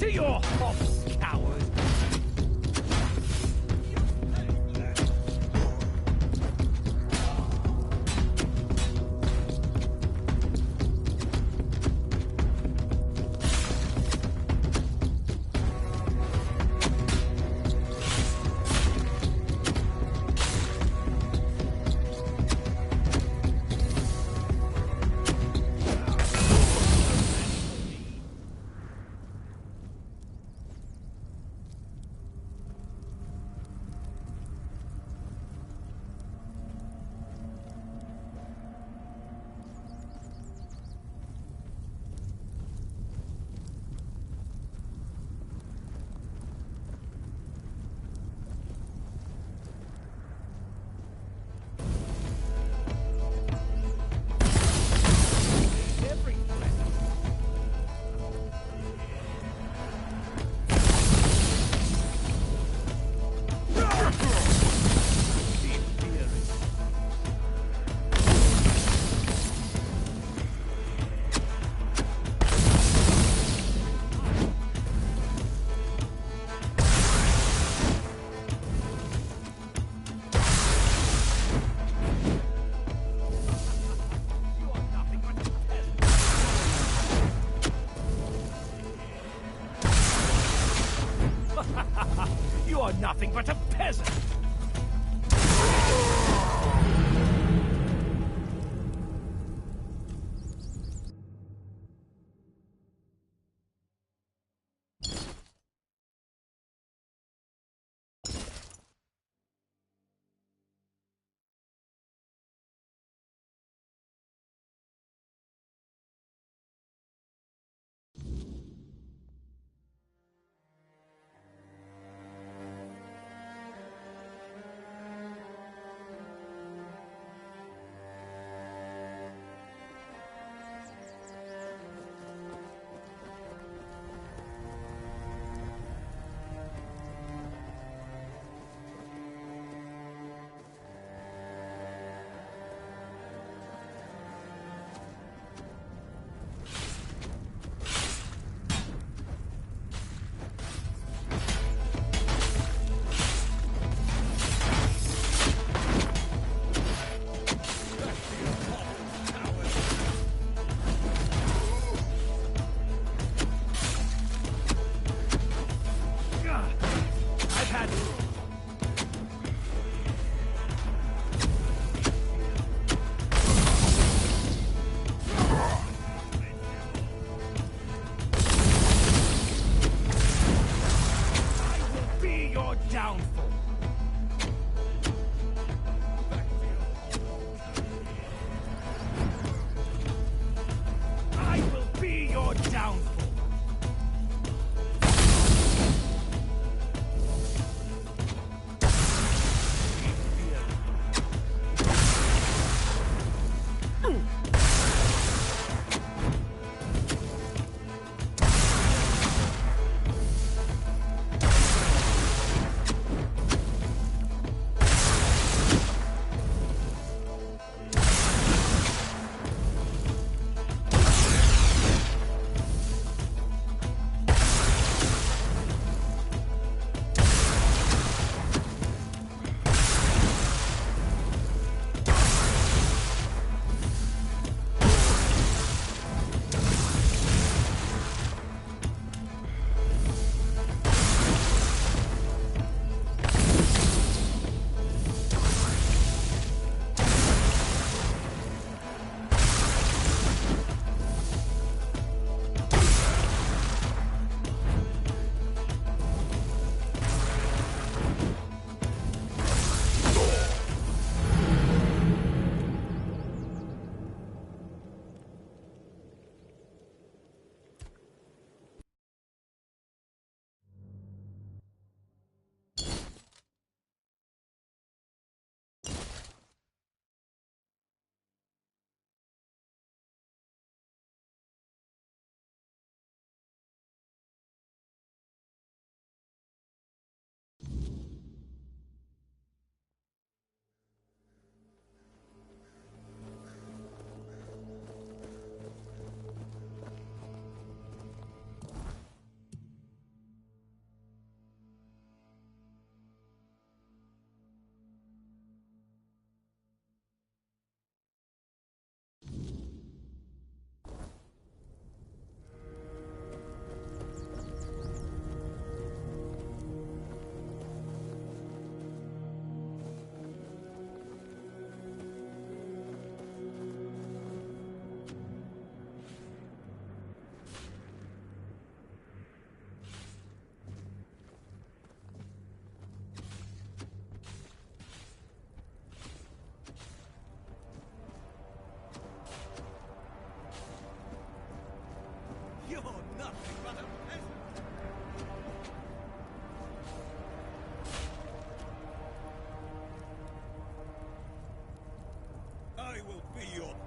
To your hops, coward! You are nothing but a peasant!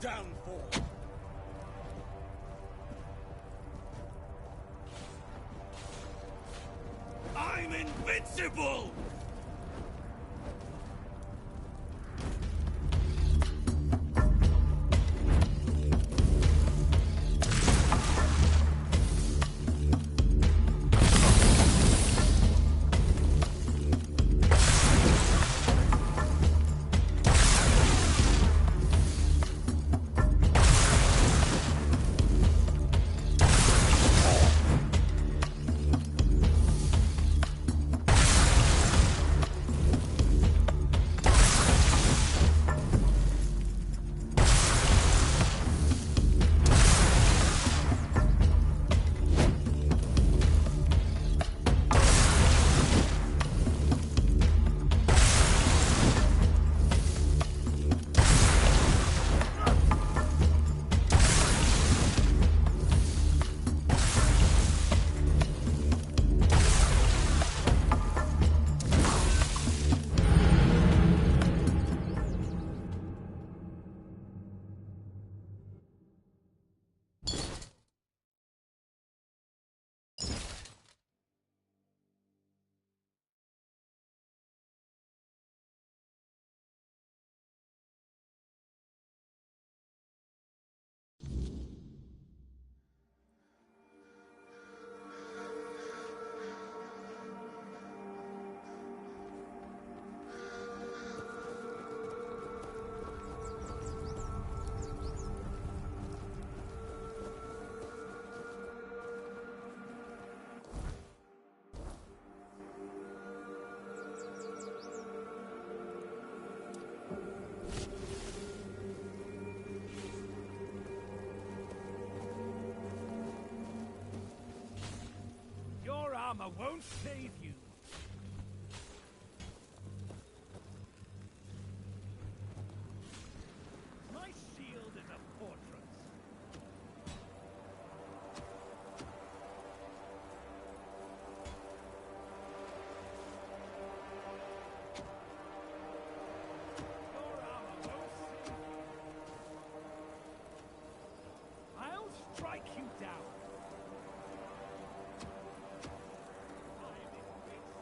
downfall. I'm invincible! Your armor won't save you. My shield is a fortress. Your armor won't save you. I'll strike you down. I'm invincible.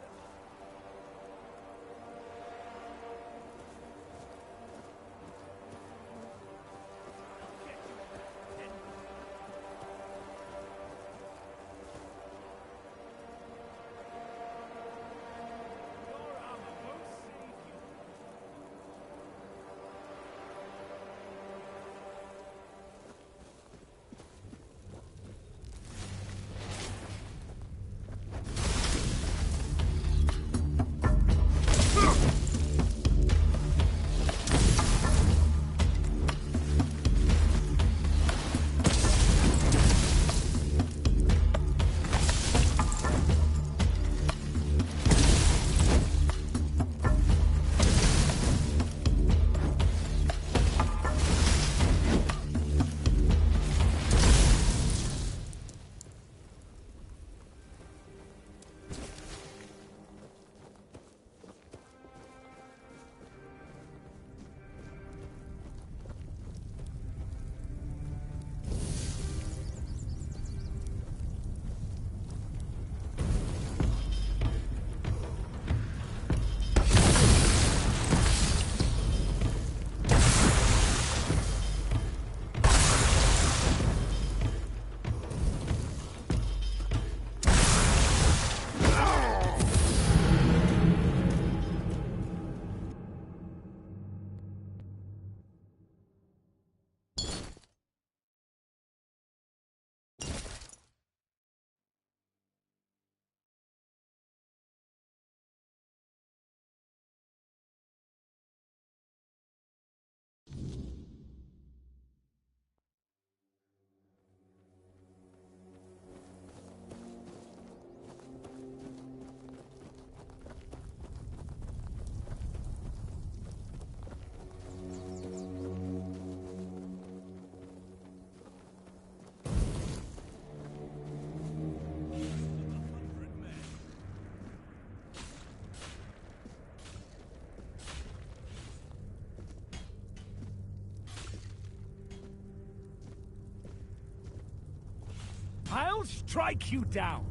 I'll strike you down.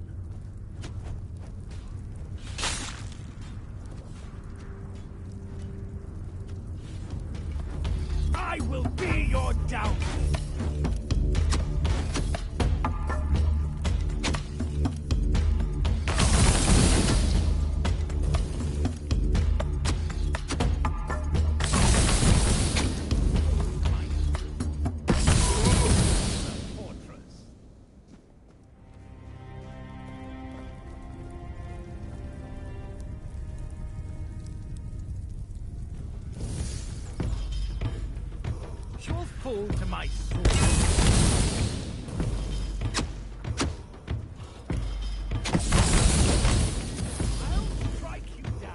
I will be your downfall. You'll fall to my sword. I'll strike you down.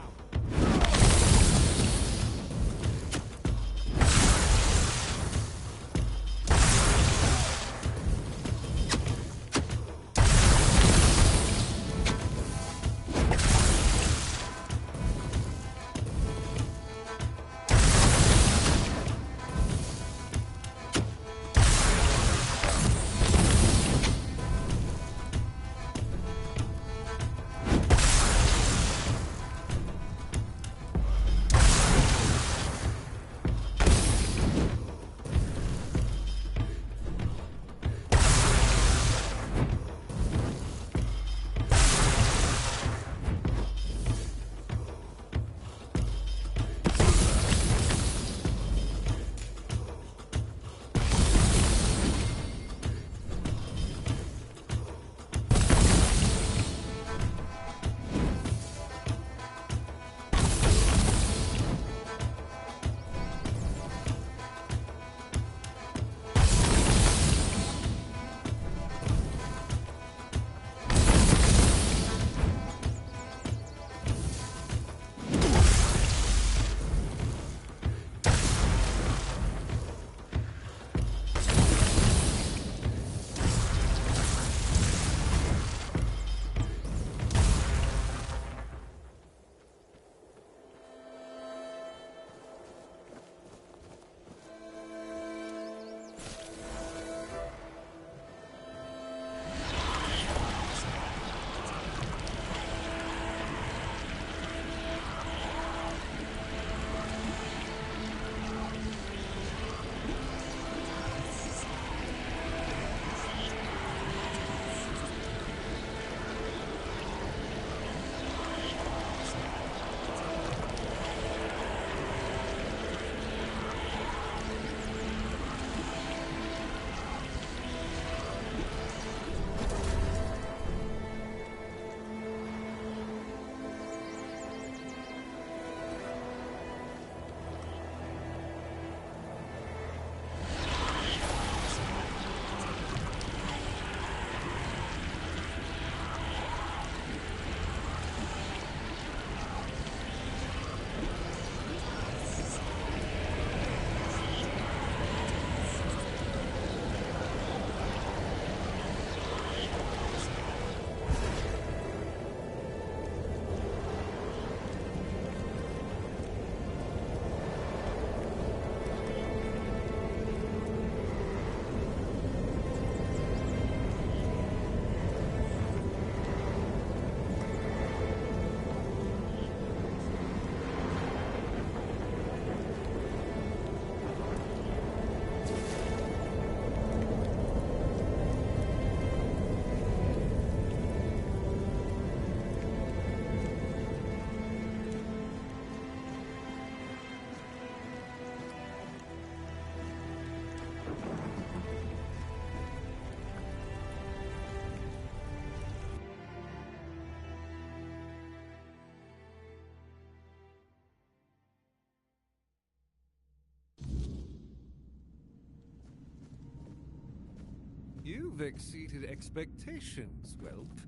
You've exceeded expectations, Whelp.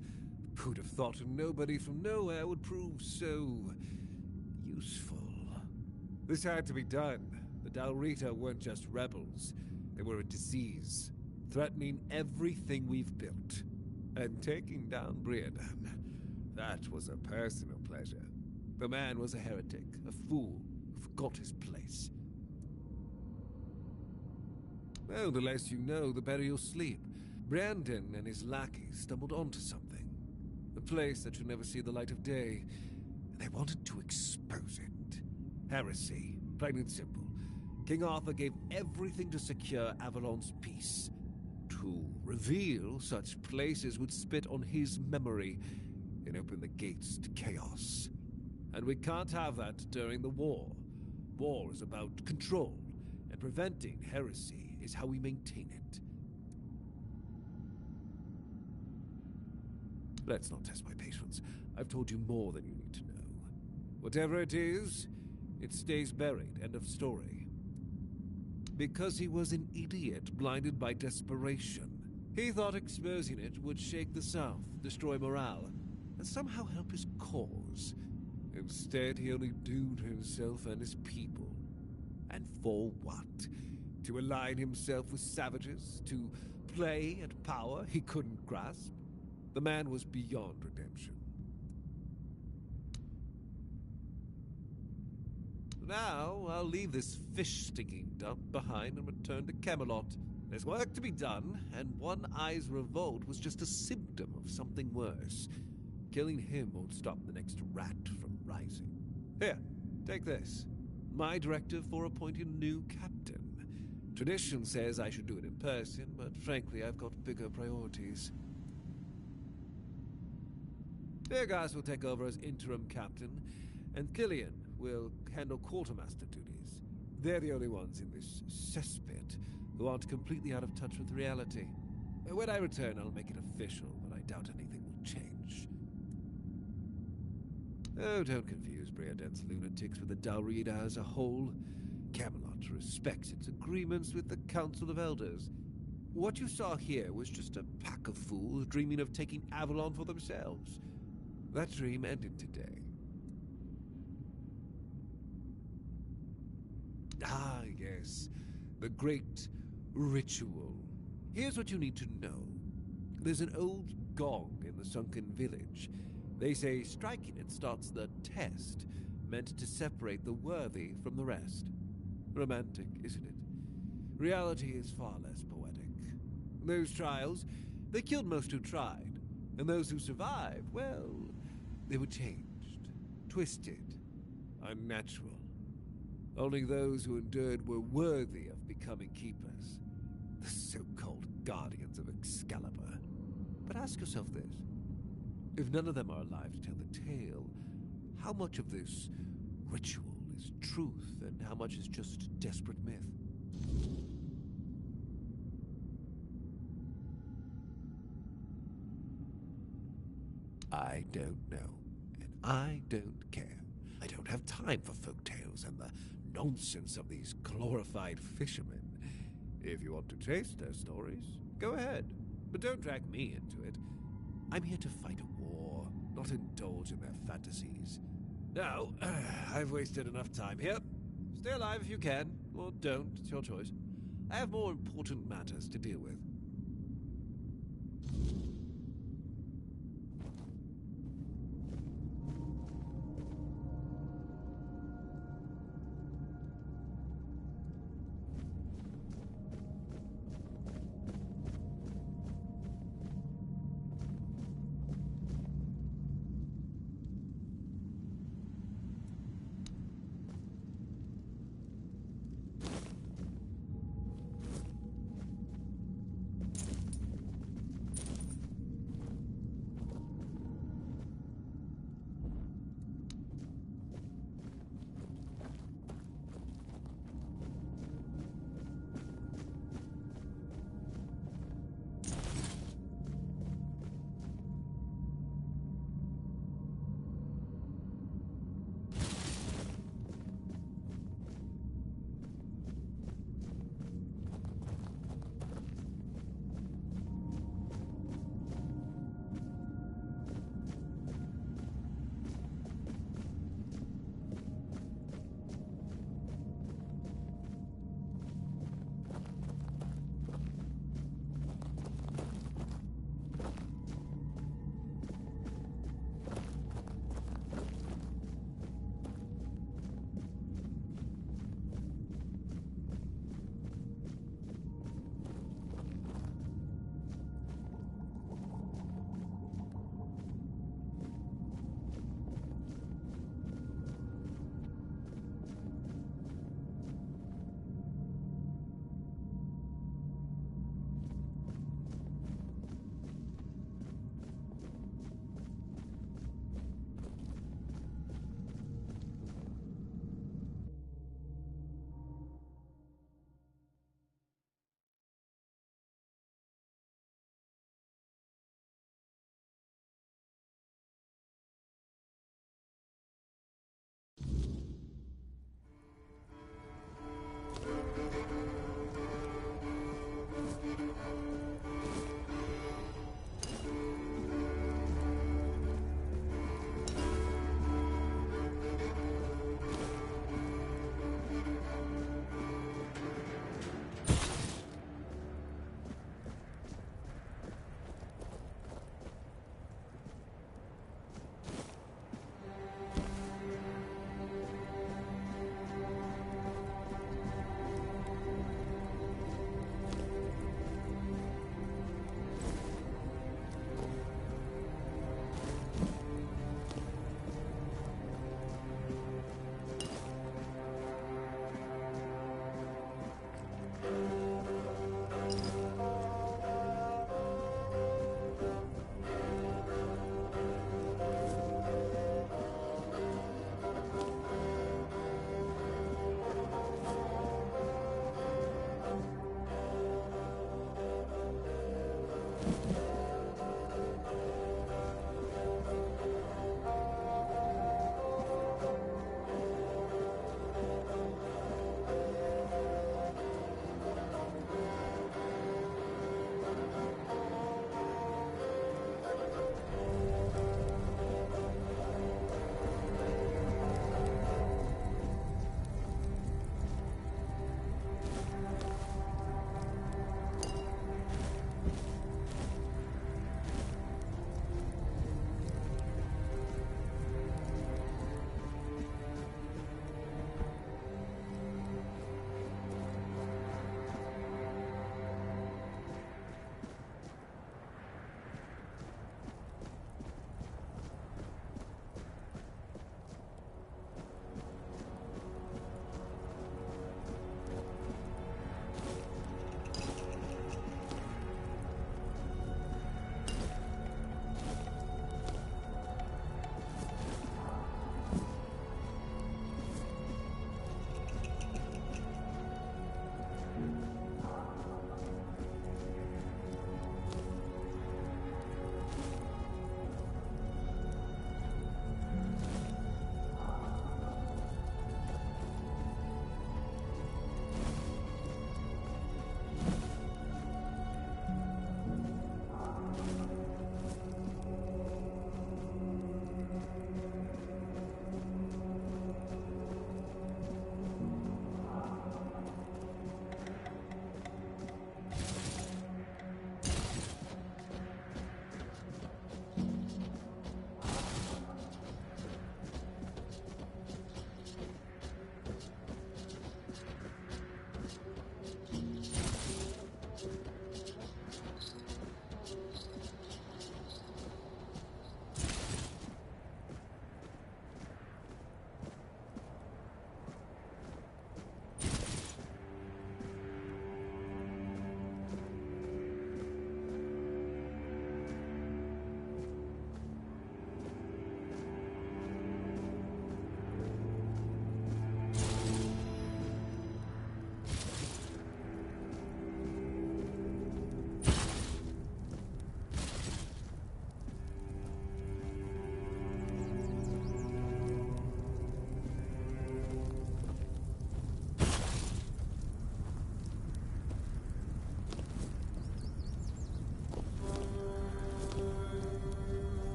Who'd have thought a nobody from nowhere would prove so useful? This had to be done. The Dalrita weren't just rebels. They were a disease, threatening everything we've built. And taking down Briadan, that was a personal pleasure. The man was a heretic, a fool, who forgot his place. Well, the less you know, the better you'll sleep. Brandon and his lackeys stumbled onto something. A place that should never see the light of day. They wanted to expose it. Heresy, plain and simple. King Arthur gave everything to secure Avalon's peace. To reveal such places would spit on his memory and open the gates to chaos. And we can't have that during the war. War is about control, and preventing heresy is how we maintain it. Let's not test my patience. I've told you more than you need to know. Whatever it is, it stays buried. End of story. Because he was an idiot blinded by desperation. He thought exposing it would shake the South, destroy morale, and somehow help his cause. Instead, he only doomed himself and his people. And for what? To align himself with savages? To play at power he couldn't grasp? The man was beyond redemption. Now, I'll leave this fish-stinking dump behind and return to Camelot. There's work to be done, and One Eye's revolt was just a symptom of something worse. Killing him won't stop the next rat from rising. Here, take this. My directive for appointing a new captain. Tradition says I should do it in person, but frankly, I've got bigger priorities. Deargas will take over as interim captain, and Killian will handle quartermaster duties. They're the only ones in this cesspit who aren't completely out of touch with reality. When I return, I'll make it official, but I doubt anything will change. Oh, don't confuse Briaden's lunatics with the Dalrida as a whole. Camelot respects its agreements with the Council of Elders. What you saw here was just a pack of fools dreaming of taking Avalon for themselves. That dream ended today. Ah, yes. The great ritual. Here's what you need to know. There's an old gong in the sunken village. They say striking it starts the test, meant to separate the worthy from the rest. Romantic, isn't it? Reality is far less poetic. Those trials, they killed most who tried. And those who survived, well, they were changed, twisted, unnatural. Only those who endured were worthy of becoming keepers. The so-called guardians of Excalibur. But ask yourself this. If none of them are alive to tell the tale, how much of this ritual is truth and how much is just desperate myth? I don't know, and I don't care. I don't have time for folktales and the nonsense of these glorified fishermen. If you want to chase their stories, go ahead, but don't drag me into it. I'm here to fight a war, not indulge in their fantasies. Now, I've wasted enough time here. Stay alive if you can, or don't, it's your choice. I have more important matters to deal with.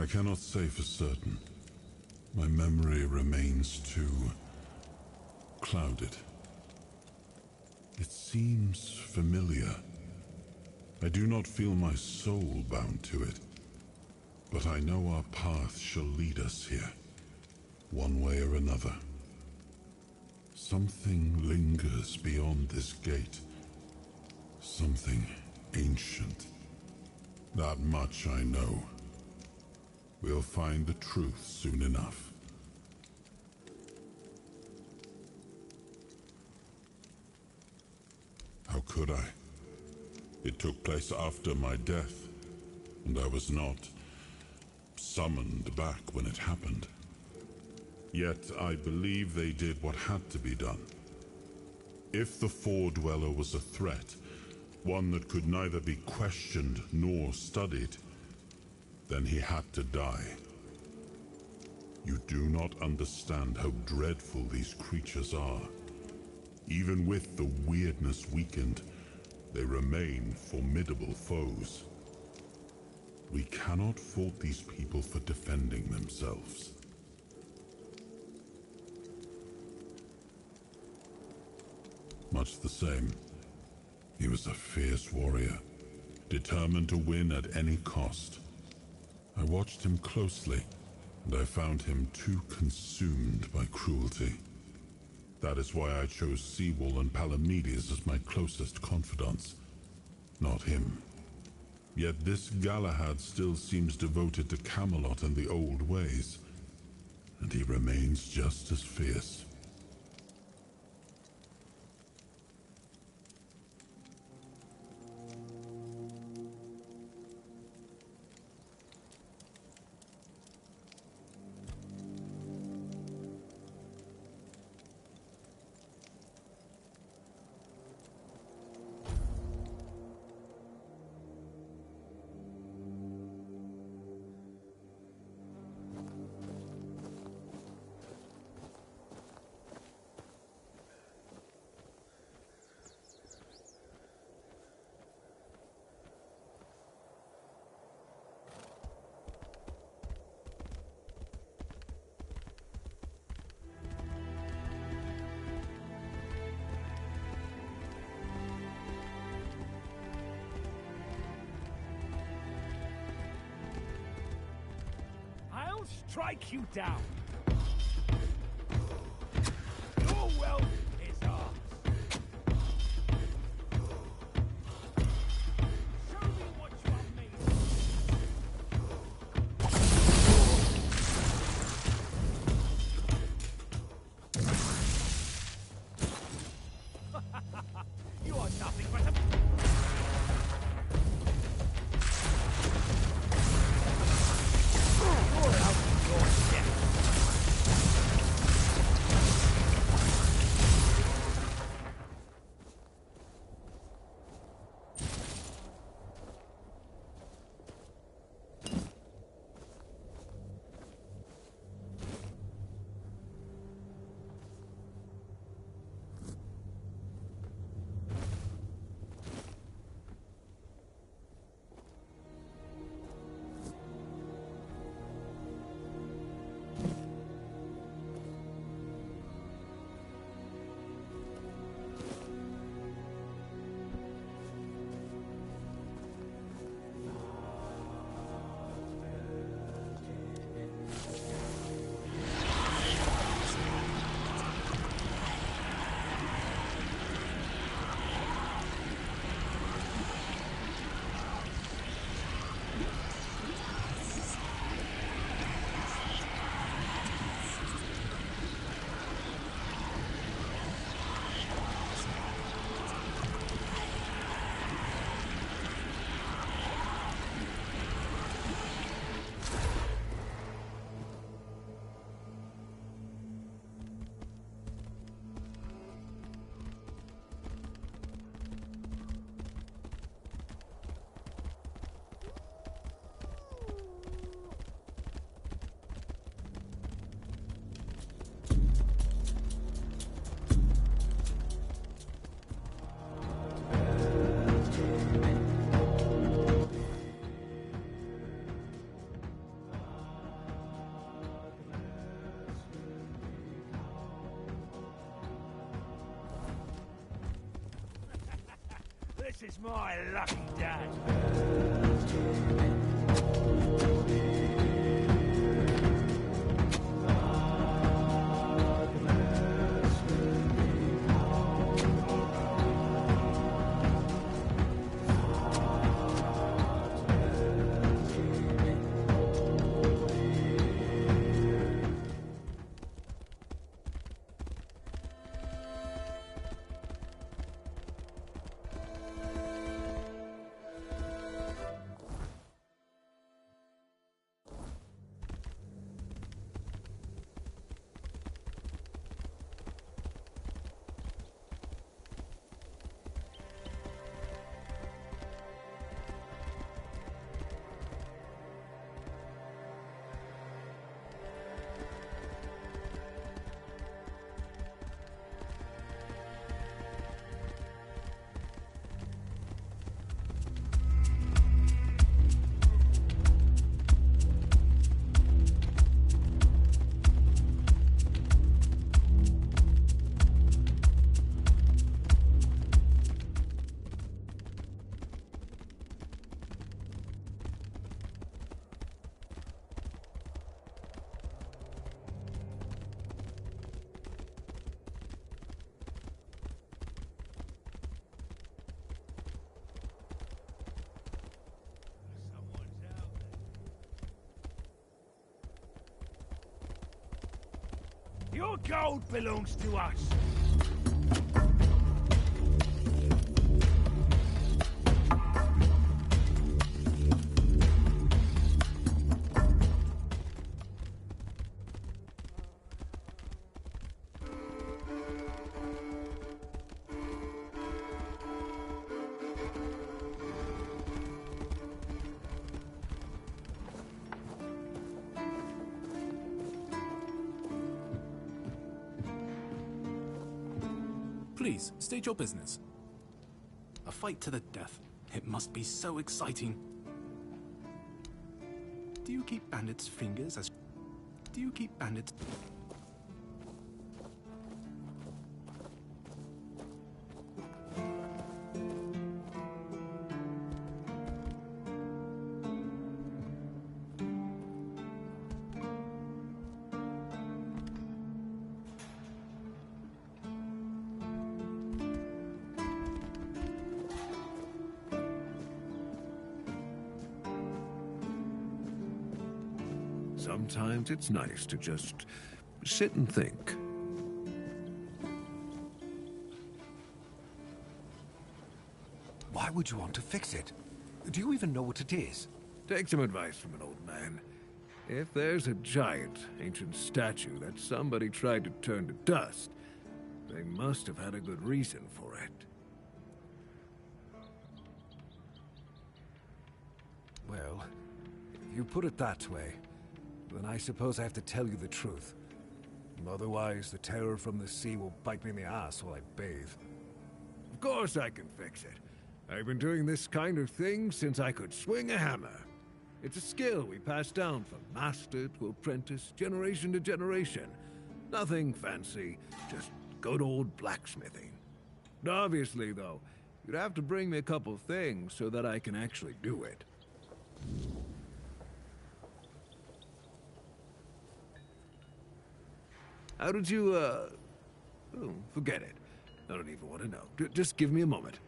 I cannot say for certain. My memory remains too clouded. It seems familiar. I do not feel my soul bound to it, but I know our path shall lead us here, one way or another. Something lingers beyond this gate. Something ancient. That much I know. We'll find the truth soon enough. How could I? It took place after my death, and I was not summoned back when it happened. Yet I believe they did what had to be done. If the Four-Dweller was a threat, one that could neither be questioned nor studied, then he had to die. You do not understand how dreadful these creatures are. Even with the weirdness weakened, they remain formidable foes. We cannot fault these people for defending themselves. Much the same. He was a fierce warrior, determined to win at any cost. I watched him closely, and I found him too consumed by cruelty. That is why I chose Seawall and Palamedes as my closest confidants, not him. Yet this Galahad still seems devoted to Camelot and the old ways, and he remains just as fierce. I'll strike you down. Your wealth is ours. Show me what you are made of. You are nothing but a... You're out of your depth. This is my lucky day. Your gold belongs to us. Please, state your business. A fight to the death. It must be so exciting. Do you keep bandits' fingers as... Do you keep bandits... Sometimes it's nice to just sit and think. Why would you want to fix it? Do you even know what it is? Take some advice from an old man. If there's a giant, ancient statue that somebody tried to turn to dust, they must have had a good reason for it. Well, if you put it that way, then I suppose I have to tell you the truth. Otherwise, the terror from the sea will bite me in the ass while I bathe. Of course I can fix it. I've been doing this kind of thing since I could swing a hammer. It's a skill we pass down from master to apprentice, generation to generation. Nothing fancy, just good old blacksmithing. Obviously, though, you'd have to bring me a couple things so that I can actually do it. How did you, Oh, forget it. I don't even want to know. Just give me a moment.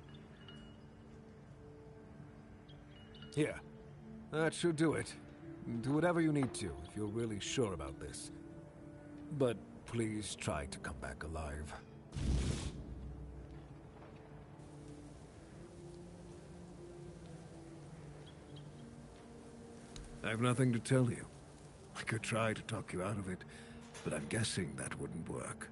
Here. That should do it. Do whatever you need to, if you're really sure about this. But please try to come back alive. I have nothing to tell you. I could try to talk you out of it, but I'm guessing that wouldn't work.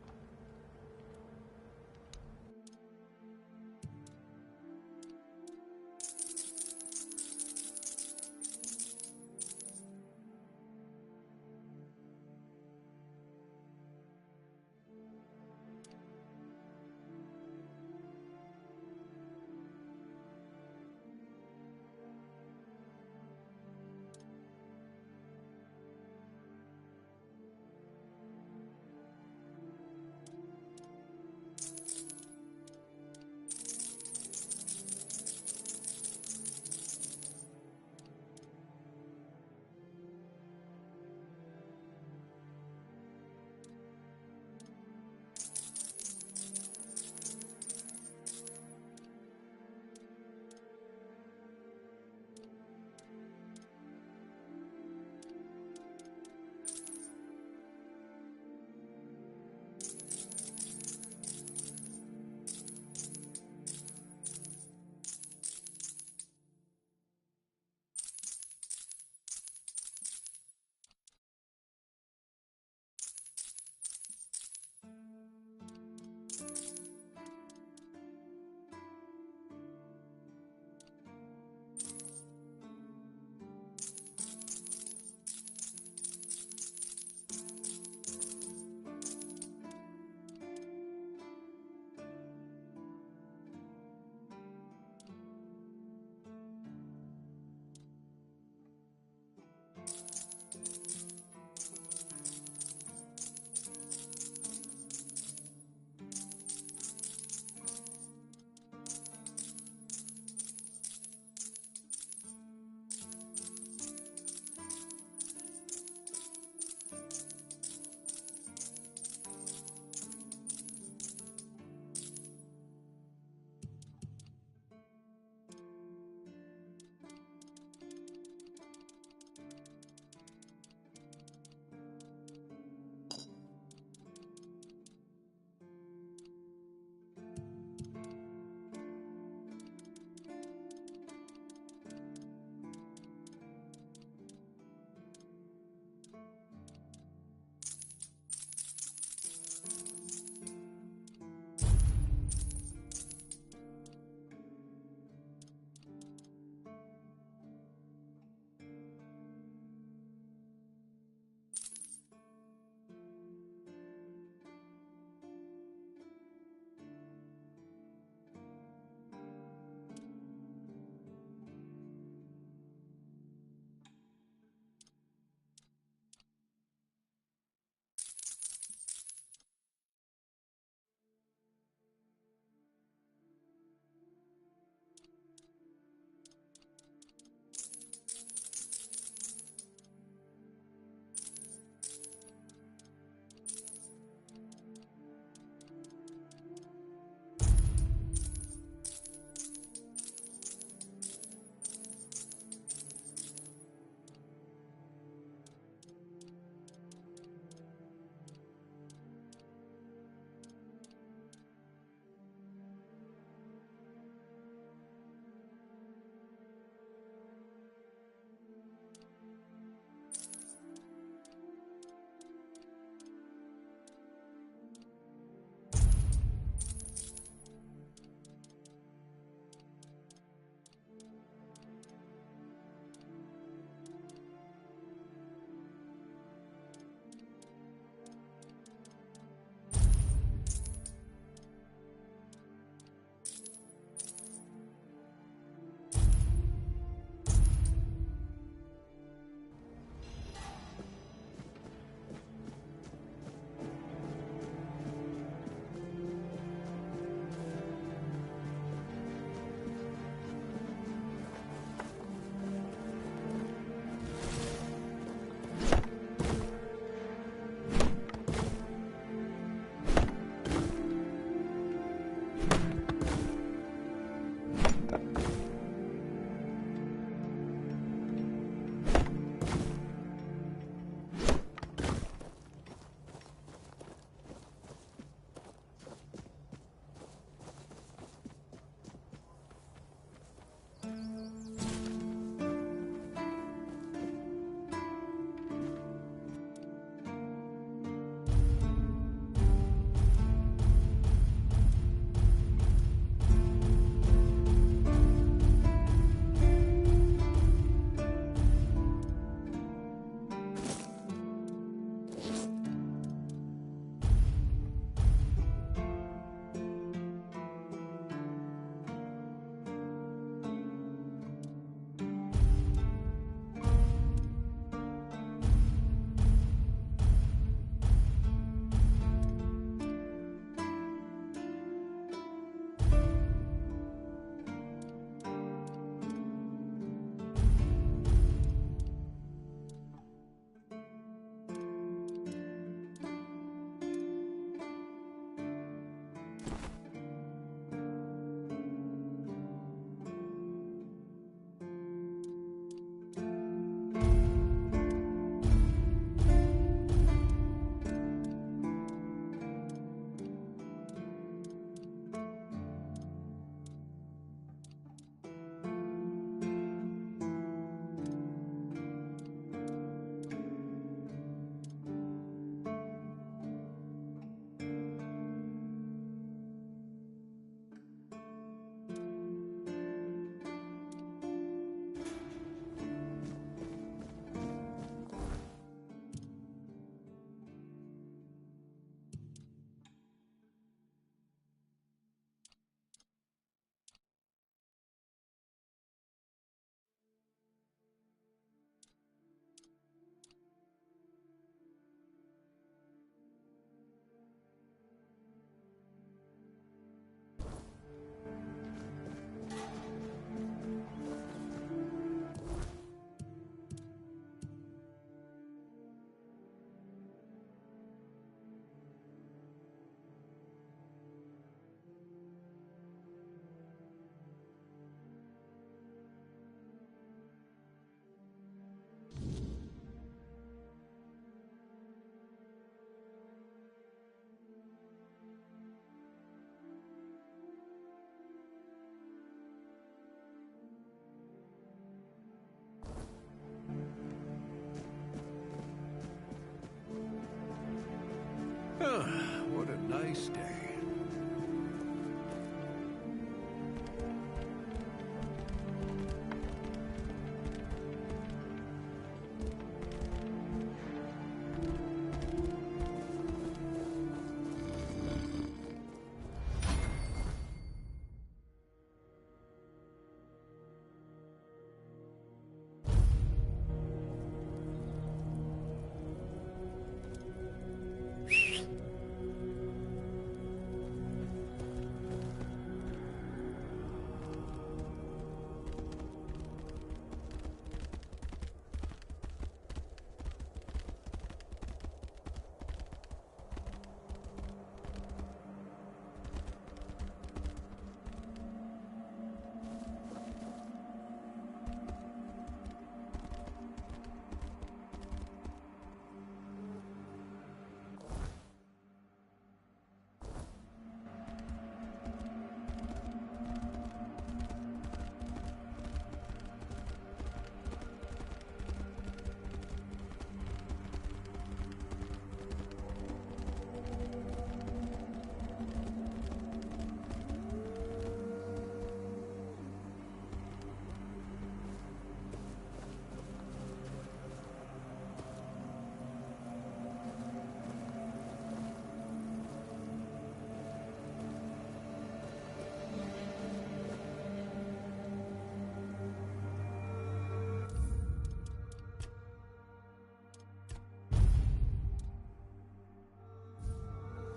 feast day.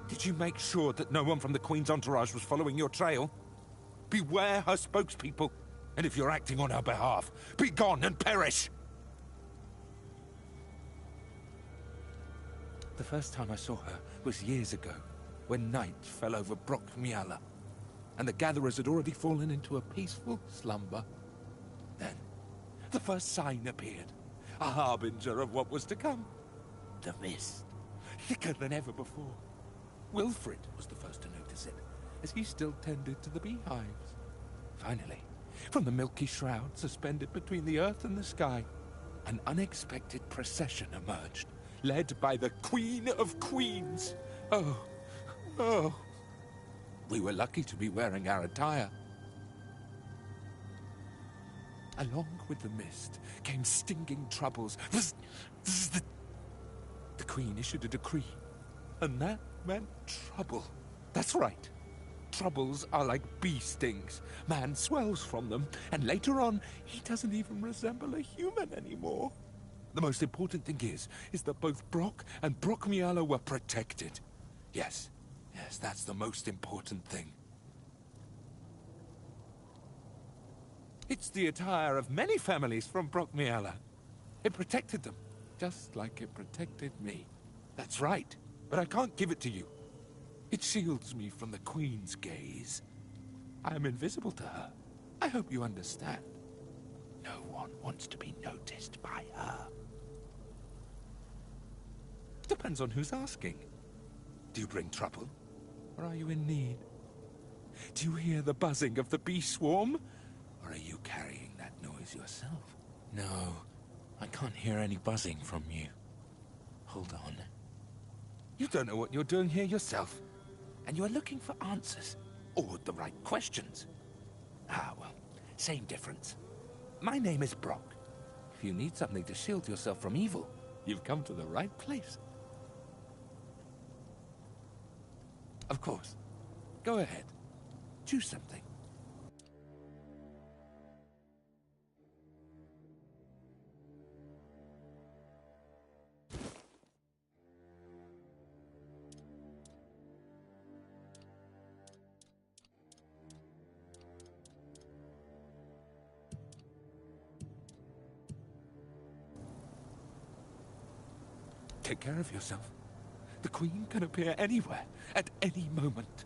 Did you make sure that no one from the Queen's entourage was following your trail? Beware her spokespeople, and if you're acting on her behalf, be gone and perish! The first time I saw her was years ago, when night fell over Brockmiala, and the gatherers had already fallen into a peaceful slumber. Then, the first sign appeared, a harbinger of what was to come. The mist, thicker than ever before. Wilfred was the first to notice it, as he still tended to the beehives. Finally, from the milky shroud suspended between the earth and the sky, an unexpected procession emerged, led by the Queen of Queens. Oh. We were lucky to be wearing our attire. Along with the mist came stinging troubles. The Queen issued a decree, and that meant trouble. That's right. Troubles are like bee stings. Man swells from them, and later on, he doesn't even resemble a human anymore. The most important thing is that both Brock and Brockmiala were protected. Yes, that's the most important thing. It's the attire of many families from Brockmiala. It protected them, just like it protected me. That's right. But I can't give it to you. It shields me from the Queen's gaze. I am invisible to her. I hope you understand. No one wants to be noticed by her. Depends on who's asking. Do you bring trouble? Or are you in need? Do you hear the buzzing of the bee swarm? Or are you carrying that noise yourself? No, I can't hear any buzzing from you. Hold on. You don't know what you're doing here yourself. And you are looking for answers. Or the right questions. Ah, well, same difference. My name is Brock. If you need something to shield yourself from evil, you've come to the right place. Of course. Go ahead. Choose something. Take care of yourself. The Queen can appear anywhere, at any moment.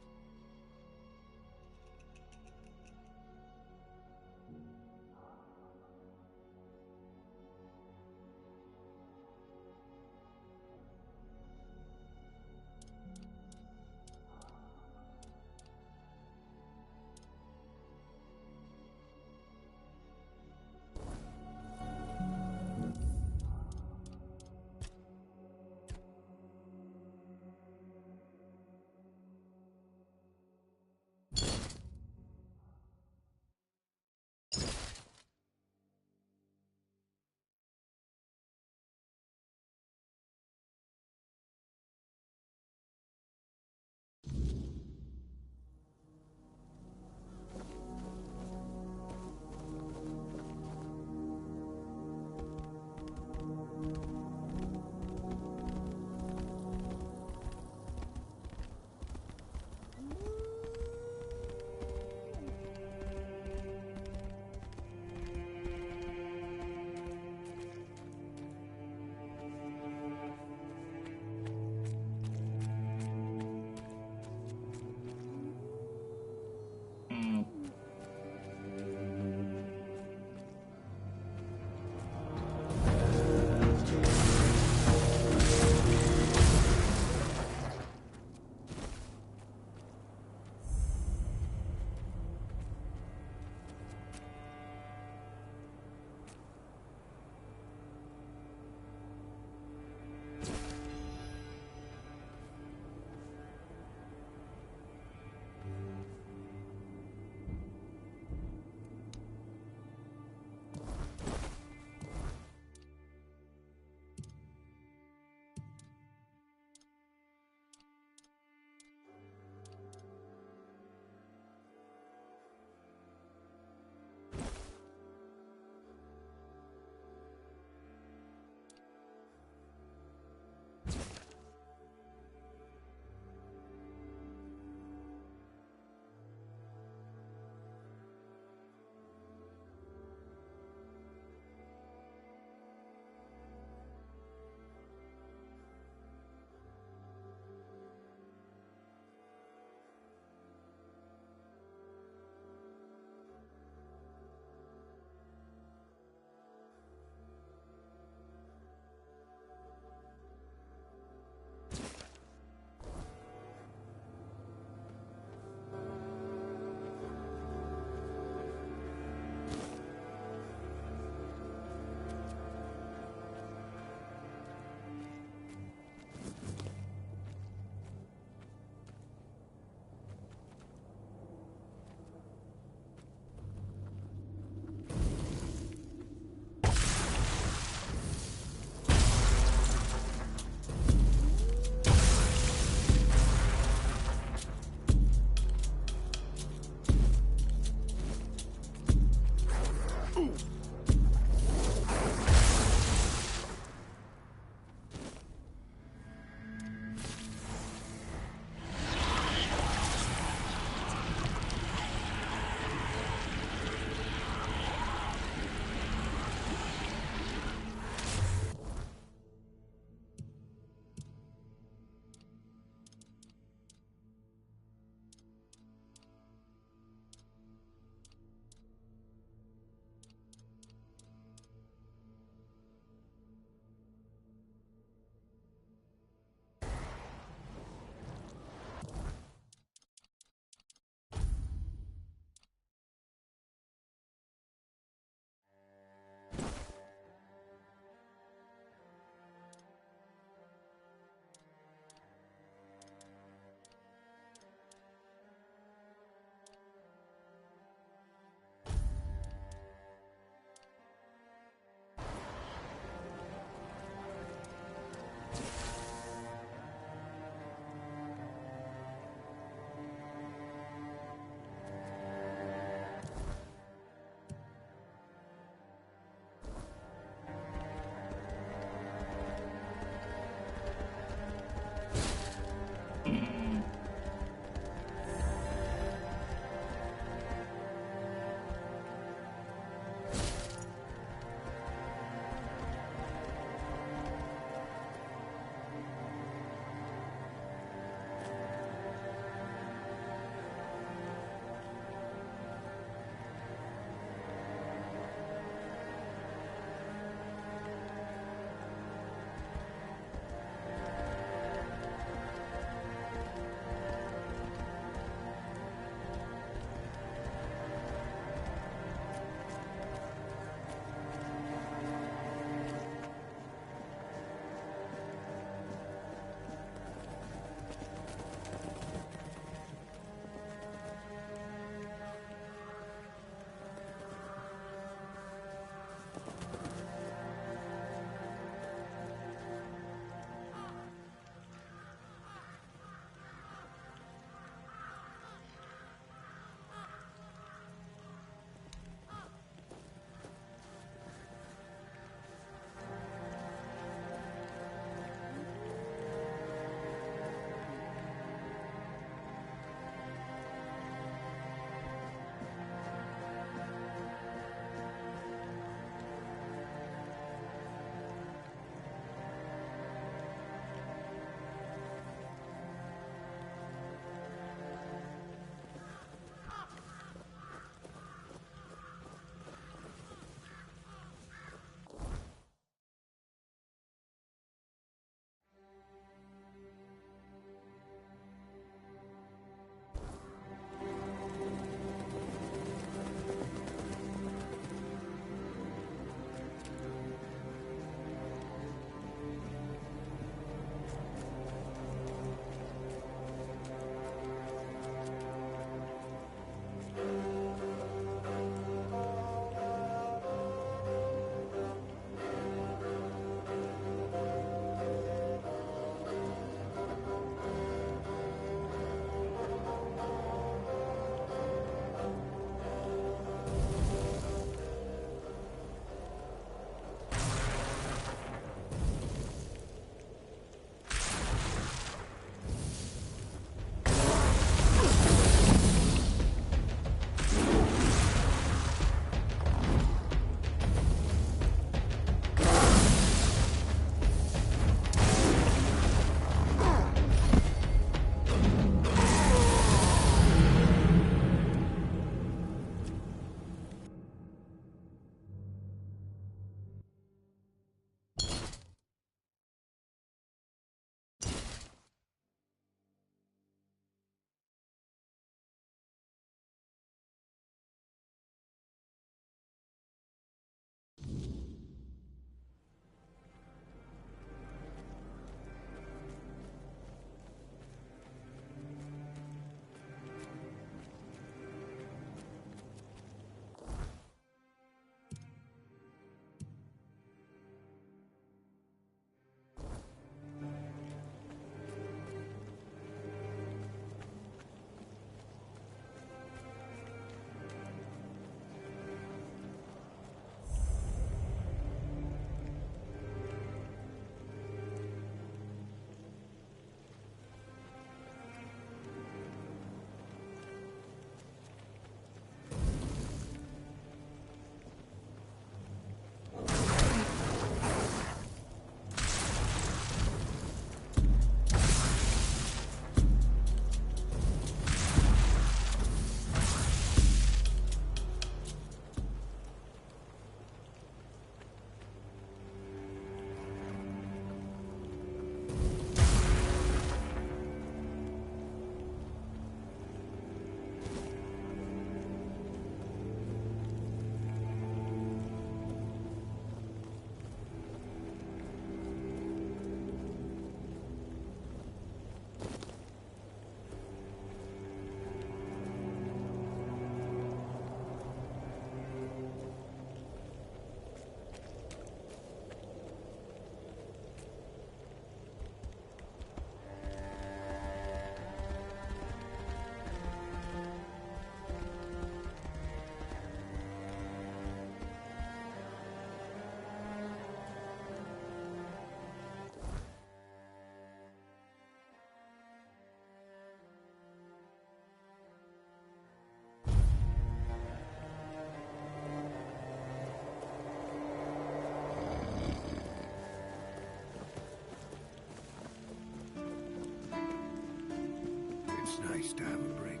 nice to have a break.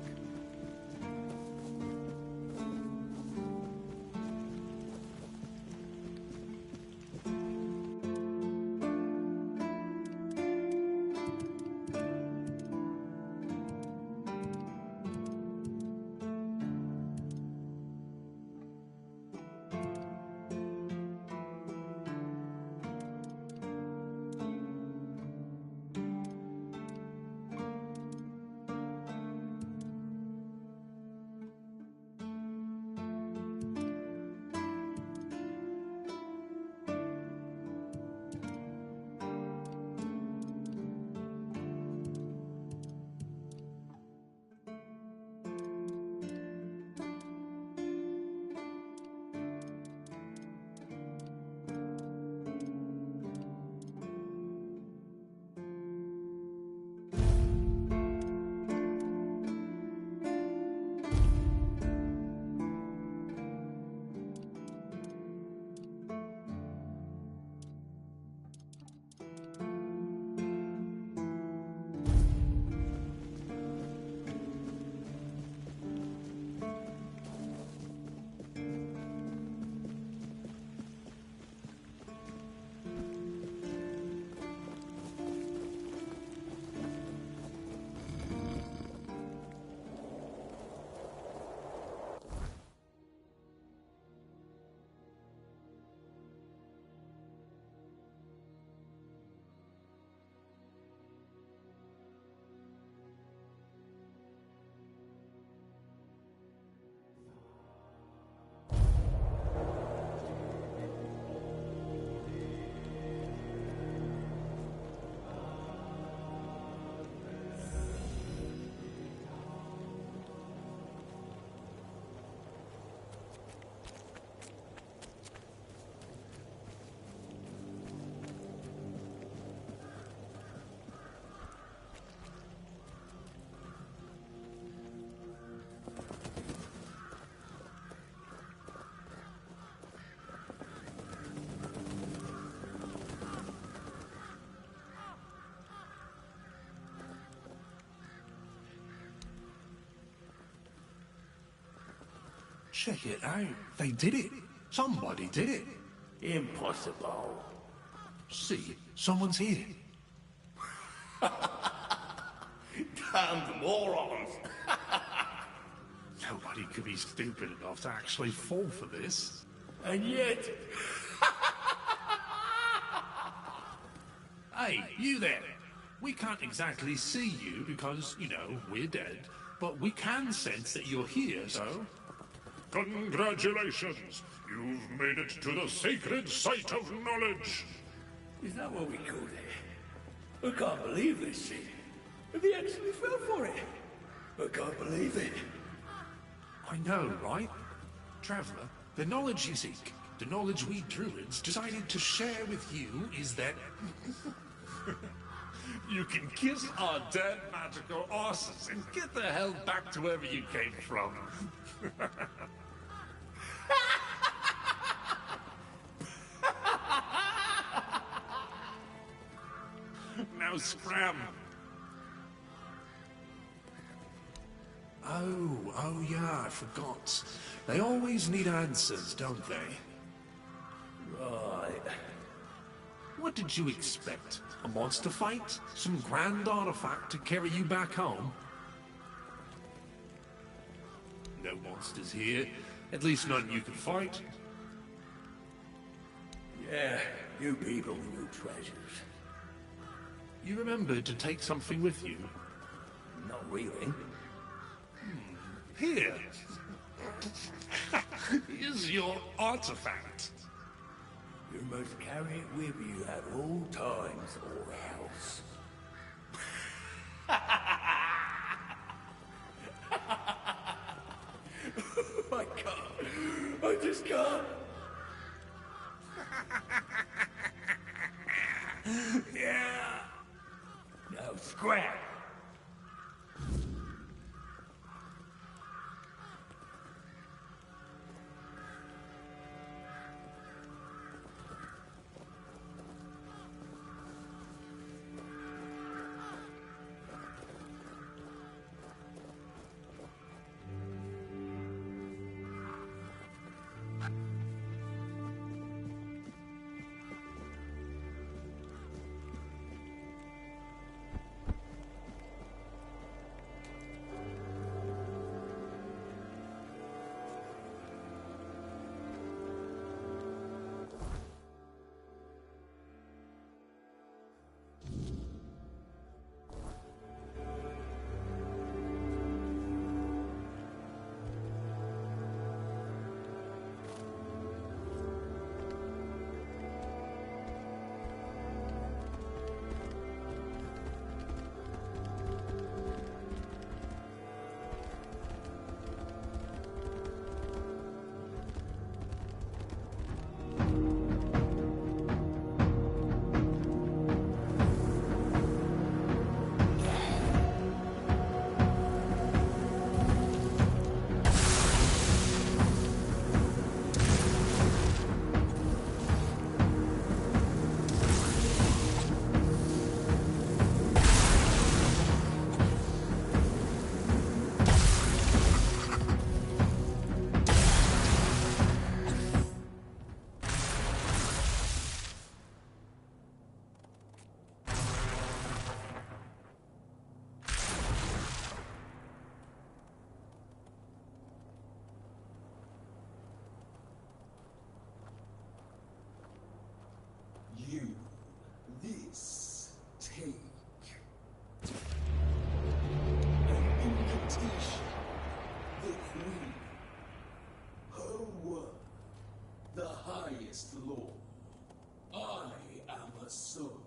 Check it out. They did it. Somebody did it. Impossible. See, someone's here. Damned morons. Nobody could be stupid enough to actually fall for this. And yet... Hey, you there. We can't exactly see you because, you know, we're dead. But we can sense that you're here, so... Congratulations! You've made it to the sacred site of knowledge! Is that what we call it? I can't believe this shit. If he actually fell for it. I can't believe it. I know, right? Traveller, the knowledge you seek, the knowledge we druids decided to share with you is that... You can kiss our dead magical asses and get the hell back to wherever you came from. Now scram. Oh yeah, I forgot. They always need answers, don't they? Right. What did you expect? A monster fight? Some grand artifact to carry you back home? No monsters here. At least none you can fight. Yeah, you people and your treasures. You remembered to take something with you? Not really. Here. Here's your artifact. You must carry it with you at all times or else. I can't. I just can't. Yeah. Now scrap. against the law. I am a servant.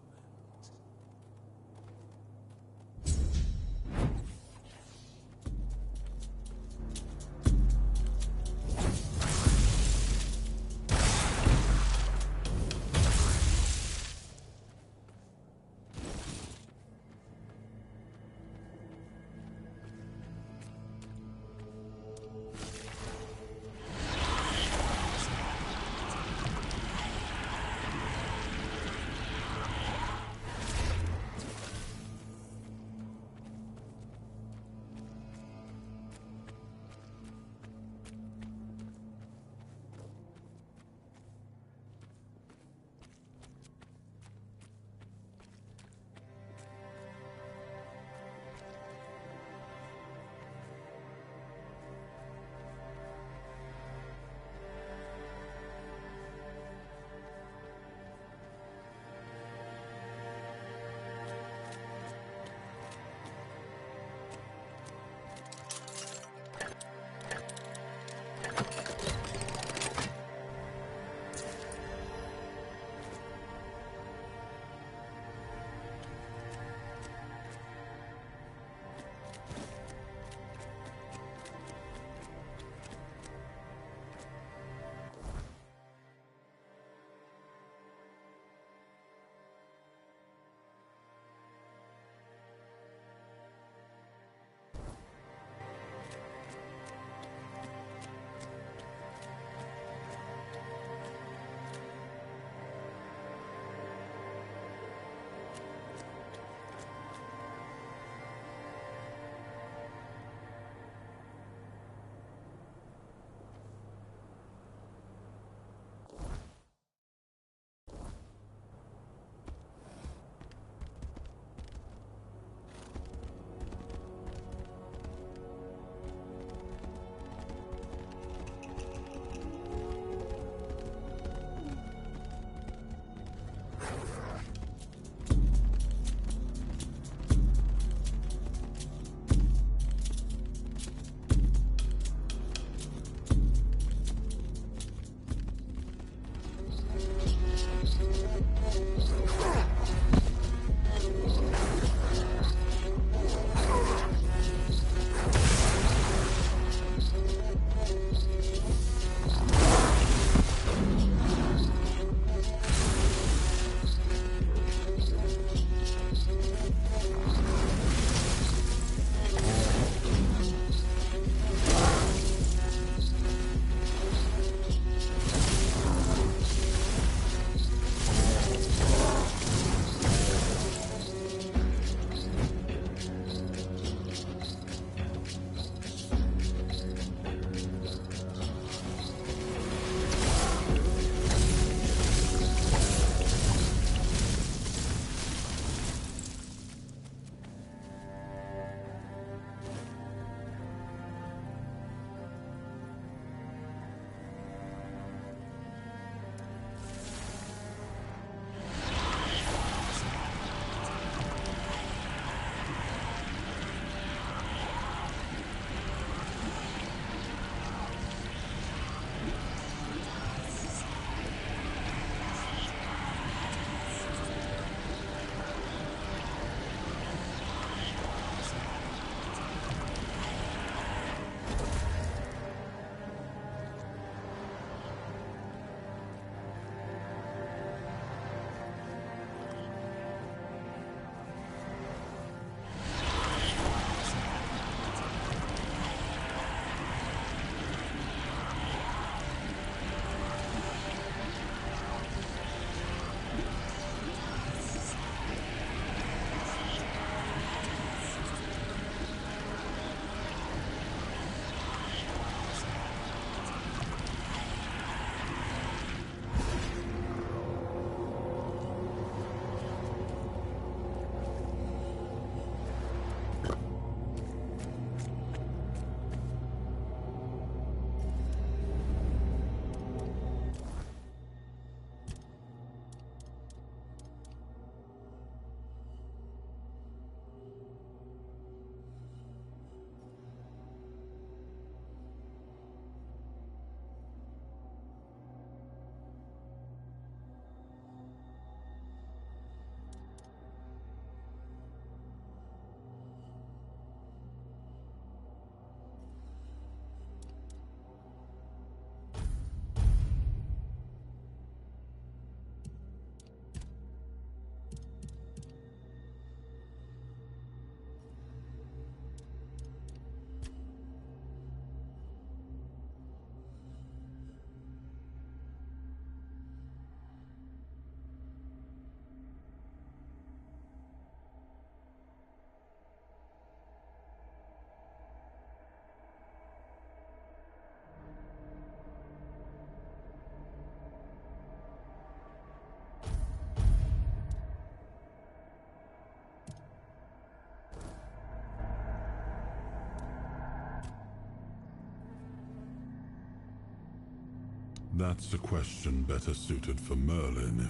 That's a question better suited for Merlin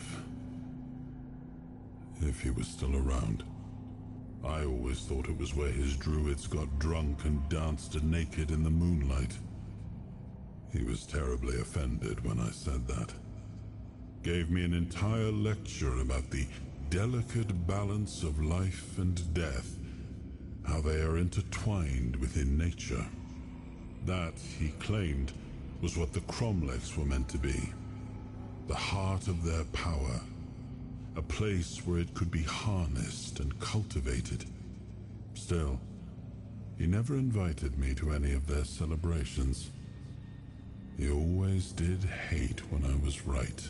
if he was still around. I always thought it was where his druids got drunk and danced naked in the moonlight. He was terribly offended when I said that. Gave me an entire lecture about the delicate balance of life and death, how they are intertwined within nature. That, he claimed, was what the Cromlechs were meant to be. The heart of their power. A place where it could be harnessed and cultivated. Still, he never invited me to any of their celebrations. He always did hate when I was right.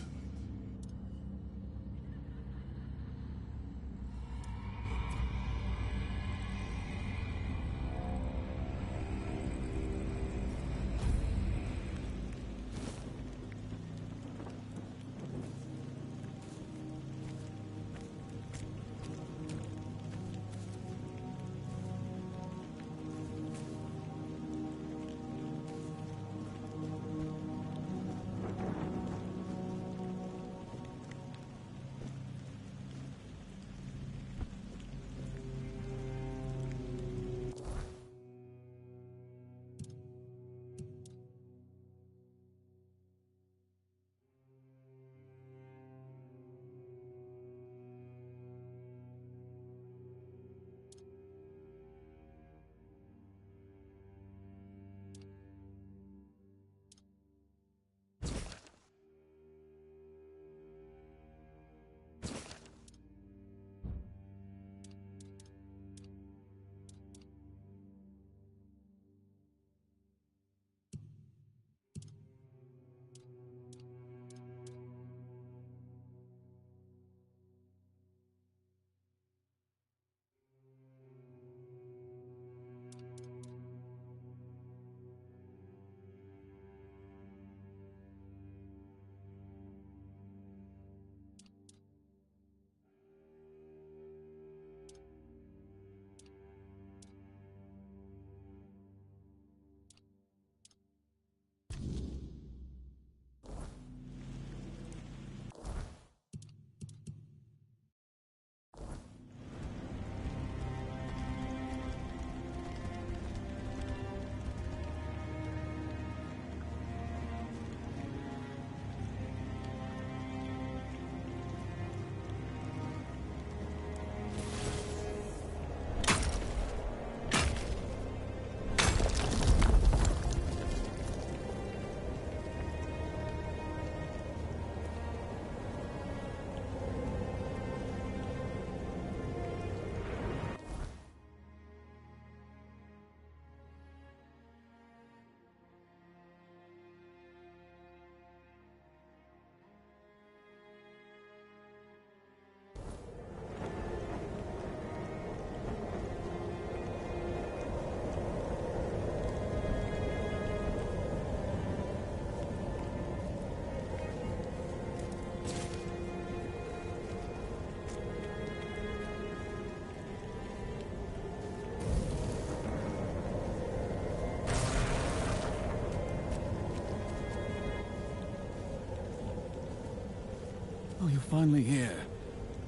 Oh, you're finally here.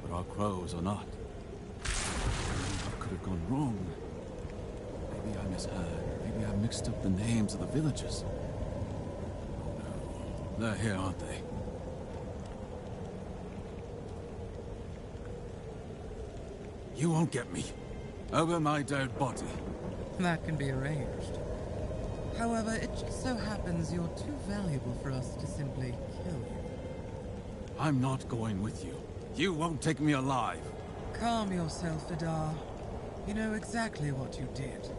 But our crows are not. What could have gone wrong? Maybe I misheard. Maybe I mixed up the names of the villages. Oh no. They're here, aren't they? You won't get me. Over my dead body. That can be arranged. However, it just so happens you're too valuable for us to simply kill you. I'm not going with you. You won't take me alive. Calm yourself, Vidar. You know exactly what you did,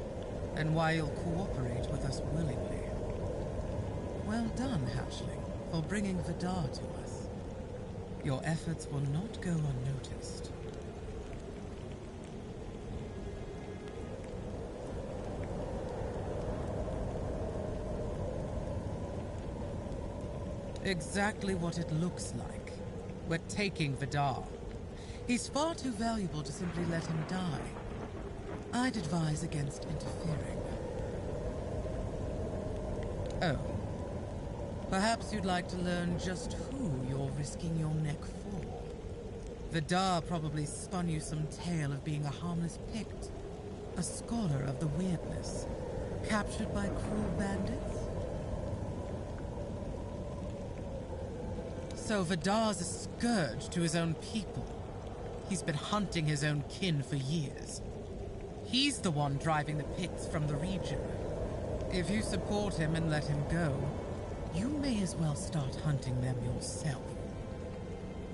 and why you'll cooperate with us willingly. Well done, Hatchling, for bringing Vidar to us. Your efforts will not go unnoticed. Exactly what it looks like. We're taking Vidar. He's far too valuable to simply let him die. I'd advise against interfering. Oh. Perhaps you'd like to learn just who you're risking your neck for. Vidar probably spun you some tale of being a harmless Pict, a scholar of the weirdness, captured by cruel bandits. So Vidar's a scourge to his own people. He's been hunting his own kin for years. He's the one driving the Picts from the region. If you support him and let him go, you may as well start hunting them yourself.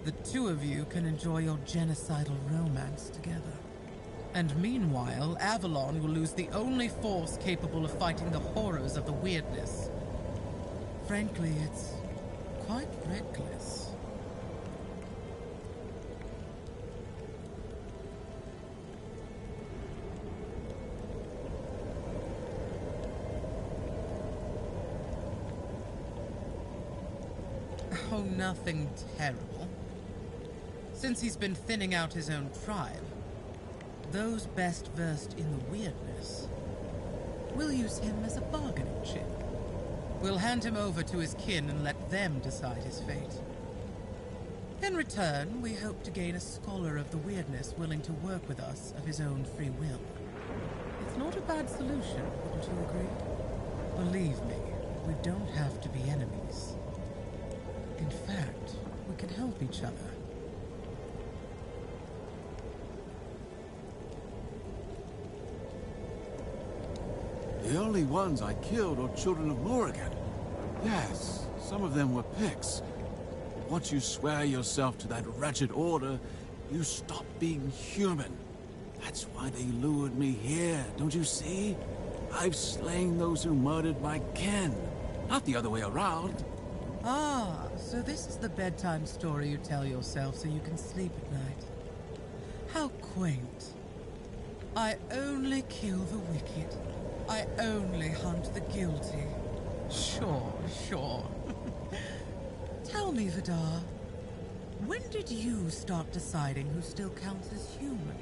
The two of you can enjoy your genocidal romance together. And meanwhile, Avalon will lose the only force capable of fighting the horrors of the weirdness. Frankly, it's quite reckless. Oh, nothing terrible. Since he's been thinning out his own tribe, those best versed in the weirdness, we'll use him as a bargaining chip. We'll hand him over to his kin and let them decide his fate. In return, we hope to gain a scholar of the weirdness willing to work with us of his own free will. It's not a bad solution, wouldn't you agree? Believe me, we don't have to be enemies. In fact, we can help each other. The only ones I killed are children of Morrigan. Yes, some of them were Picts. Once you swear yourself to that wretched order, you stop being human. That's why they lured me here, don't you see? I've slain those who murdered my kin, not the other way around. Ah, so this is the bedtime story you tell yourself so you can sleep at night. How quaint. I only kill the wicked. I only hunt the guilty. Sure, sure. Tell me, Vidar, when did you start deciding who still counts as human?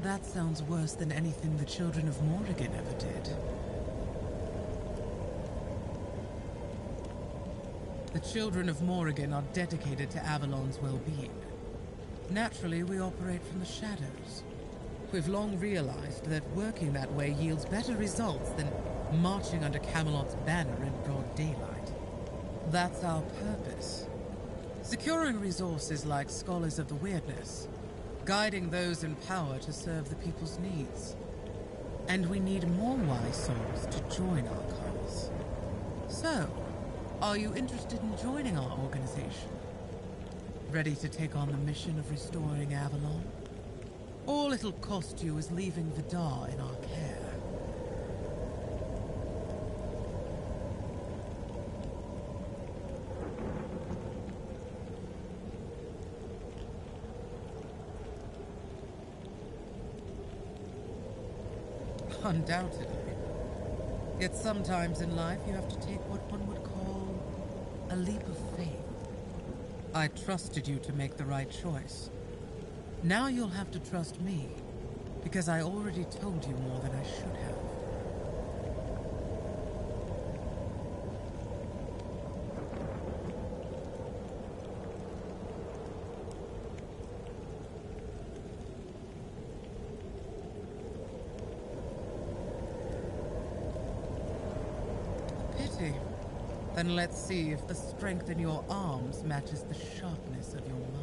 That sounds worse than anything the children of Morrigan ever did. The children of Morrigan are dedicated to Avalon's well-being. Naturally, we operate from the shadows. We've long realized that working that way yields better results than marching under Camelot's banner in broad daylight. That's our purpose. Securing resources like scholars of the weirdness, guiding those in power to serve the people's needs. And we need more wise souls to join our cause. So, are you interested in joining our organization? Ready to take on the mission of restoring Avalon? All it'll cost you is leaving Vidar in our care. Undoubtedly. Yet sometimes in life you have to take what one would call a leap of faith. I trusted you to make the right choice. Now you'll have to trust me, because I already told you more than I should have. Pity. Then let's see if the strength in your arms matches the sharpness of your mind.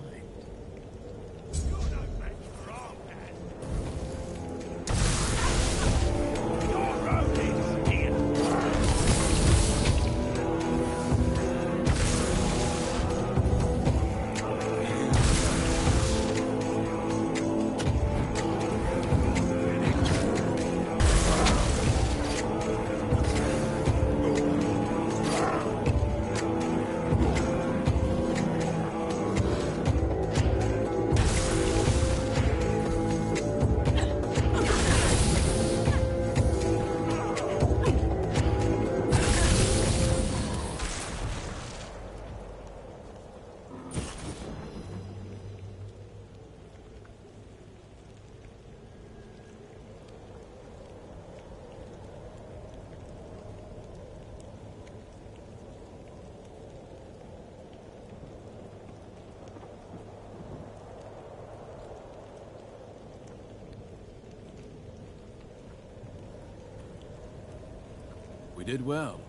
did well.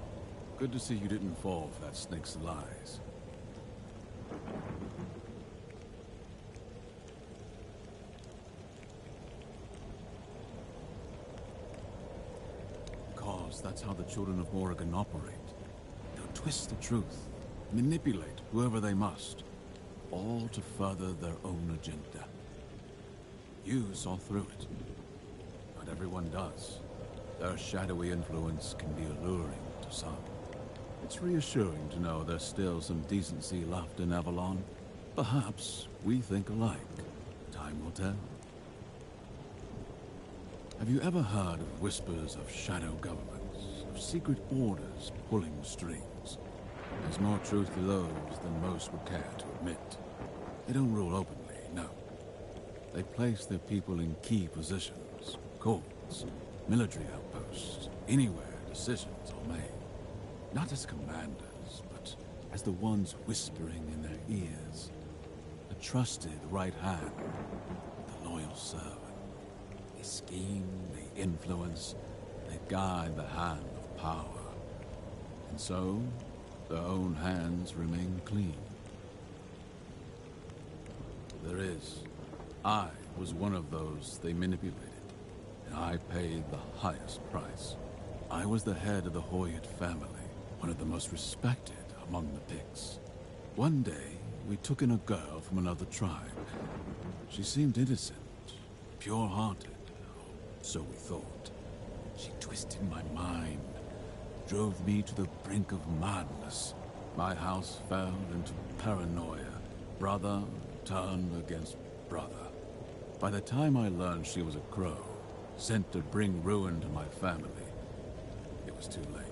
Good to see you didn't fall for that snake's lies. Because that's how the children of Morrigan operate. They'll twist the truth, manipulate whoever they must, all to further their own agenda. You saw through it. Not everyone does. Their shadowy influence can be alluring to some. It's reassuring to know there's still some decency left in Avalon. Perhaps we think alike. Time will tell. Have you ever heard of whispers of shadow governments, of secret orders pulling strings? There's more truth to those than most would care to admit. They don't rule openly, no. They place their people in key positions, courts, military outposts, anywhere decisions are made. Not as commanders, but as the ones whispering in their ears. A trusted right hand, the loyal servant. They scheme, they influence, they guide the hand of power. And so, their own hands remain clean. I was one of those they manipulated, and I paid the highest price. I was the head of the Hoyt family, one of the most respected among the Picts. One day, we took in a girl from another tribe. She seemed innocent, pure-hearted, so we thought. She twisted my mind, drove me to the brink of madness. My house fell into paranoia. Brother turned against brother. By the time I learned she was a crow, sent to bring ruin to my family, it was too late.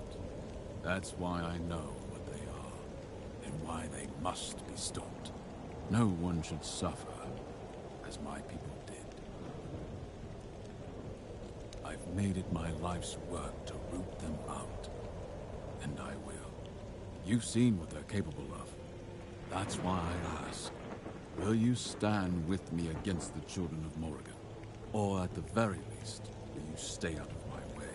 That's why I know what they are, and why they must be stopped. No one should suffer, as my people did. I've made it my life's work to root them out, and I will. You've seen what they're capable of. That's why I ask, will you stand with me against the children of Morrigan? Or at the very least, will you stay out of my way?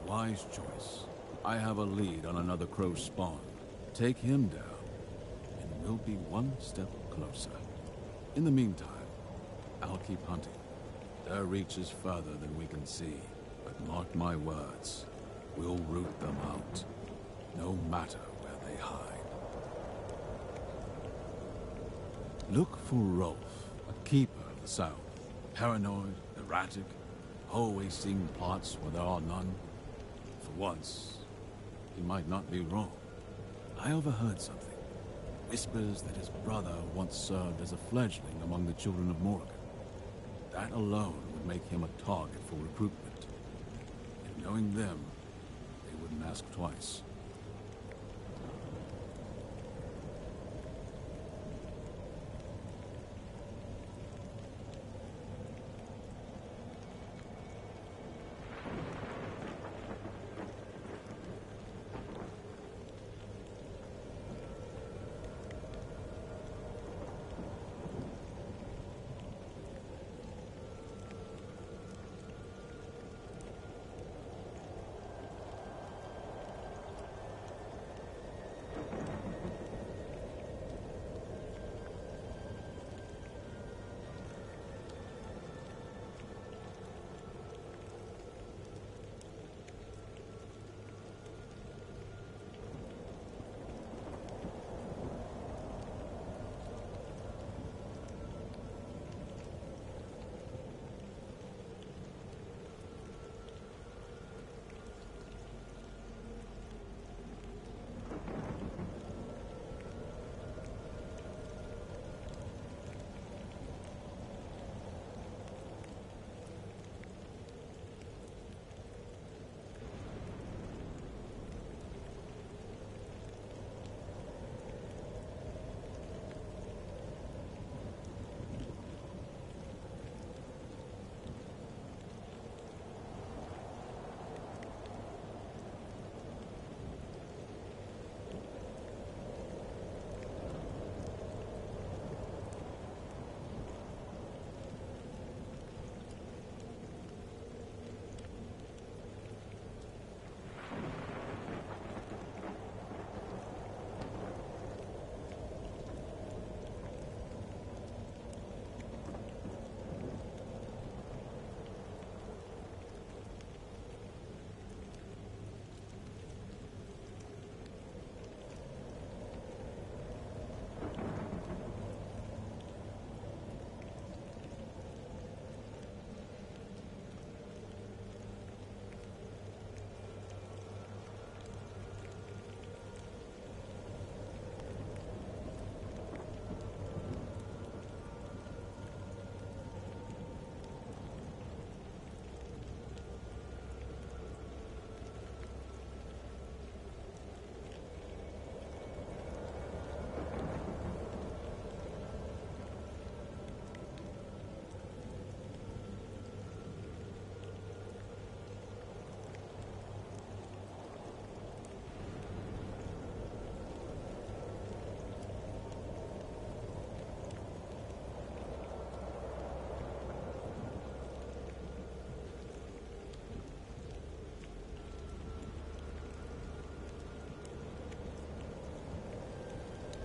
Wise choice. I have a lead on another crow spawn. Take him down, and we'll be one step closer. In the meantime, I'll keep hunting. Their reach is further than we can see, but mark my words, we'll root them out, no matter where they hide. Look for Rolf, a keeper of the South. Paranoid, erratic, always seeing plots where there are none. For once, he might not be wrong. I overheard something. Whispers that his brother once served as a fledgling among the children of Morrigan. That alone would make him a target for recruitment. And knowing them, they wouldn't ask twice.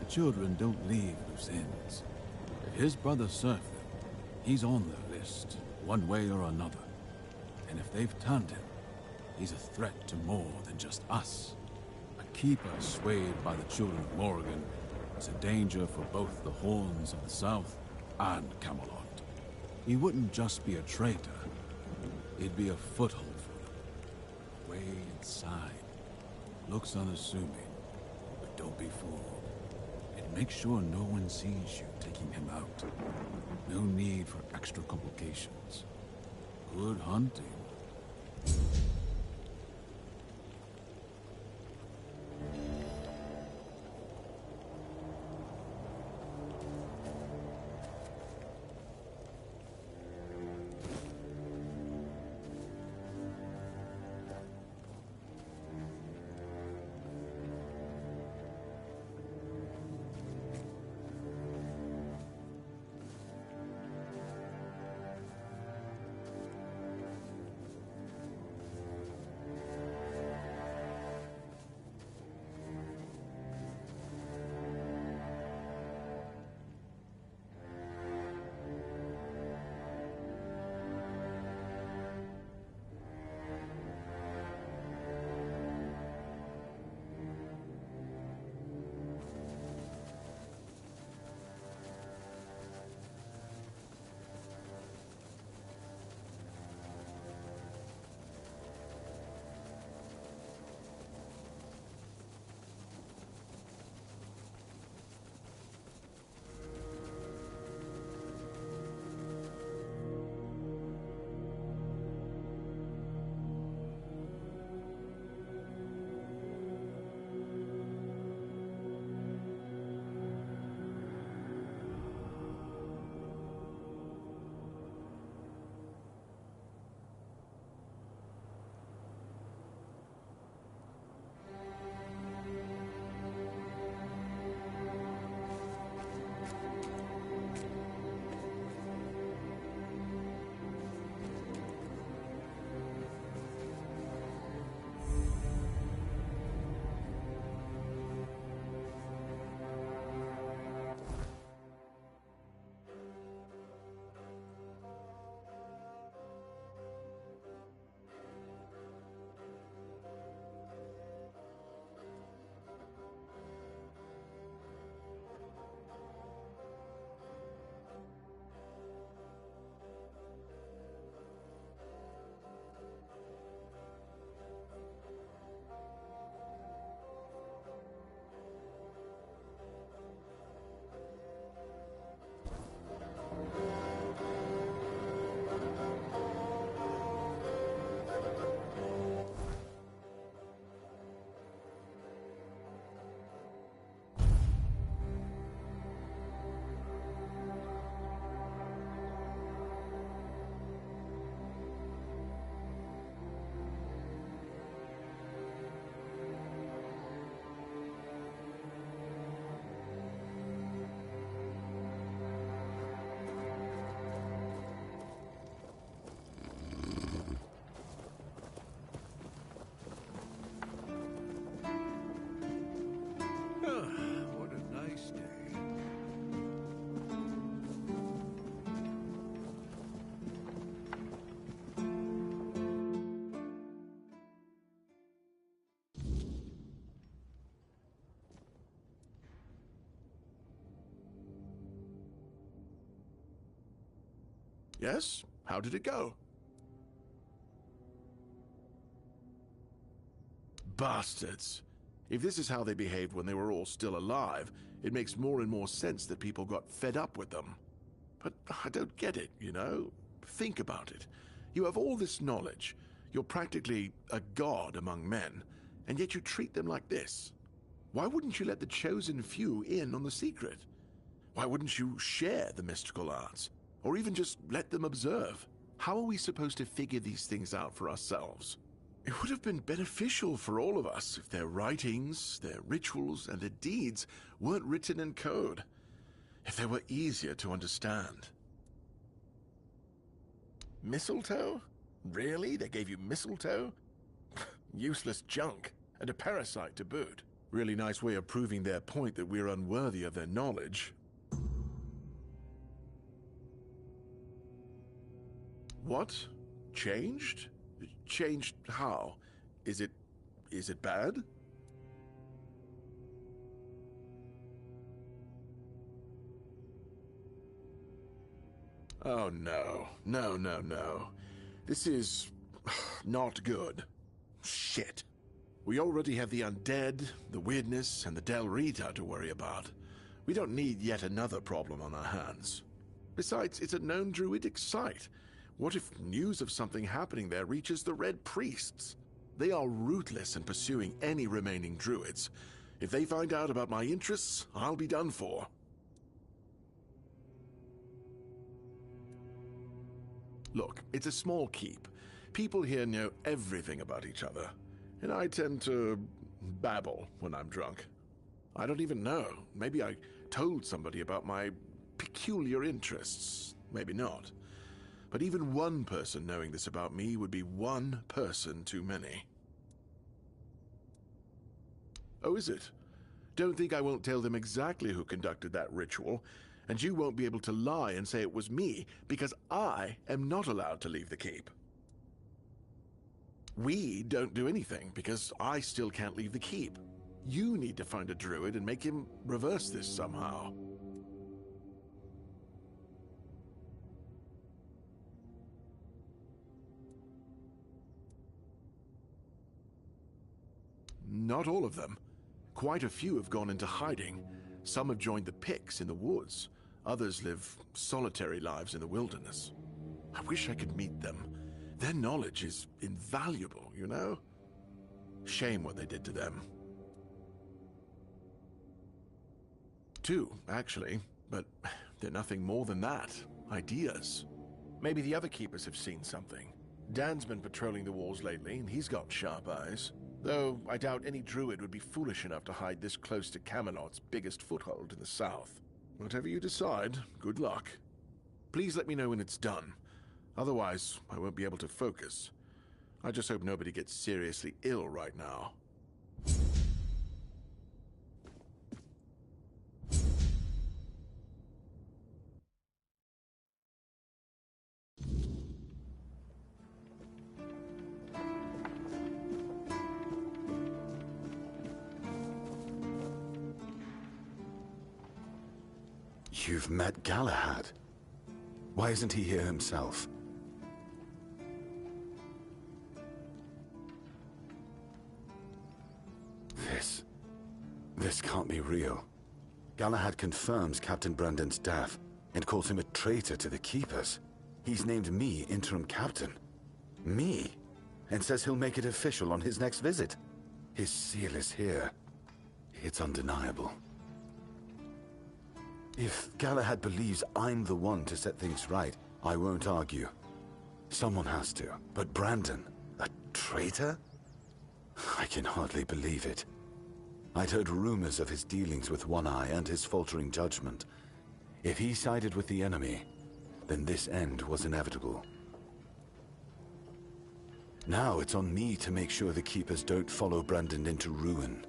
children don't leave loose ends. If his brother served them, he's on their list, one way or another. And if they've turned him, he's a threat to more than just us. A keeper swayed by the children of Morrigan is a danger for both the Horns of the South and Camelot. He wouldn't just be a traitor, he'd be a foothold for them. Way inside. Looks unassuming, but don't be fooled. And make sure no one sees you taking him out. No need for extra complications. Good hunting. What a nice day. Yes? How did it go? Bastards. If this is how they behaved when they were all still alive, it makes more and more sense that people got fed up with them. But I don't get it, you know? Think about it. You have all this knowledge. You're practically a god among men, and yet you treat them like this. Why wouldn't you let the chosen few in on the secret? Why wouldn't you share the mystical arts? Or even just let them observe? How are we supposed to figure these things out for ourselves? It would have been beneficial for all of us if their writings, their rituals, and their deeds weren't written in code. If they were easier to understand. Mistletoe? Really? They gave you mistletoe? Useless junk, and a parasite to boot. Really nice way of proving their point that we're unworthy of their knowledge. What? Changed? Changed how? Is it bad? Oh no. No. This is not good. Shit. We already have the undead, the weirdness, and the Del Rita to worry about. We don't need yet another problem on our hands. Besides, it's a known druidic site. What if news of something happening there reaches the Red Priests? They are ruthless in pursuing any remaining druids. If they find out about my interests, I'll be done for. Look, it's a small keep. People here know everything about each other, and I tend to babble when I'm drunk. I don't even know. Maybe I told somebody about my peculiar interests. Maybe not. But even one person knowing this about me would be one person too many. Oh, is it? Don't think I won't tell them exactly who conducted that ritual, and you won't be able to lie and say it was me, because I am not allowed to leave the keep. We don't do anything, because I still can't leave the keep. You need to find a druid and make him reverse this somehow. Not all of them. Quite a few have gone into hiding. Some have joined the Picts in the woods. Others live solitary lives in the wilderness. I wish I could meet them. Their knowledge is invaluable, you know? Shame what they did to them. 2, actually, but they're nothing more than that. Ideas. Maybe the other keepers have seen something. Dan's been patrolling the walls lately, and he's got sharp eyes. Though I doubt any druid would be foolish enough to hide this close to Camelot's biggest foothold in the south. Whatever you decide, good luck. Please let me know when it's done. Otherwise, I won't be able to focus. I just hope nobody gets seriously ill right now. You've met Galahad. Why isn't he here himself? This can't be real. Galahad confirms Captain Brandon's death and calls him a traitor to the Keepers. He's named me interim captain. Me? And says he'll make it official on his next visit. His seal is here. It's undeniable. If Galahad believes I'm the one to set things right, I won't argue. Someone has to. But Brandon, a traitor? I can hardly believe it. I'd heard rumors of his dealings with One Eye and his faltering judgment. If he sided with the enemy, then this end was inevitable. Now it's on me to make sure the Keepers don't follow Brandon into ruin.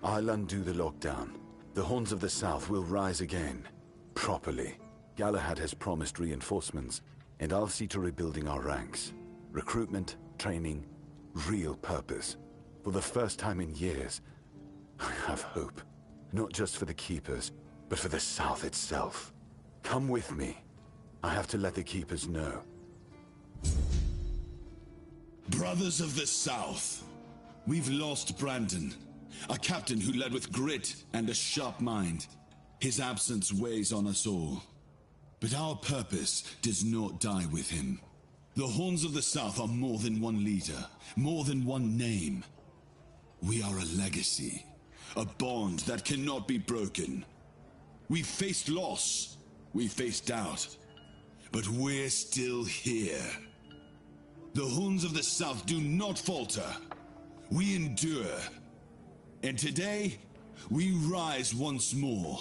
I'll undo the lockdown. The Horns of the South will rise again. Properly. Galahad has promised reinforcements, and I'll see to rebuilding our ranks. Recruitment, training, real purpose. For the first time in years, I have hope. Not just for the Keepers, but for the South itself. Come with me. I have to let the Keepers know. Brothers of the South, we've lost Brandon. A captain who led with grit and a sharp mind. His absence weighs on us all. But our purpose does not die with him. The Horns of the South are more than one leader, more than one name. We are a legacy, a bond that cannot be broken. We faced loss, we faced doubt, but we're still here. The Horns of the South do not falter. We endure. And today, we rise once more.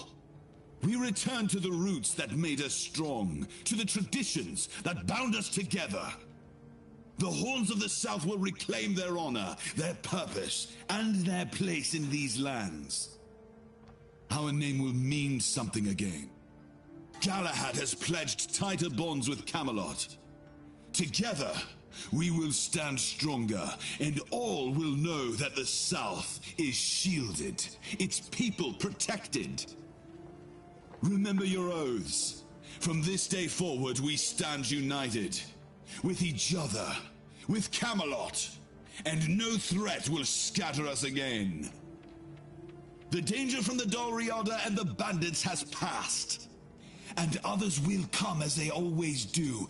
We return to the roots that made us strong, to the traditions that bound us together. The Horns of the South will reclaim their honor, their purpose, and their place in these lands. Our name will mean something again. Galahad has pledged tighter bonds with Camelot. Together, we will stand stronger, and all will know that the South is shielded, its people protected. Remember your oaths. From this day forward, we stand united. With each other, with Camelot, and no threat will scatter us again. The danger from the Dalriada and the bandits has passed, and others will come as they always do.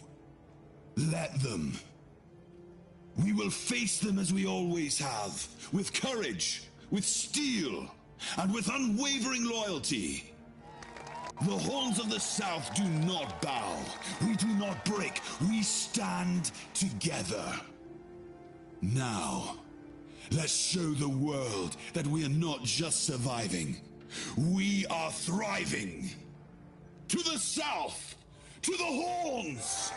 Let them. We will face them as we always have, with courage, with steel, and with unwavering loyalty. The Horns of the South do not bow. We do not break. We stand together. Now, let's show the world that we are not just surviving. We are thriving. To the South! To the Horns!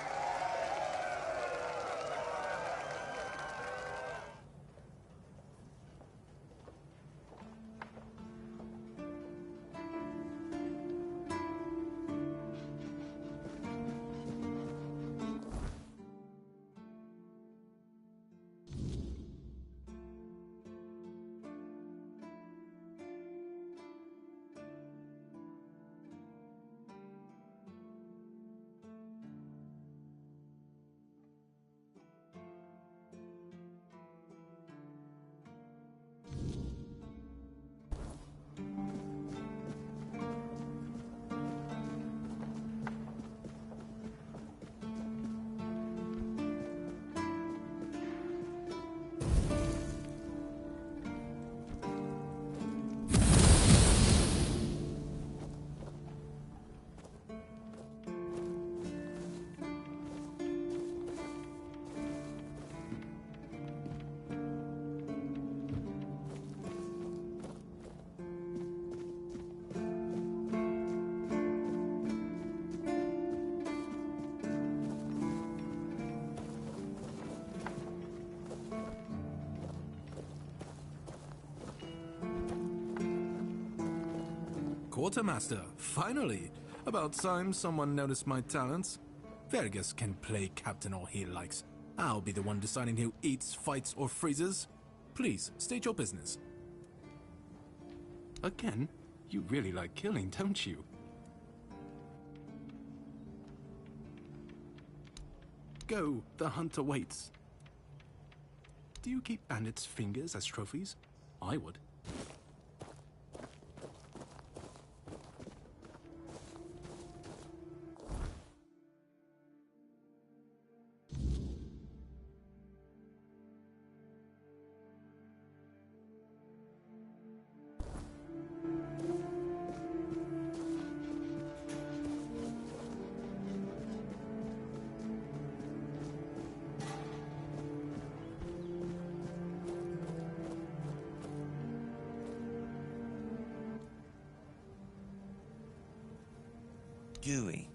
Quartermaster, finally! About time someone noticed my talents. Vergas can play captain all he likes. I'll be the one deciding who eats, fights, or freezes. Please, state your business. Again? You really like killing, don't you? Go, the hunter waits. Do you keep bandits' fingers as trophies? I would. Dewey.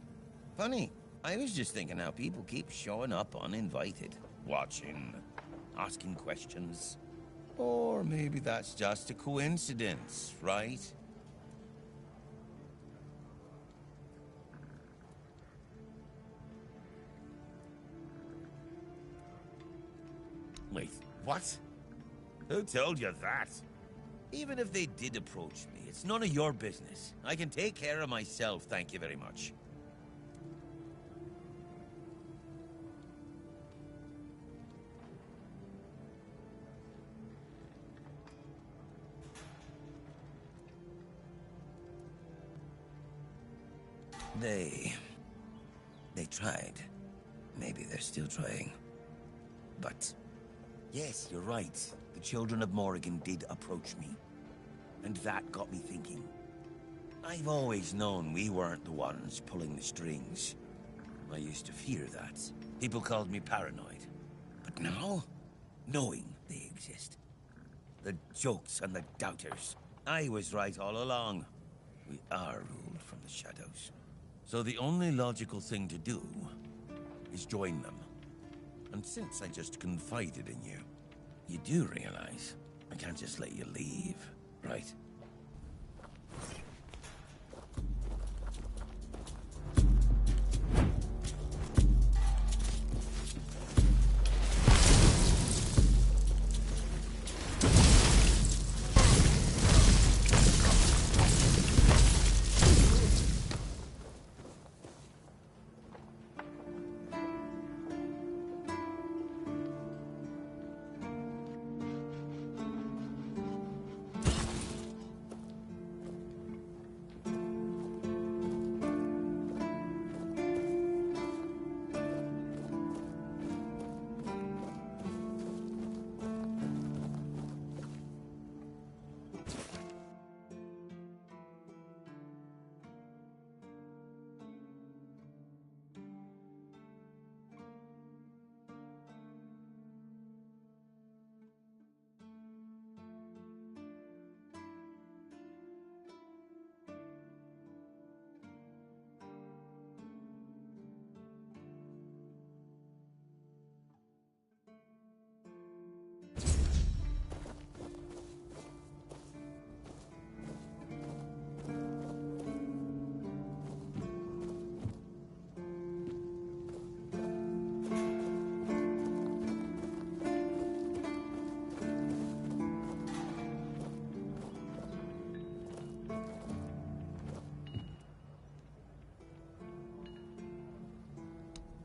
Funny, I was just thinking how people keep showing up uninvited. Watching, asking questions. Or maybe that's just a coincidence, right? Wait, what? Who told you that? Even if they did approach me, it's none of your business. I can take care of myself, thank you very much. They tried. Maybe they're still trying. But, yes, you're right. The children of Morrigan did approach me. And that got me thinking. I've always known we weren't the ones pulling the strings. I used to fear that. People called me paranoid. But now, knowing they exist. The jokes and the doubters. I was right all along. We are ruled from the shadows. So the only logical thing to do is join them. And since I just confided in you, you do realize I can't just let you leave, right?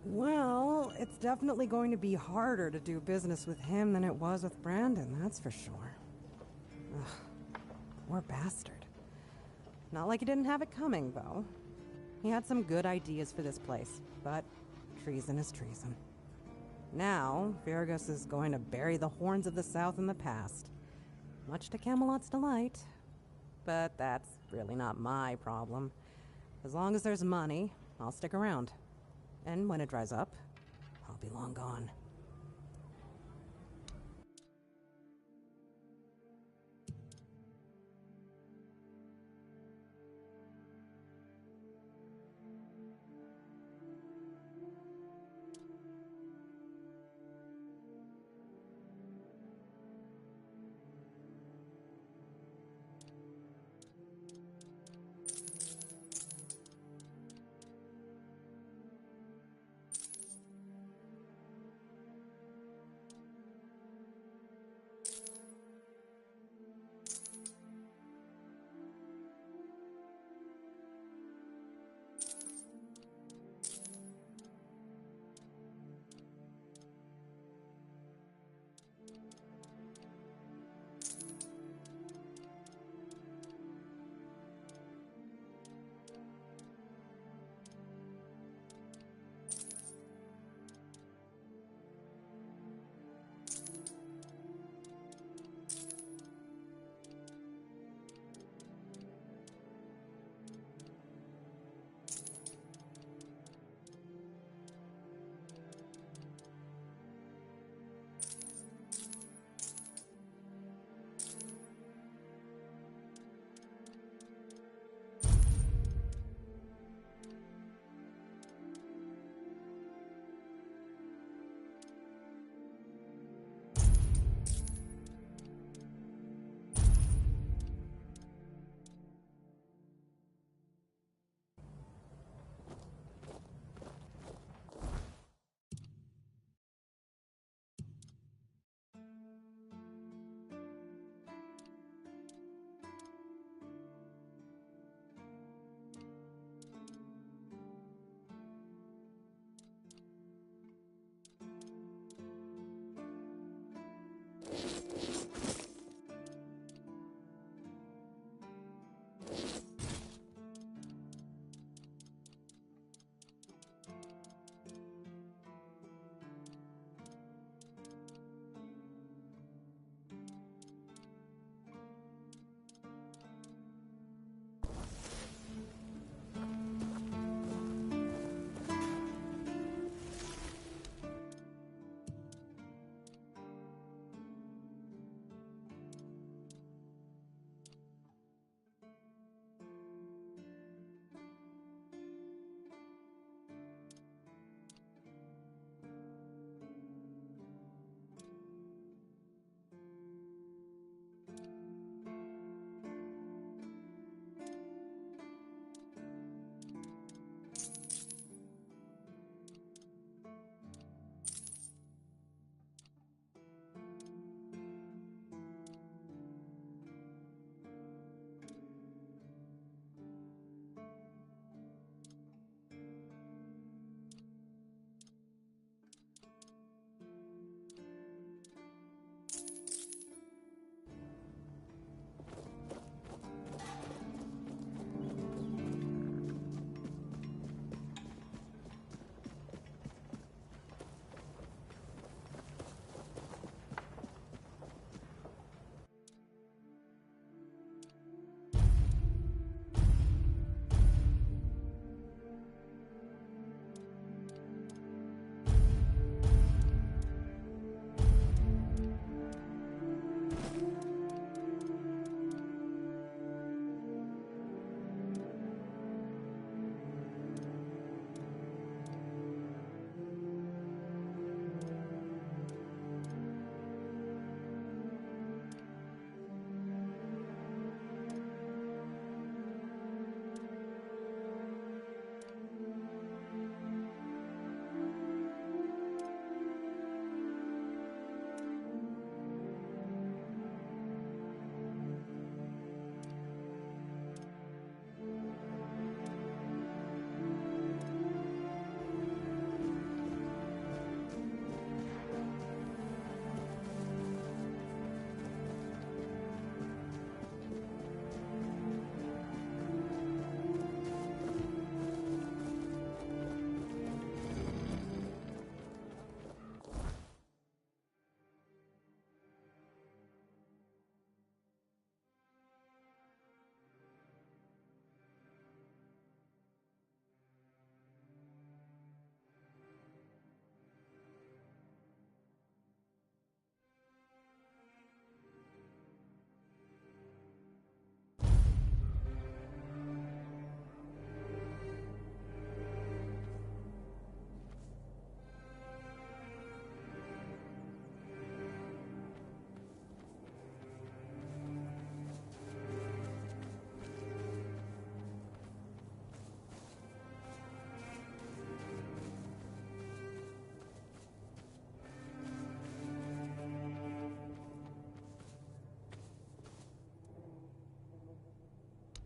Well, it's definitely going to be harder to do business with him than it was with Brandon, that's for sure. Ugh, poor bastard. Not like he didn't have it coming, though. He had some good ideas for this place, but treason is treason. Now, Fergus is going to bury the horns of the South in the past, much to Camelot's delight. But that's really not my problem. As long as there's money, I'll stick around. And when it dries up, I'll be long gone.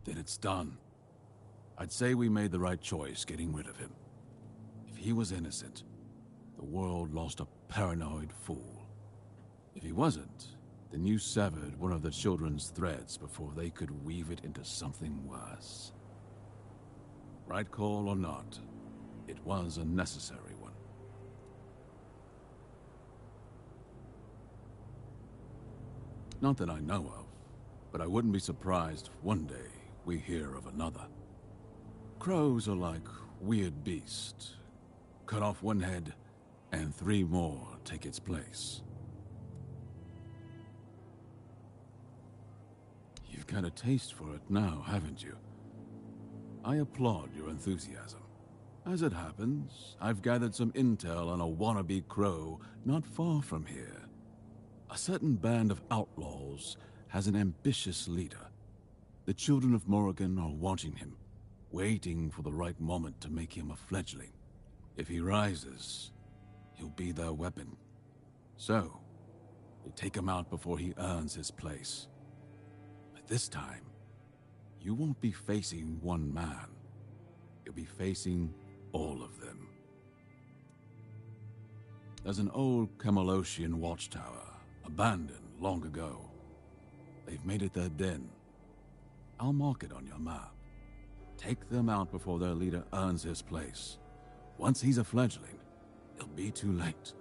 then it's done. I'd say we made the right choice getting rid of him. If he was innocent, the world lost a paranoid fool. If he wasn't, then you severed one of the children's threads before they could weave it into something worse. Right call or not, it was a necessary one. Not that I know of, but I wouldn't be surprised if one day we hear of another. Crows are like weird beasts. Cut off one head, and 3 more take its place. You've got a taste for it now, haven't you? I applaud your enthusiasm. As it happens, I've gathered some intel on a wannabe crow not far from here. A certain band of outlaws has an ambitious leader. The children of Morrigan are watching him, waiting for the right moment to make him a fledgling. If he rises, he'll be their weapon. So, we take him out before he earns his place. But this time, you won't be facing one man. You'll be facing all of them. There's an old Camelosian watchtower, abandoned long ago. They've made it their den. I'll mark it on your map. Take them out before their leader earns his place. Once he's a fledgling, it'll be too late.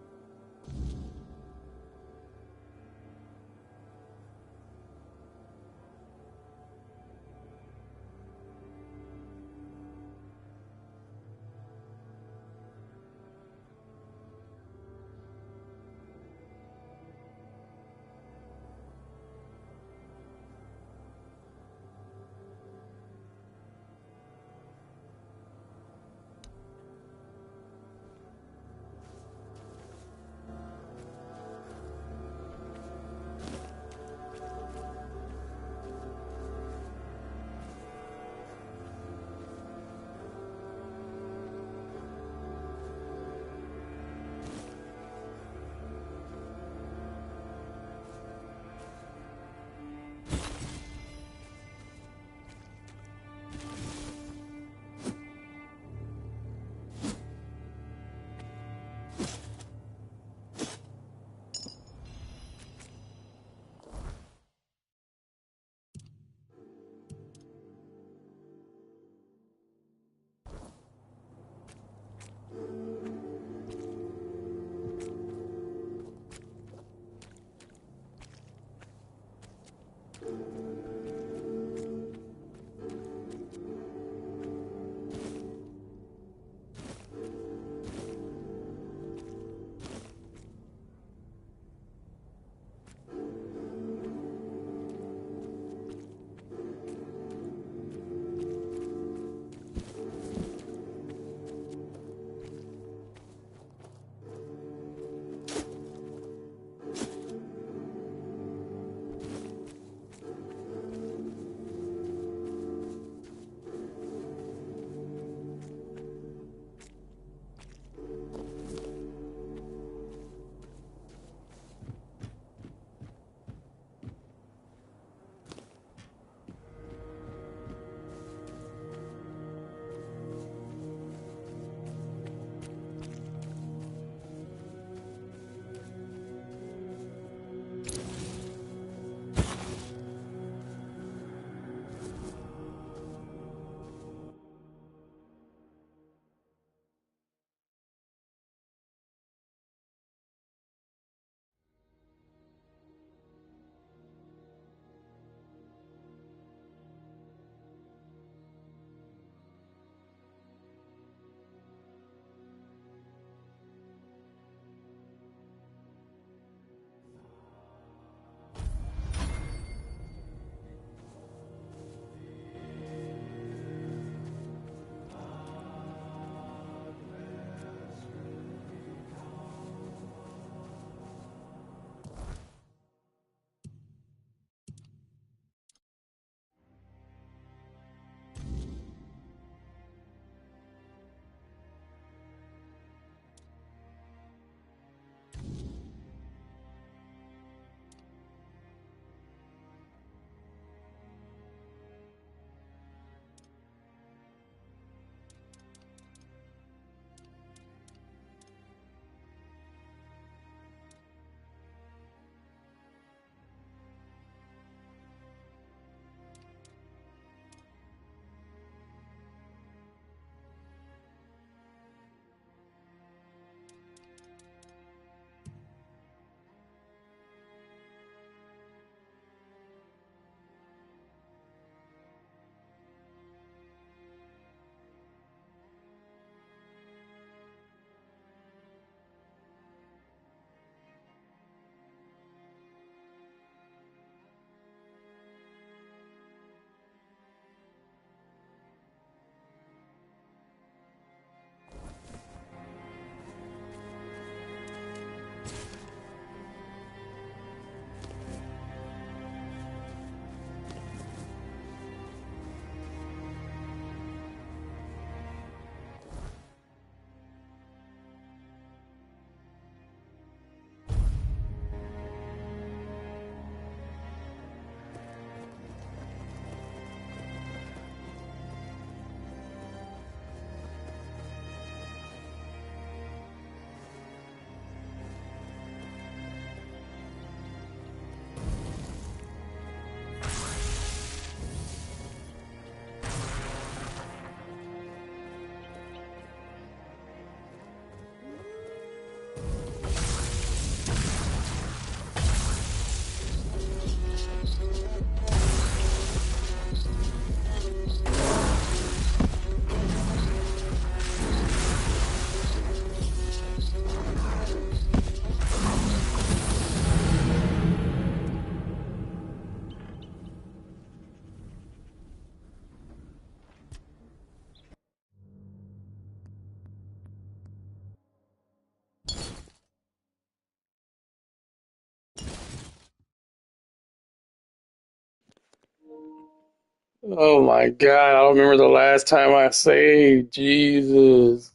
Oh my god, I don't remember the last time I saved. Jesus.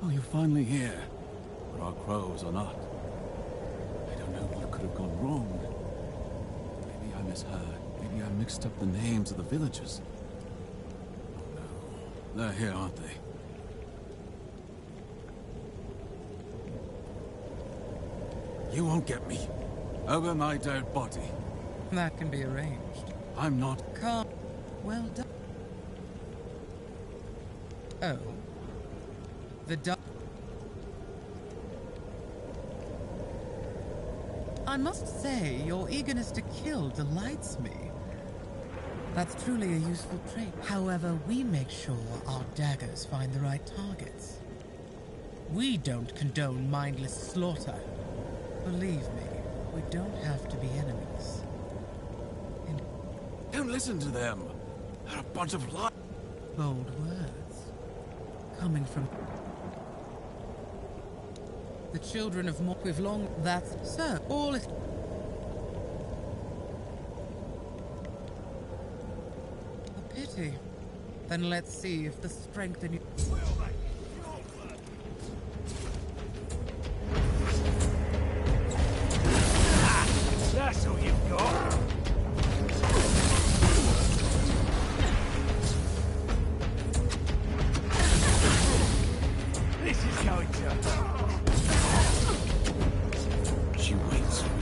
Oh, you're finally here. But our crows are not. I don't know what could have gone wrong. Maybe I misheard. Maybe I mixed up the names of the villagers. Oh no. They're here, aren't they? You won't get me. Over my dead body. That can be arranged. I'm not... Calm. Well done. Oh. The I must say, your eagerness to kill delights me. That's truly a useful trait. However, we make sure our daggers find the right targets. We don't condone mindless slaughter. Believe me, we don't have to be enemies. Don't listen to them. They're a bunch of lies. Bold words. Coming from... the children of Mork we've long... That's... So, all is... a pity. Then let's see if the strength in you... That's all you've got. This is going to... She waits for me.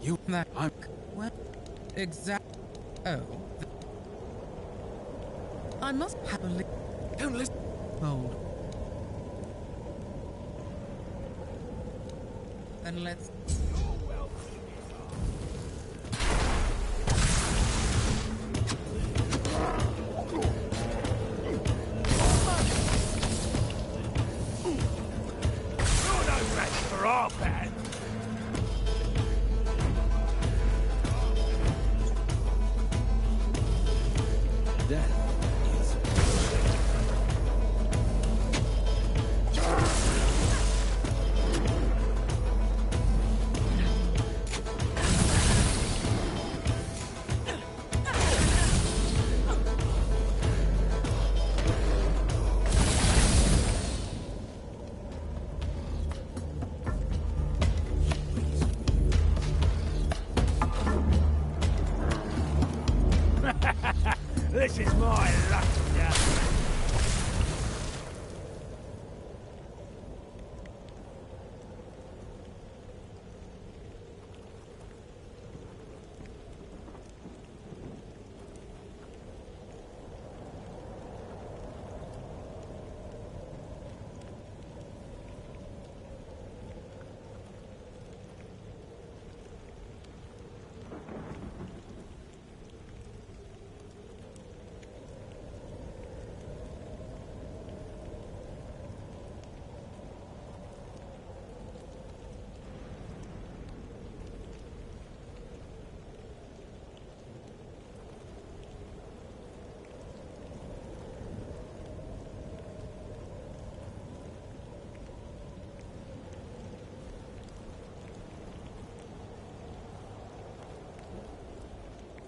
You... That... I'm... Well... Exact... Oh... I must happily... Don't listen... Bold. Then let's... You're no match for our band. Death is... This is my lucky day.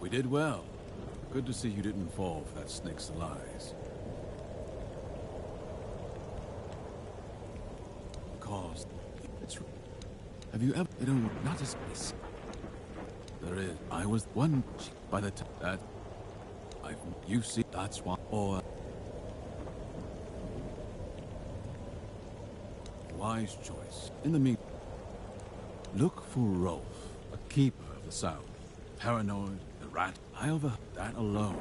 We did well. Good to see you didn't fall for that snake's lies. Because it's... Have you ever... They don't... Not as... There is... I was one... By the time that... You see... That's why... Or... Wise choice. In the meantime... Look for Rolf, a keeper of the South. Paranoid, the rat. I overheard that alone.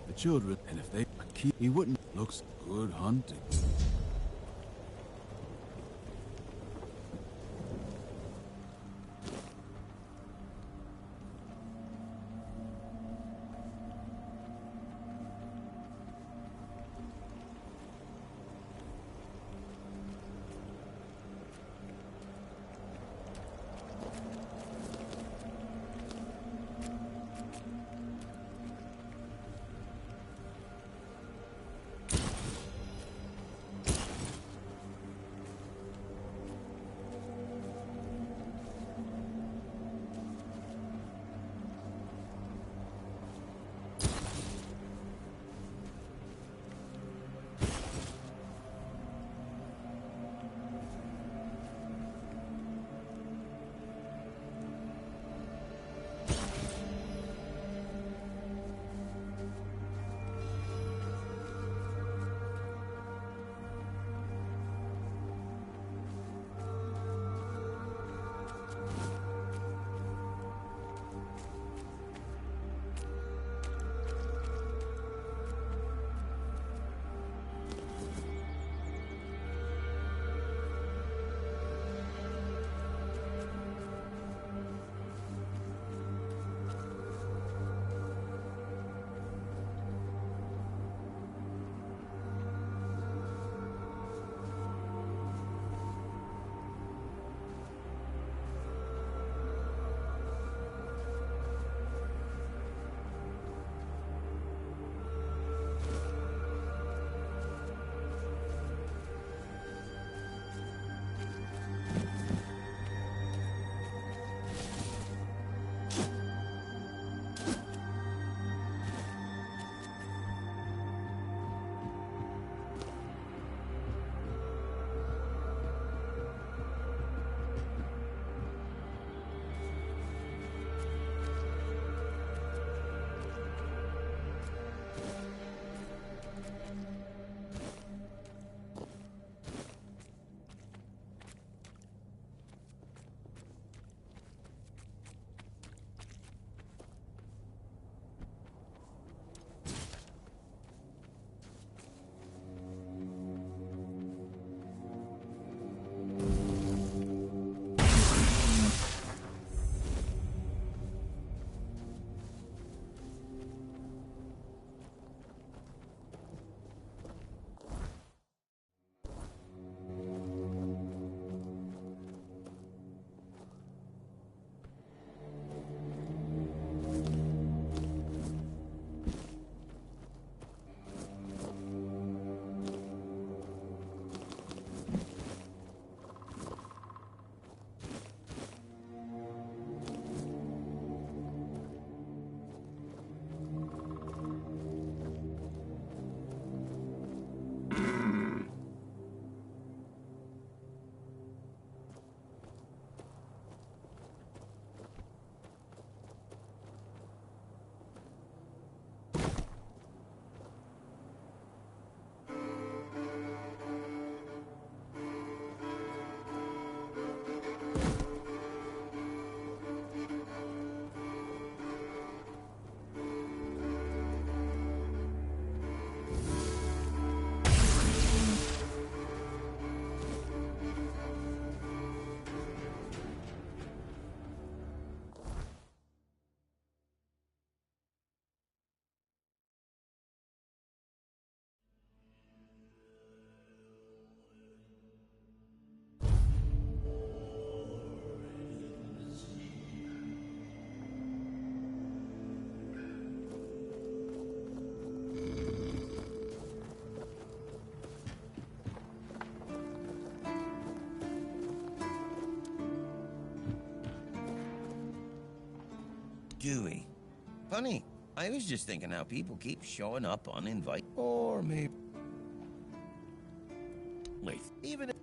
The children, and if they keep, he wouldn't. Looks good hunting. Do we? Funny. I was just thinking how people keep showing up uninvited. Or maybe... Wait, even if...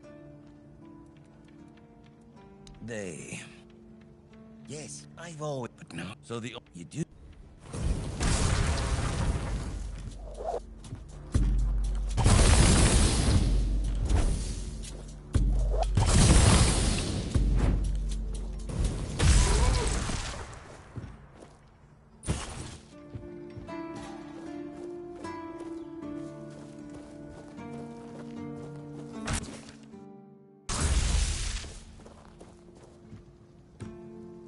They... Yes, I've always... But no. So the... You do...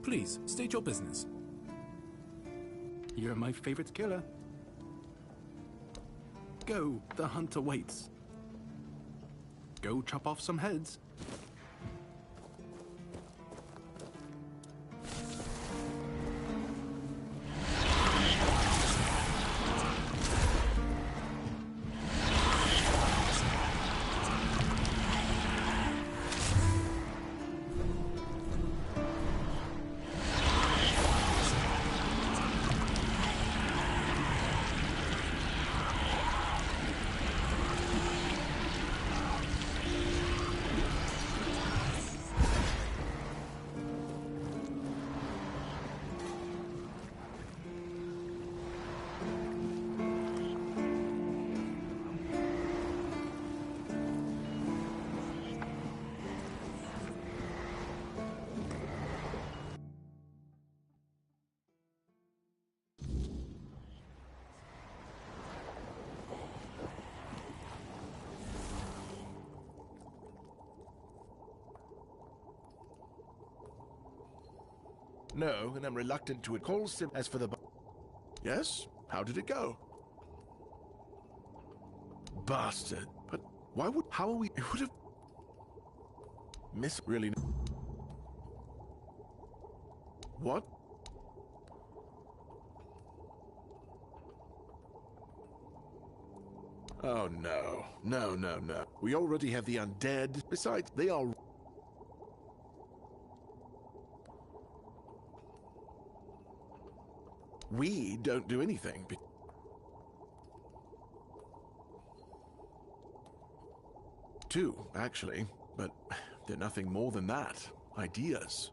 Please, state your business. You're my favorite killer. Go, the hunter waits. Go chop off some heads. No, and I'm reluctant to call Sim. As for the... Yes? How did it go? Bastard. But why would... How are we... It would have... Miss... Really... What? Oh, no. No, no, no. We already have the undead. Besides, they are... We don't do anything. Two, actually, but they're nothing more than that. Ideas.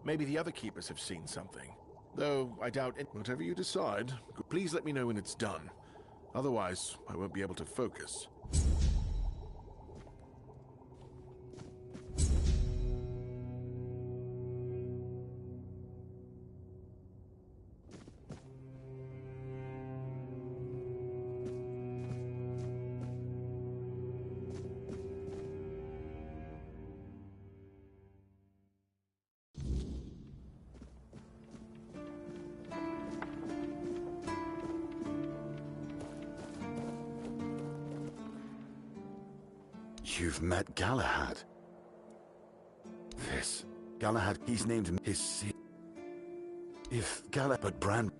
Maybe the other keepers have seen something. Though I doubt it. Whatever you decide, please let me know when it's done. Otherwise, I won't be able to focus. You've met Galahad. This... Galahad, he's named his... If Galahad... But Brand...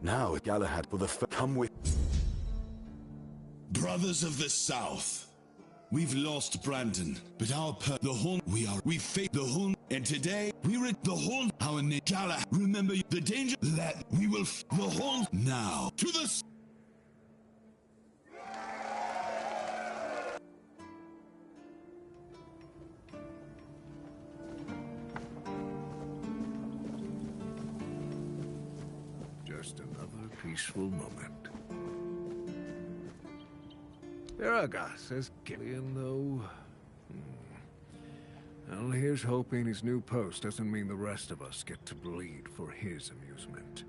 Now Galahad will come with... Brothers of the South. We've lost Brandon, but the Horn... We fake the Horn... And today, the Horn... Our name... Galahad. Remember the danger... That we will... The Horn... Now. To the... Just another peaceful moment. Viraga says Gillian, though. Well, here's hoping his new post doesn't mean the rest of us get to bleed for his amusement.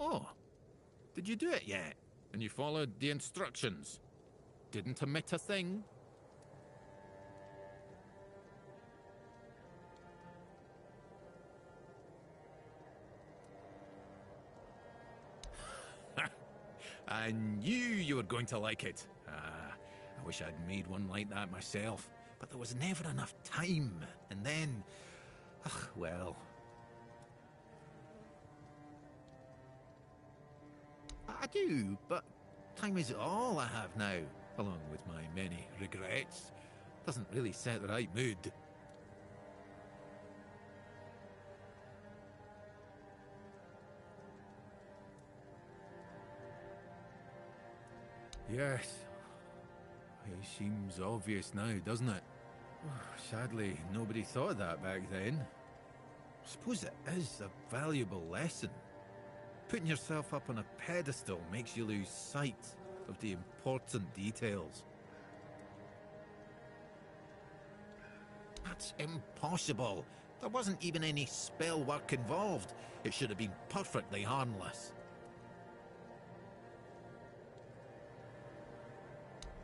Oh, did you do it yet? And you followed the instructions? Didn't omit a thing? I knew you were going to like it. I wish I'd made one like that myself, but there was never enough time. And then, well. I do, but time is all I have now, along with my many regrets. Doesn't really set the right mood. Yes. It seems obvious now, doesn't it? Sadly, nobody thought of that back then. I suppose it is a valuable lesson. Putting yourself up on a pedestal makes you lose sight of the important details. That's impossible. There wasn't even any spell work involved. It should have been perfectly harmless.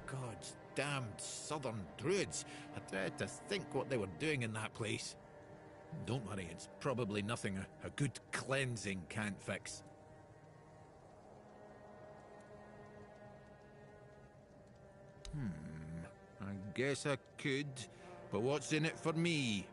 God's damned southern druids. I dread to think what they were doing in that place. Don't worry, it's probably nothing a good cleansing can't fix. I guess I could, but what's in it for me?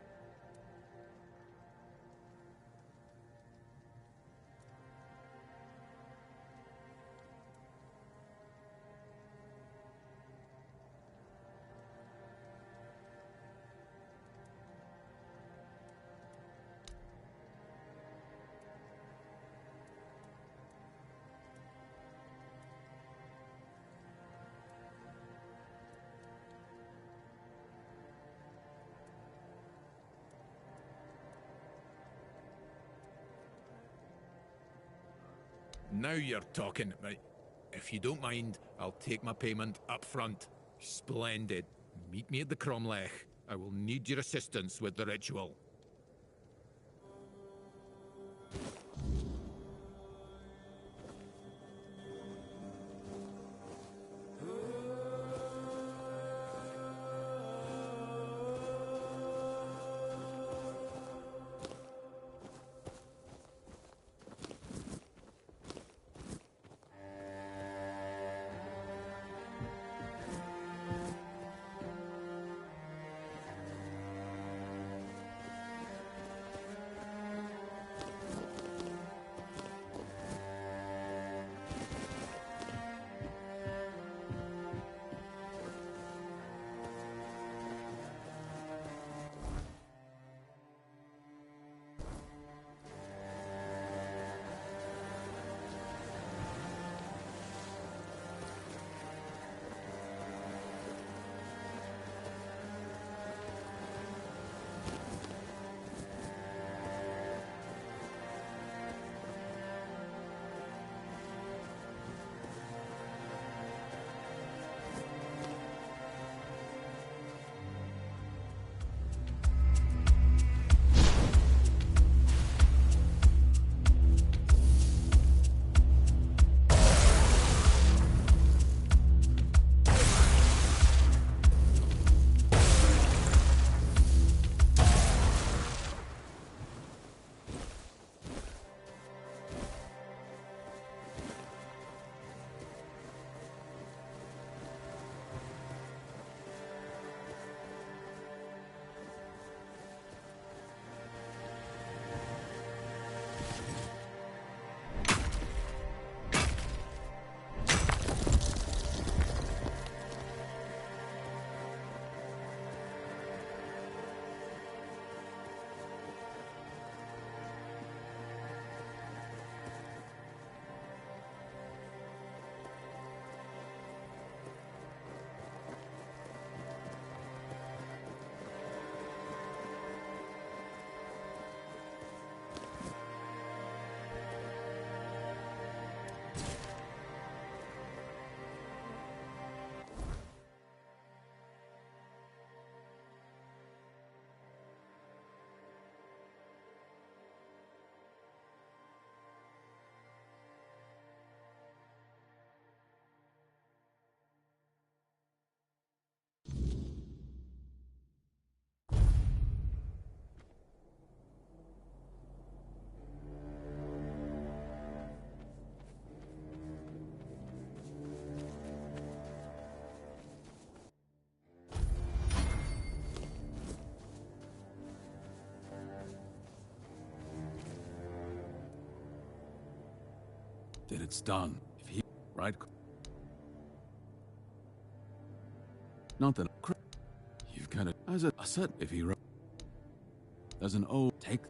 Now you're talking. Right. If you don't mind, I'll take my payment up front. Splendid. Meet me at the Cromlech. I will need your assistance with the ritual. Then it's done. If he... Right? Not that... You've got to... As I said, if he... There's an old... Take...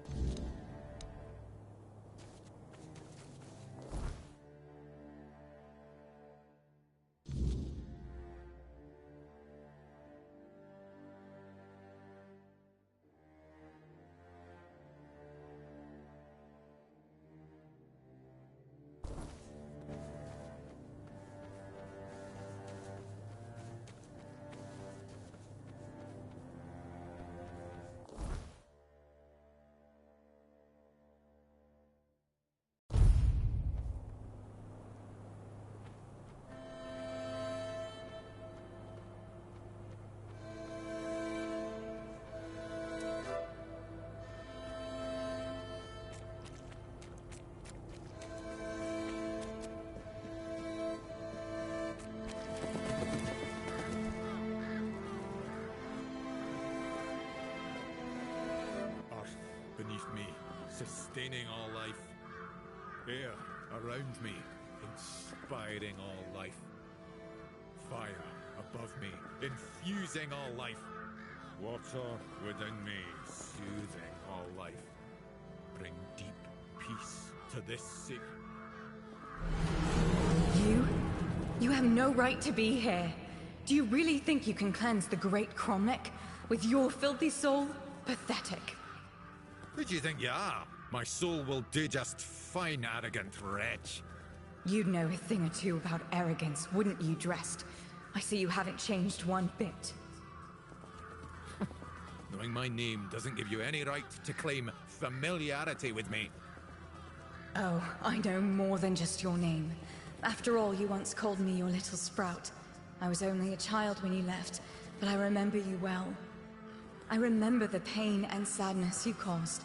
Beneath me, sustaining all life. Air around me, inspiring all life. Fire above me, infusing all life. Water within me, soothing all life. Bring deep peace to this sea. You have no right to be here. Do you really think you can cleanse the great Cromlech with your filthy soul? Pathetic. Who do you think you are? My soul will do just fine, arrogant wretch. You'd know a thing or two about arrogance, wouldn't you, Dressed? I see you haven't changed one bit. Knowing my name doesn't give you any right to claim familiarity with me. Oh, I know more than just your name. After all, you once called me your little sprout. I was only a child when you left, but I remember you well. I remember the pain and sadness you caused.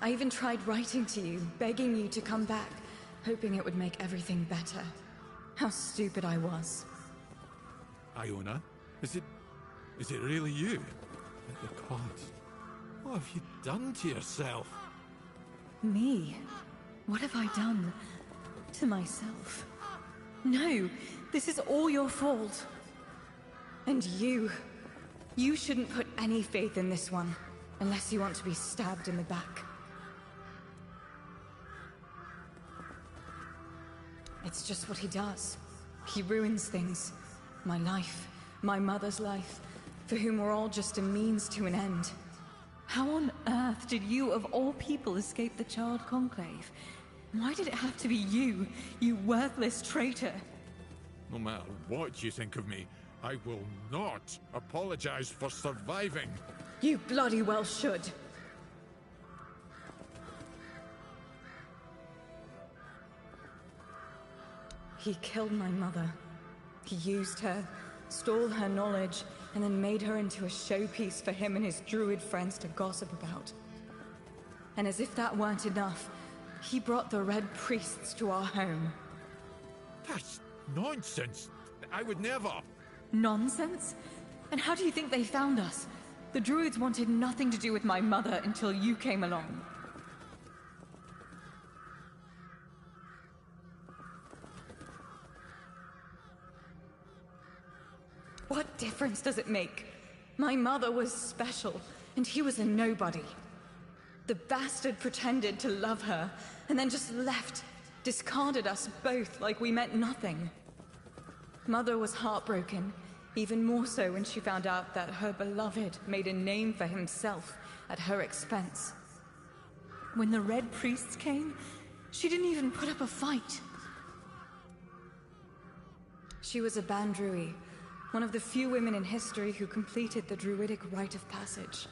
I even tried writing to you, begging you to come back, hoping it would make everything better. How stupid I was. Iona, is it really you? The gods, what have you done to yourself? Me? What have I done to myself? No, this is all your fault. And you shouldn't put any faith in this one, unless you want to be stabbed in the back. It's just what he does. He ruins things. My life, my mother's life, for whom we're all just a means to an end. How on earth did you, of all people, escape the Child Conclave? Why did it have to be you, you worthless traitor? No matter what you think of me, I will not apologize for surviving. You bloody well should. He killed my mother. He used her, stole her knowledge, and then made her into a showpiece for him and his druid friends to gossip about. And as if that weren't enough, he brought the Red Priests to our home. That's nonsense. I would never. Nonsense? And how do you think they found us? The druids wanted nothing to do with my mother until you came along. What difference does it make? My mother was special, and he was a nobody. The bastard pretended to love her, and then just left, discarded us both like we meant nothing. Mother was heartbroken, even more so when she found out that her beloved made a name for himself at her expense. When the Red Priests came, she didn't even put up a fight. She was a Bandrui, one of the few women in history who completed the druidic rite of passage.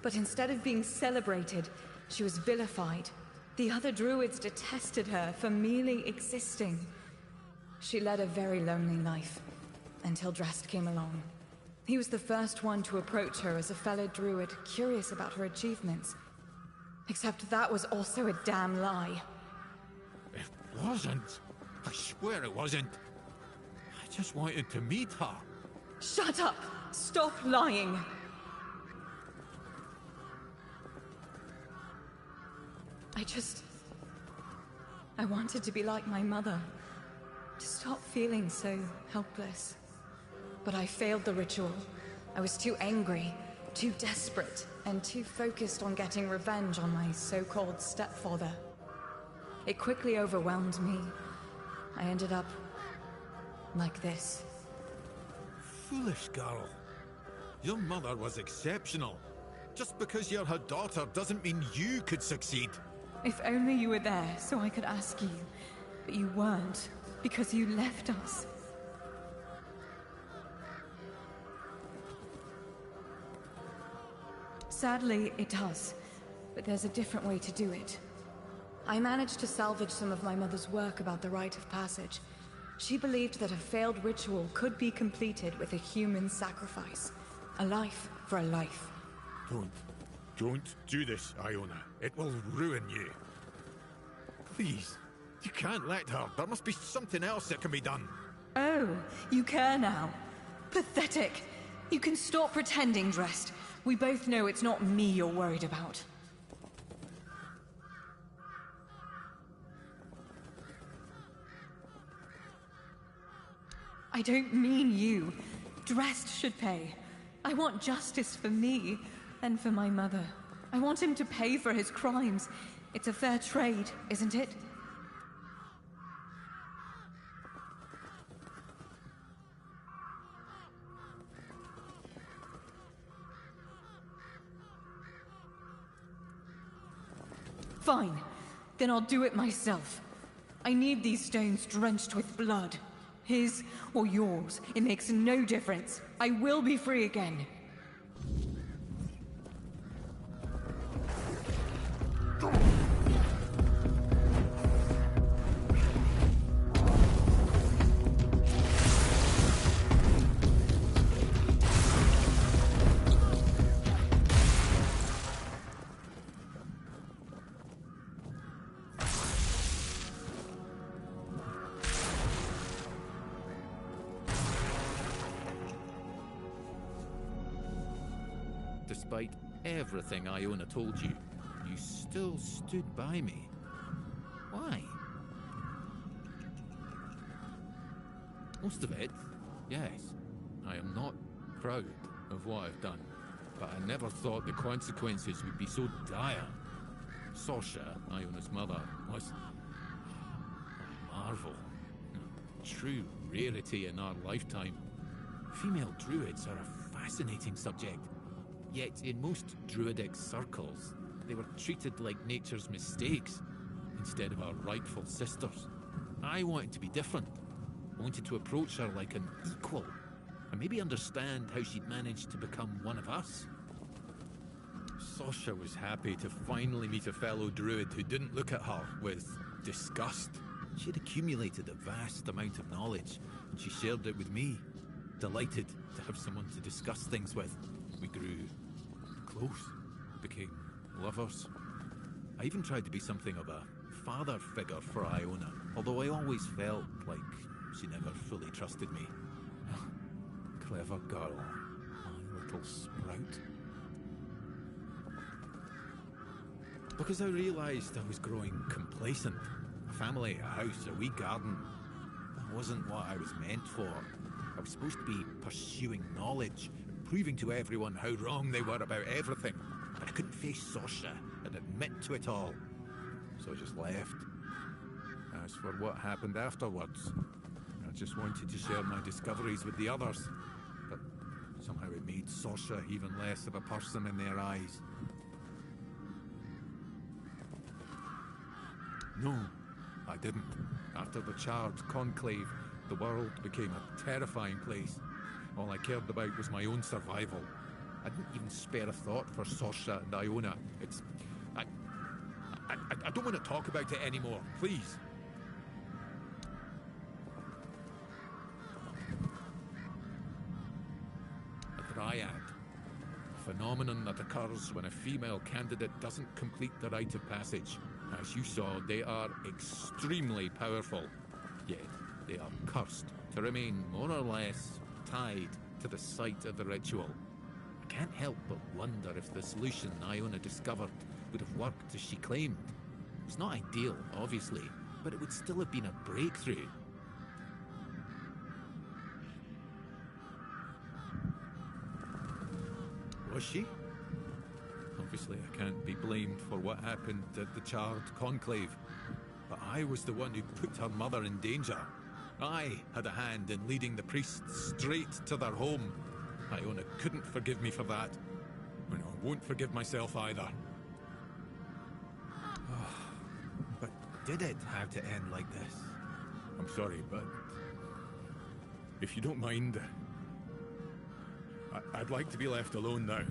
But instead of being celebrated, she was vilified. The other druids detested her for merely existing. She led a very lonely life, until Drast came along. He was the first one to approach her as a fellow druid, curious about her achievements. Except that was also a damn lie. It wasn't. I swear it wasn't. I just wanted to meet her. Shut up! Stop lying! I wanted to be like my mother, to stop feeling so helpless. But I failed the ritual. I was too angry, too desperate, and too focused on getting revenge on my so-called stepfather. It quickly overwhelmed me. I ended up like this. Foolish girl. Your mother was exceptional. Just because you're her daughter doesn't mean you could succeed. If only you were there so I could ask you. But you weren't, because you left us. Sadly, it does. But there's a different way to do it. I managed to salvage some of my mother's work about the rite of passage. She believed that a failed ritual could be completed with a human sacrifice. A life for a life. Don't do this, Iona. It will ruin you. Please, you can't let her. There must be something else that can be done. Oh, you care now. Pathetic. You can stop pretending, Drest. We both know it's not me you're worried about. I don't mean you. Drest should pay. I want justice for me, and for my mother. I want him to pay for his crimes. It's a fair trade, isn't it? Fine. Then I'll do it myself. I need these stones drenched with blood. His or yours, it makes no difference. I will be free again. Despite everything Iona told you, you still stood by me. Why? Most of it, yes. I am not proud of what I've done, but I never thought the consequences would be so dire. Sasha, Iona's mother, was a marvel. A true rarity in our lifetime. Female druids are a fascinating subject. Yet, in most druidic circles, they were treated like nature's mistakes, instead of our rightful sisters. I wanted to be different. I wanted to approach her like an equal, and maybe understand how she'd managed to become one of us. Sasha was happy to finally meet a fellow druid who didn't look at her with disgust. She had accumulated a vast amount of knowledge, and she shared it with me. Delighted to have someone to discuss things with. We grew close, became lovers. I even tried to be something of a father figure for Iona, although I always felt like she never fully trusted me. Clever girl, my little sprout. Because I realized I was growing complacent. A family, a house, a wee garden. That wasn't what I was meant for. I was supposed to be pursuing knowledge, proving to everyone how wrong they were about everything. But I couldn't face Sasha and admit to it all. So I just left. As for what happened afterwards, I just wanted to share my discoveries with the others. But somehow it made Sasha even less of a person in their eyes. No, I didn't. After the charred conclave, the world became a terrifying place. All I cared about was my own survival. I didn't even spare a thought for Sasha and Iona. It's... I don't want to talk about it anymore, please. A dryad. A phenomenon that occurs when a female candidate doesn't complete the rite of passage. As you saw, they are extremely powerful. Yet, they are cursed to remain more or less tied to the site of the ritual. I can't help but wonder if the solution Iona discovered would have worked as she claimed. It's not ideal, obviously, but it would still have been a breakthrough. Was she? Obviously, I can't be blamed for what happened at the Charred Conclave, but I was the one who put her mother in danger. I had a hand in leading the priests straight to their home. Iona couldn't forgive me for that, and I won't forgive myself either. But did it have to end like this? I'm sorry, but if you don't mind, I'd like to be left alone now.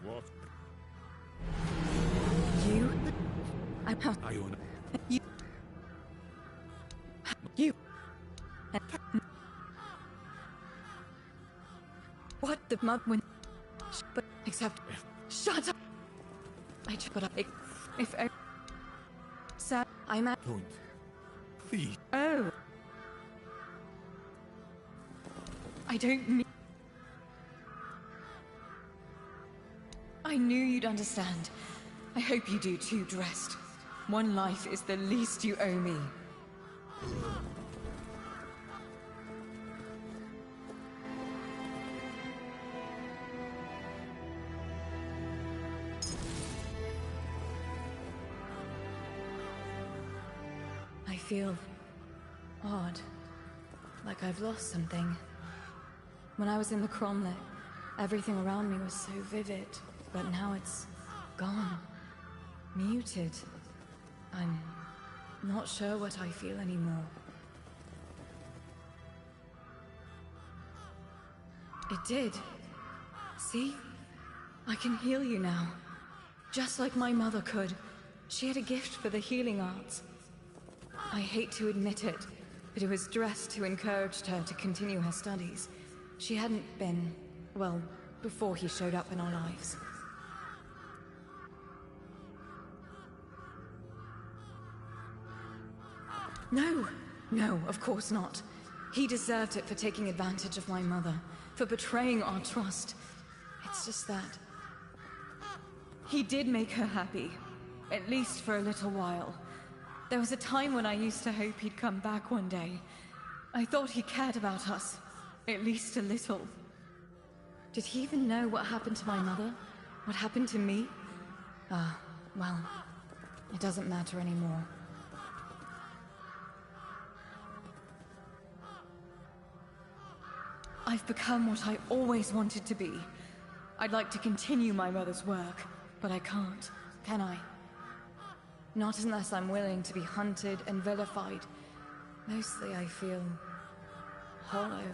What? You? Iona. You. What the mud when? But except, shut up. I just put up. If I. Sad, I'm at. Don't. Please. Oh. I don't mean. I knew you'd understand. I hope you do too, Dressed. One life is the least you owe me. I feel odd, like I've lost something. When I was in the Cromlech, everything around me was so vivid. But now it's gone. Muted. I'm not sure what I feel anymore. It did. See? I can heal you now. Just like my mother could. She had a gift for the healing arts. I hate to admit it, but it was Dressed who encouraged her to continue her studies. She hadn't been, well, before he showed up in our lives. No, of course not. He deserved it for taking advantage of my mother, for betraying our trust. It's just that he did make her happy, at least for a little while. There was a time when I used to hope he'd come back one day. I thought he cared about us, at least a little. Did he even know what happened to my mother? What happened to me? Well, it doesn't matter anymore. I've become what I always wanted to be. I'd like to continue my mother's work, but I can't, can I? Not unless I'm willing to be hunted and vilified. Mostly I feel hollow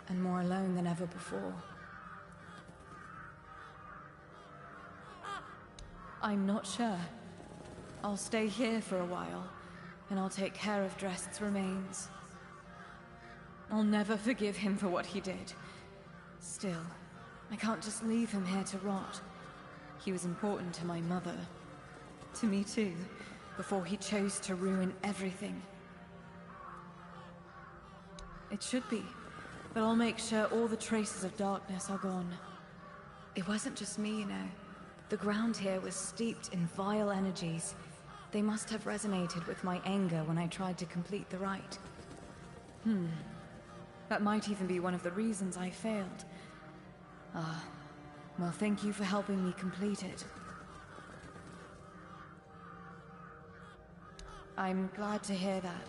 and more alone than ever before. I'm not sure. I'll stay here for a while, and I'll take care of Dressed's remains. I'll never forgive him for what he did. Still, I can't just leave him here to rot. He was important to my mother. To me too, before he chose to ruin everything. It should be, but I'll make sure all the traces of darkness are gone. It wasn't just me, you know. The ground here was steeped in vile energies. They must have resonated with my anger when I tried to complete the rite. That might even be one of the reasons I failed. Well, thank you for helping me complete it. I'm glad to hear that.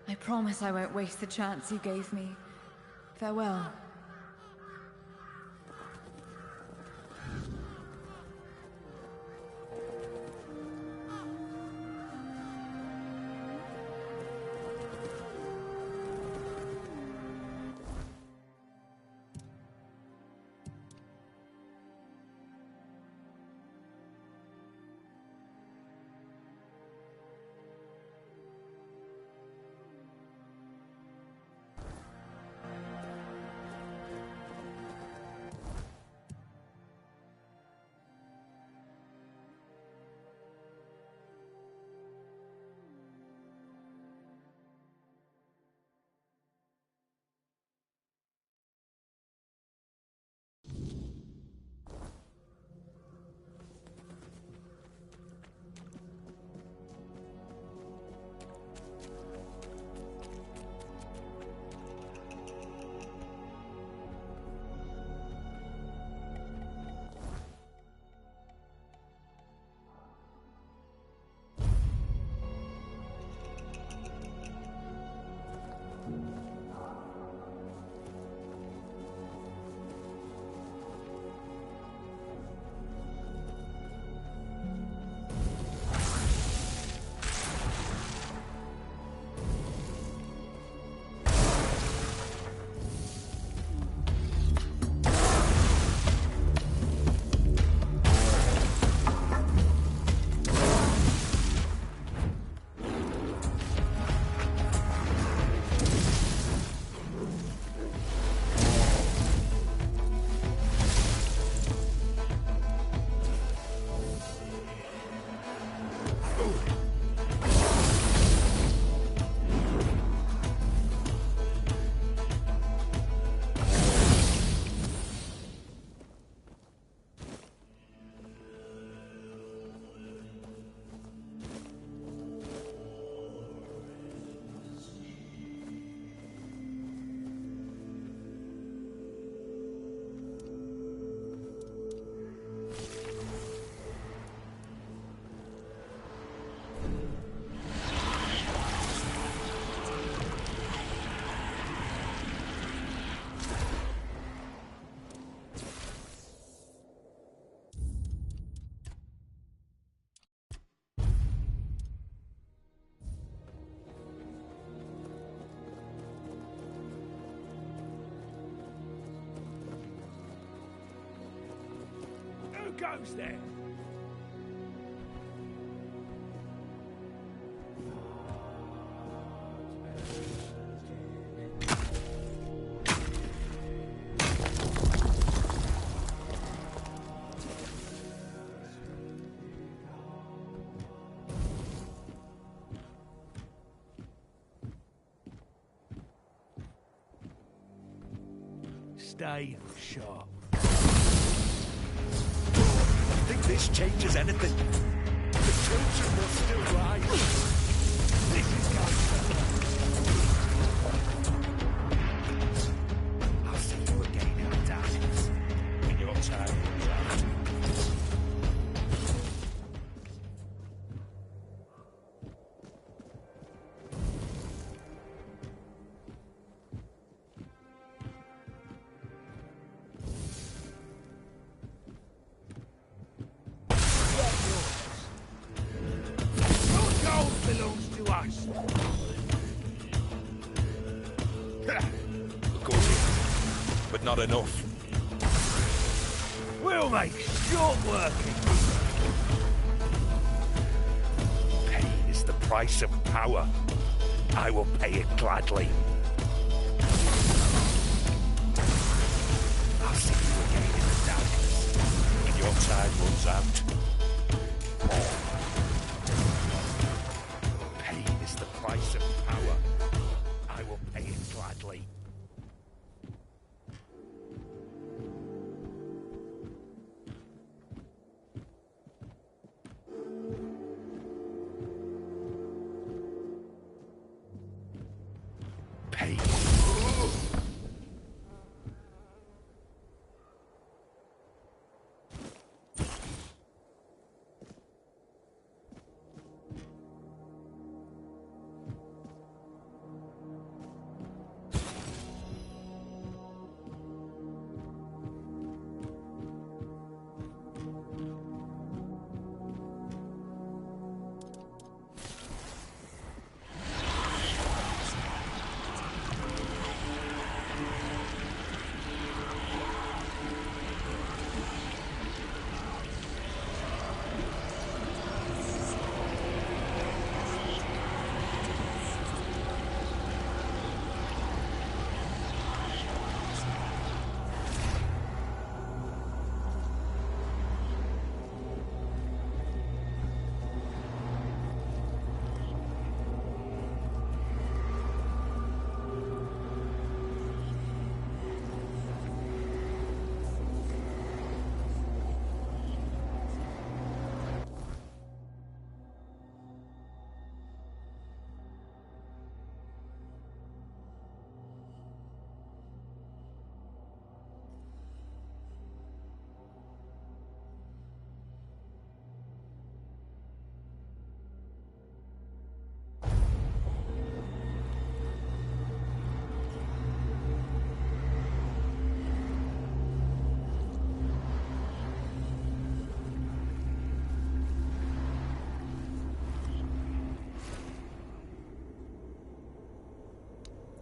I promise I won't waste the chance you gave me. Farewell. goes there? Stay sharp. Think this changes anything? The children will still rise. This is going I'll see you again in the darkness when your time runs out. belongs to us. Of course, but not enough. We'll make short work. Pain is the price of power. I will pay it gladly. I'll see you again in the darkness when your time runs out. Pain is the price of power. I will pay it gladly. Pain.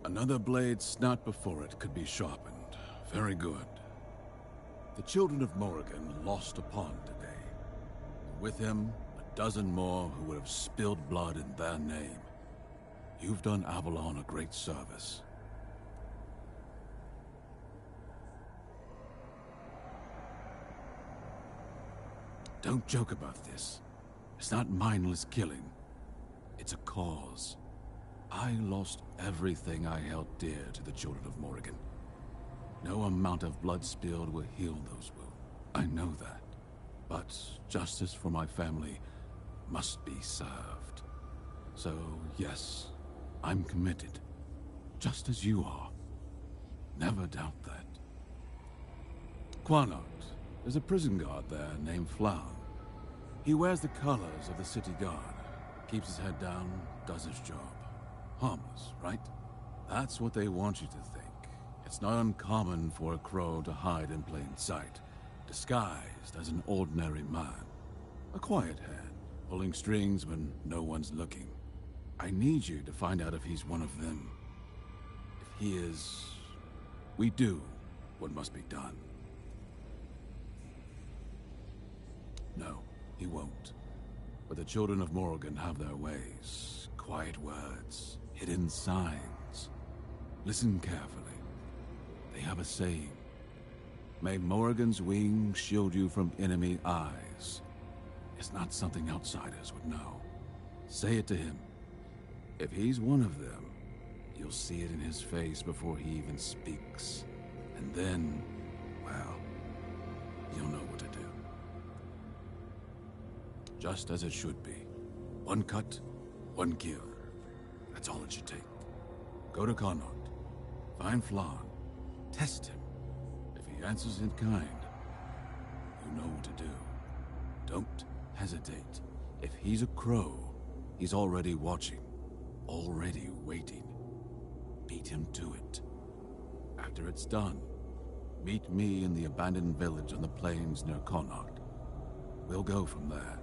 Another blade snapped before it could be sharpened. Very good. The children of Morrigan lost a pawn today. With him, a dozen more who would have spilled blood in their name. You've done Avalon a great service. Don't joke about this. It's not mindless killing. It's a cause. I lost everything I held dear to the children of Morrigan. No amount of blood spilled will heal those wounds. I know that. But justice for my family must be served. So, yes, I'm committed. Just as you are. Never doubt that. Quanart, there's a prison guard there named Flown. He wears the colors of the city guard. Keeps his head down, does his job. Harmless, right? That's what they want you to think. It's not uncommon for a crow to hide in plain sight, disguised as an ordinary man. A quiet hand, pulling strings when no one's looking. I need you to find out if he's one of them. If he is, we do what must be done. No, he won't. But the children of Morrigan have their ways. Quiet words, hidden signs. Listen carefully. They have a saying. May Morrigan's wings shield you from enemy eyes. It's not something outsiders would know. Say it to him. If he's one of them, you'll see it in his face before he even speaks. And then, well, you'll know what to do. Just as it should be. One cut, one kill. That's all it should take. Go to Connaught. Find Flan. Test him. If he answers in kind, you know what to do. Don't hesitate. If he's a crow, he's already watching. Already waiting. Beat him to it. After it's done, meet me in the abandoned village on the plains near Connaught. We'll go from there.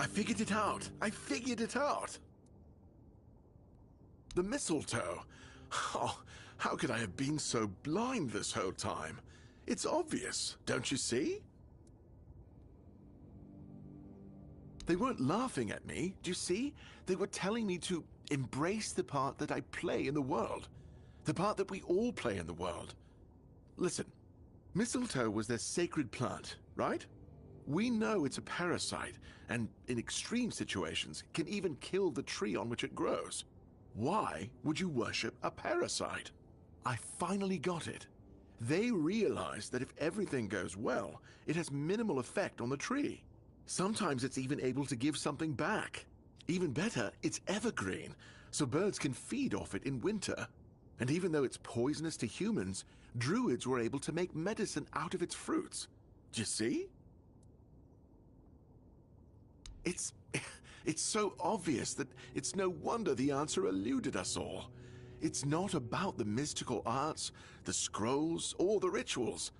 I figured it out. I figured it out. The mistletoe. Oh, how could I have been so blind this whole time? It's obvious, don't you see? They weren't laughing at me, do you see? They were telling me to embrace the part that I play in the world. The part that we all play in the world. Listen, mistletoe was their sacred plant, right? We know it's a parasite, and in extreme situations, can even kill the tree on which it grows. Why would you worship a parasite? I finally got it. They realize that if everything goes well, it has minimal effect on the tree. Sometimes it's even able to give something back. Even better, it's evergreen, so birds can feed off it in winter. And even though it's poisonous to humans, druids were able to make medicine out of its fruits. Do you see? It's It's so obvious that it's no wonder the answer eluded us all. It's not about the mystical arts, the scrolls, or the rituals.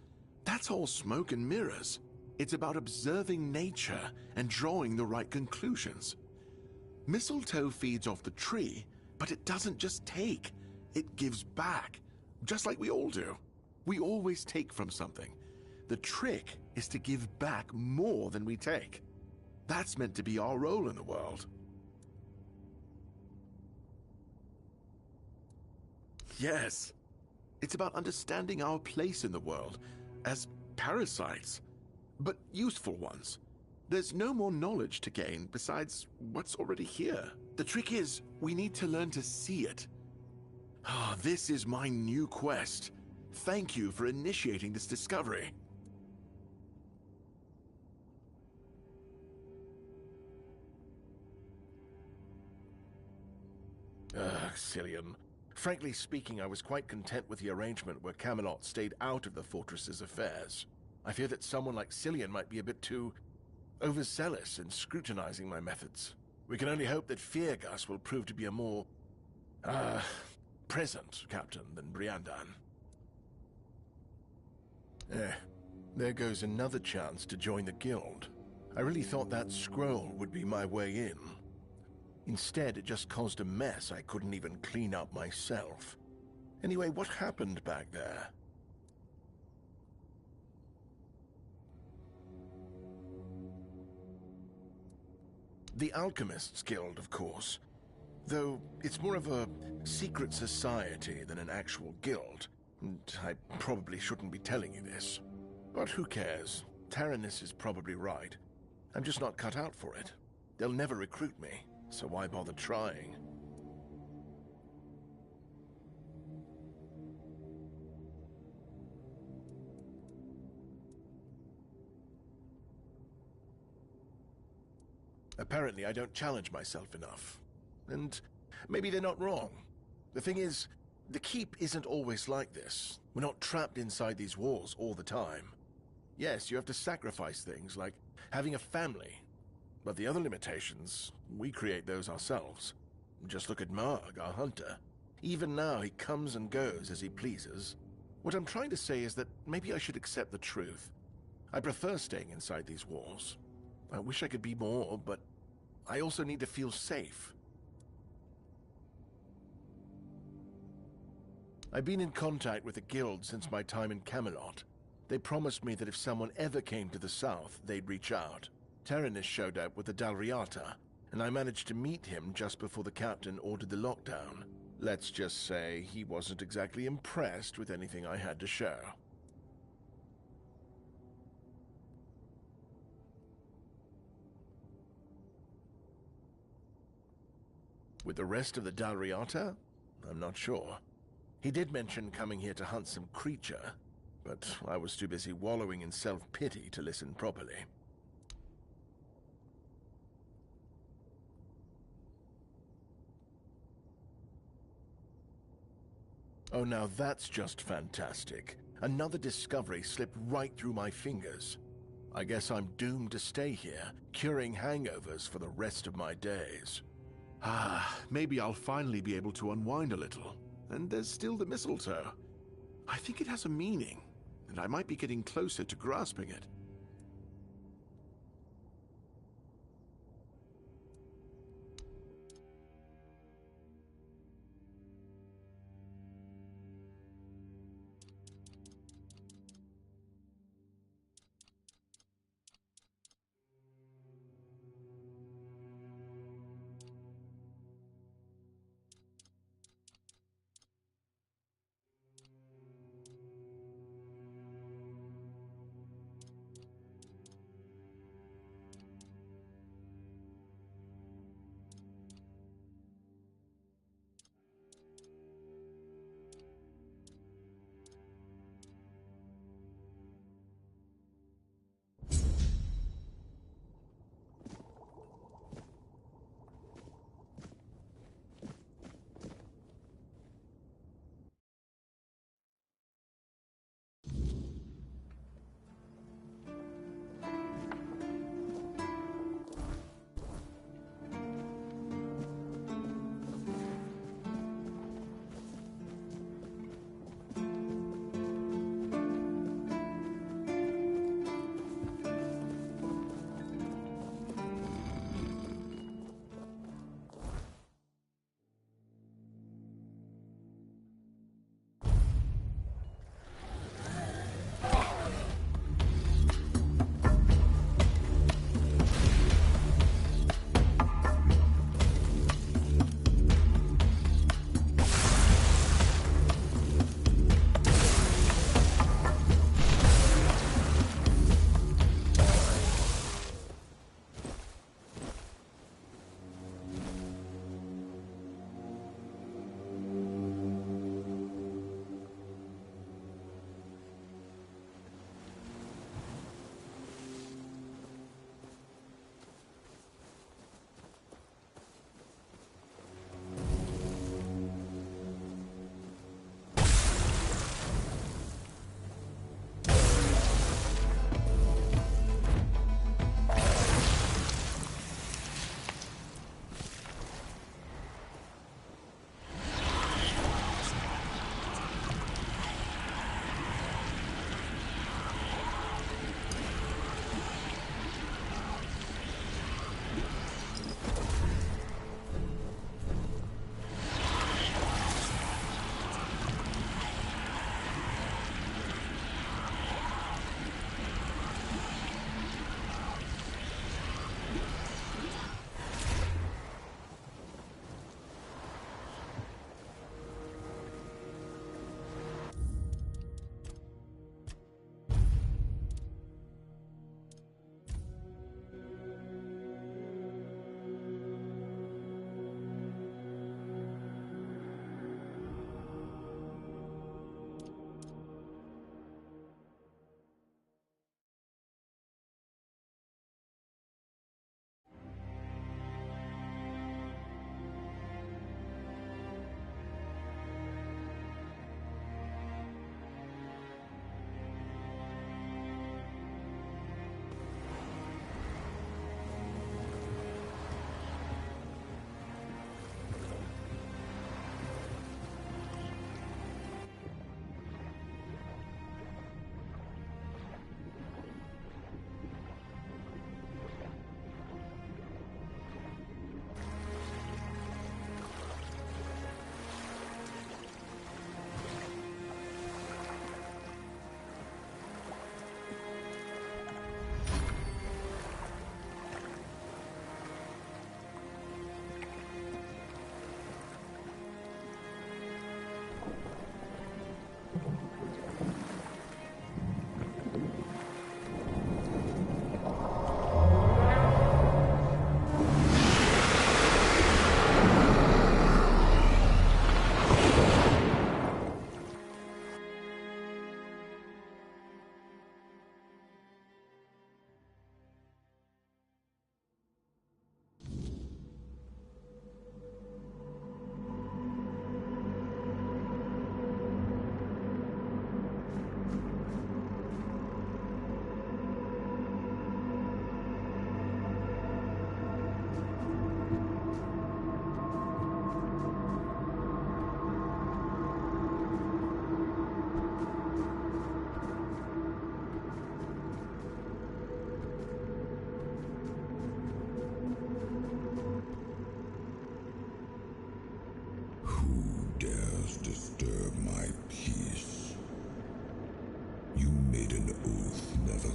That's all smoke and mirrors. It's about observing nature and drawing the right conclusions. Mistletoe feeds off the tree, but it doesn't just take. It gives back, just like we all do. We always take from something. The trick is to give back more than we take. That's meant to be our role in the world. Yes. It's about understanding our place in the world as parasites, but useful ones. There's no more knowledge to gain besides what's already here. The trick is, we need to learn to see it. Ah, this is my new quest. Thank you for initiating this discovery. Cillian. Frankly speaking, I was quite content with the arrangement where Camelot stayed out of the fortress's affairs. I fear that someone like Cillian might be a bit too overzealous in scrutinizing my methods. We can only hope that Feargus will prove to be a more, present captain than Briandan. There goes another chance to join the guild. I really thought that scroll would be my way in. Instead, it just caused a mess I couldn't even clean up myself. Anyway, what happened back there? The Alchemists Guild, of course. Though it's more of a secret society than an actual guild. And I probably shouldn't be telling you this. But who cares? Taranis is probably right. I'm just not cut out for it. They'll never recruit me, so why bother trying? Apparently, I don't challenge myself enough. And maybe they're not wrong. The thing is, the Keep isn't always like this. We're not trapped inside these walls all the time. Yes, you have to sacrifice things like having a family. But the other limitations, we create those ourselves. Just look at Marg, our hunter. Even now, he comes and goes as he pleases. What I'm trying to say is that maybe I should accept the truth. I prefer staying inside these walls. I wish I could be more, but I also need to feel safe. I've been in contact with the guild since my time in Camelot. They promised me that if someone ever came to the south, they'd reach out. Taranis showed up with the Dalriata, and I managed to meet him just before the captain ordered the lockdown. Let's just say he wasn't exactly impressed with anything I had to show. With the rest of the Dalriata? I'm not sure. He did mention coming here to hunt some creature, but I was too busy wallowing in self-pity to listen properly. Oh, now that's just fantastic. Another discovery slipped right through my fingers. I guess I'm doomed to stay here, curing hangovers for the rest of my days. Maybe I'll finally be able to unwind a little. And there's still the mistletoe. I think it has a meaning, and I might be getting closer to grasping it.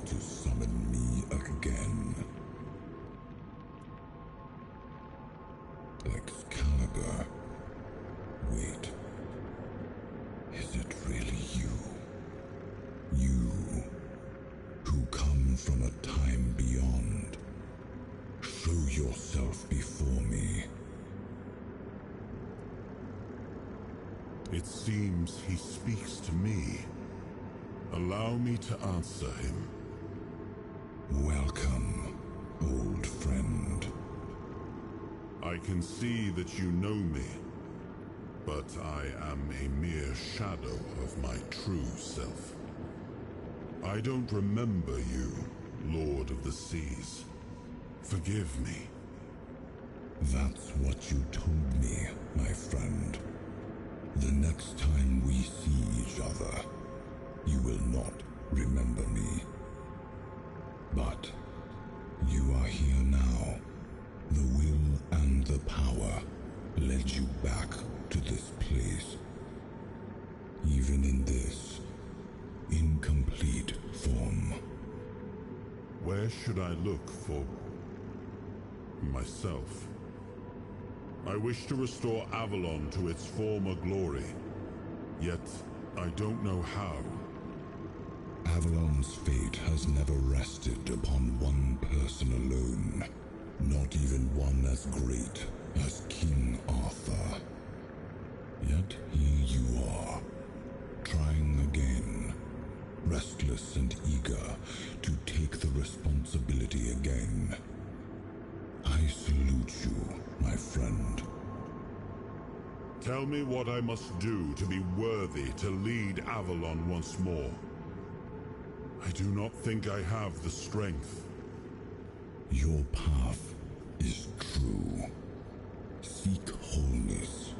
to summon me again. Excalibur. Wait. Is it really you? You, who come from a time beyond. Show yourself before me. It seems he speaks to me. Allow me to answer him. Welcome, old friend. I can see that you know me, but I am a mere shadow of my true self. I don't remember you, Lord of the Seas. Forgive me. That's what you told me, my friend. The next time we see each other, you will not remember me. But you are here now. The will and the power led you back to this place. Even in this incomplete form. Where should I look for myself? I wish to restore Avalon to its former glory, yet I don't know how. Avalon's fate has never rested upon one person alone, not even one as great as King Arthur. Yet here you are, trying again, restless and eager to take the responsibility again. I salute you, my friend. Tell me what I must do to be worthy to lead Avalon once more. I do not think I have the strength. Your path is true. Seek wholeness,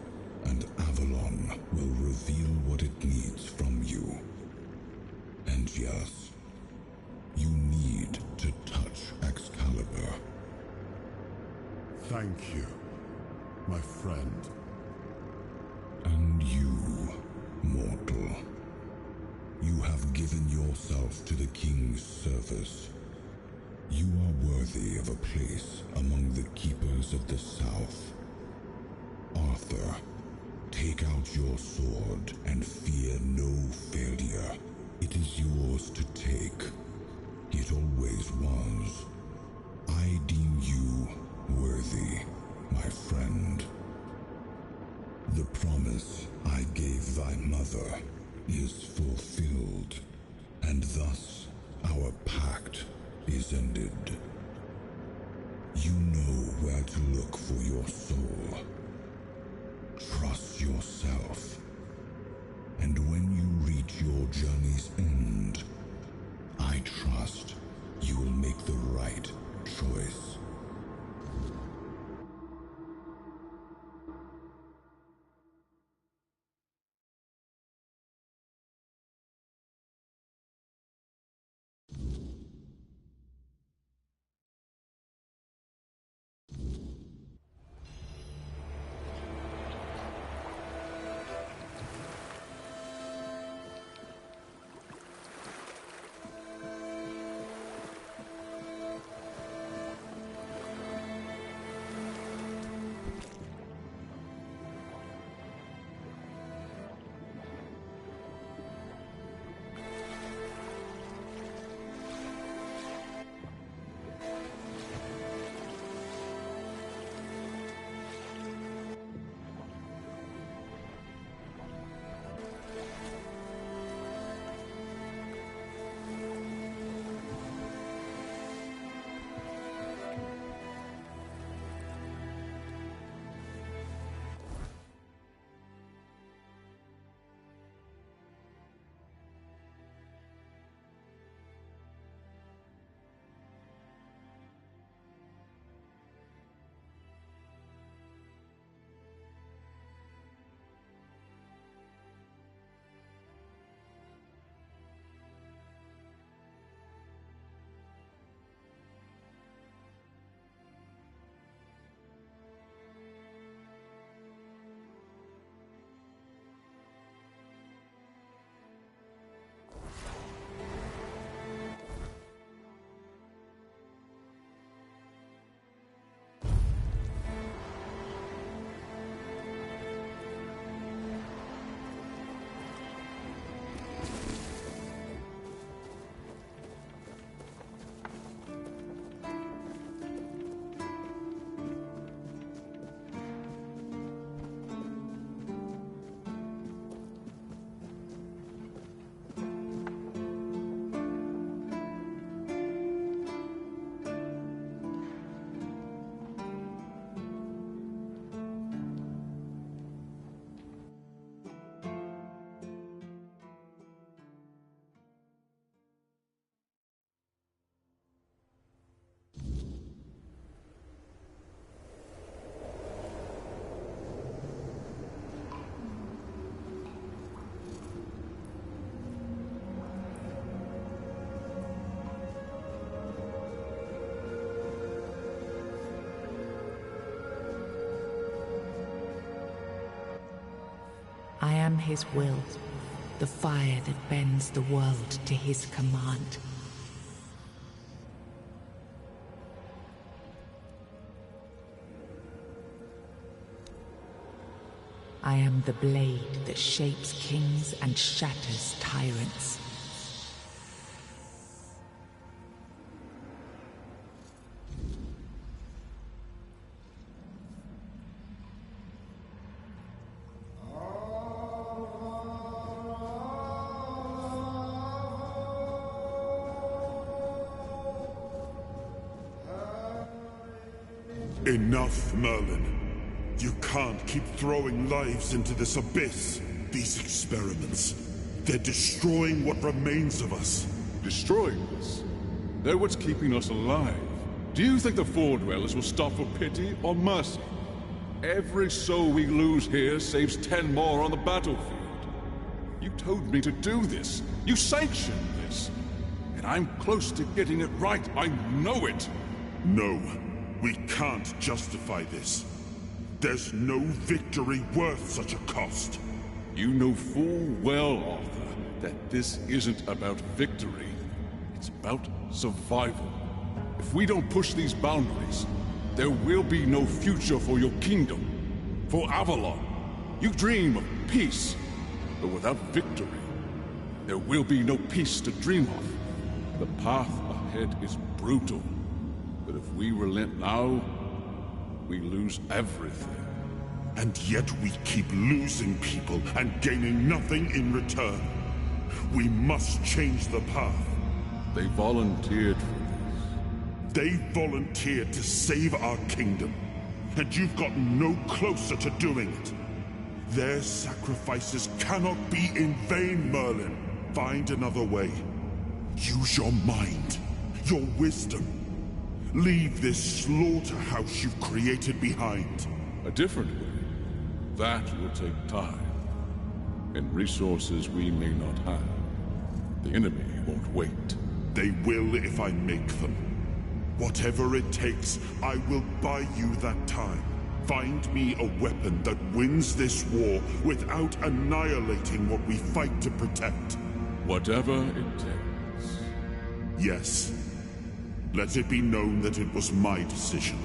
and Avalon will reveal what it needs from you. And yes, you need to touch Excalibur. Thank you, my friend. And you, mortal. You have given yourself to the King's service. You are worthy of a place among the keepers of the South. Arthur, take out your sword and fear no failure. It is yours to take. It always was. I deem you worthy, my friend. The promise I gave thy mother is fulfilled, and thus our pact is ended. You know where to look for your soul. Trust yourself, and when you reach your journey's end, I trust you will make the right choice. am his will, the fire that bends the world to his command. I am the blade that shapes kings and shatters tyrants. Enough, Merlin. You can't keep throwing lives into this abyss. These experiments, they're destroying what remains of us. Destroying us? They're what's keeping us alive. Do you think the Four Dwellers will stop for pity or mercy? Every soul we lose here saves 10 more on the battlefield. You told me to do this. You sanctioned this. And I'm close to getting it right. I know it. No, we can't justify this. There's no victory worth such a cost. You know full well, Arthur, that this isn't about victory. It's about survival. If we don't push these boundaries, there will be no future for your kingdom, for Avalon. You dream of peace, but without victory, there will be no peace to dream of. The path ahead is brutal, but if we relent now, we lose everything. And yet we keep losing people and gaining nothing in return. We must change the path. They volunteered for this. They volunteered to save our kingdom. And you've gotten no closer to doing it. Their sacrifices cannot be in vain, Merlin. Find another way. Use your mind, your wisdom. Leave this slaughterhouse you've created behind. A different way. That will take time. And resources we may not have. The enemy won't wait. They will if I make them. Whatever it takes, I will buy you that time. Find me a weapon that wins this war without annihilating what we fight to protect. Whatever it takes. Yes. Let it be known that it was my decision,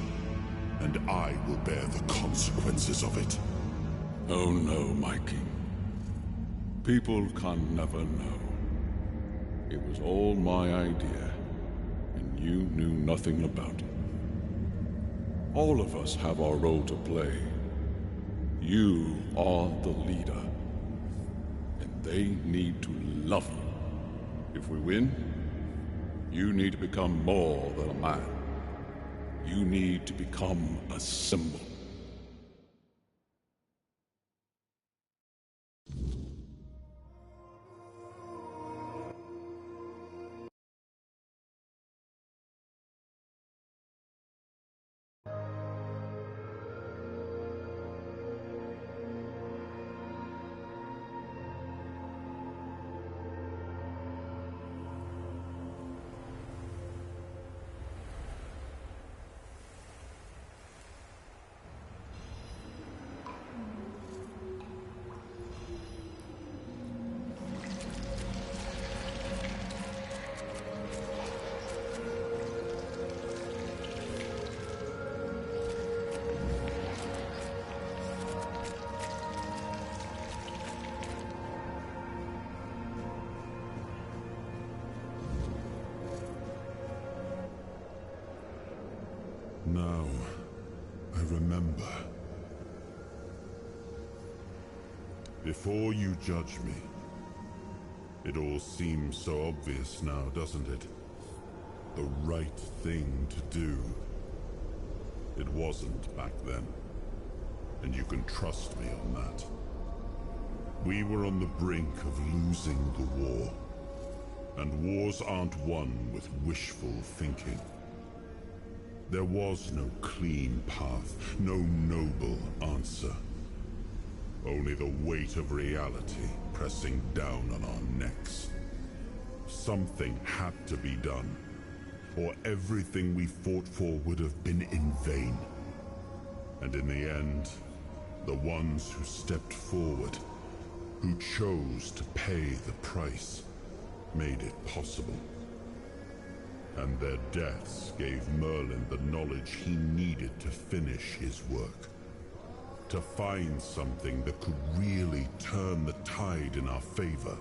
and I will bear the consequences of it. Oh no, my king. People can never know. It was all my idea, and you knew nothing about it. All of us have our role to play. You are the leader, and they need to love you. If we win, you need to become more than a man. You need to become a symbol. Now, I remember. Before you judge me, it all seems so obvious now, doesn't it? The right thing to do. It wasn't back then, and you can trust me on that. We were on the brink of losing the war, and wars aren't won with wishful thinking. There was no clean path, no noble answer. Only the weight of reality pressing down on our necks. Something had to be done, or everything we fought for would have been in vain. And in the end, the ones who stepped forward, who chose to pay the price, made it possible. And their deaths gave Merlin the knowledge he needed to finish his work. To find something that could really turn the tide in our favor.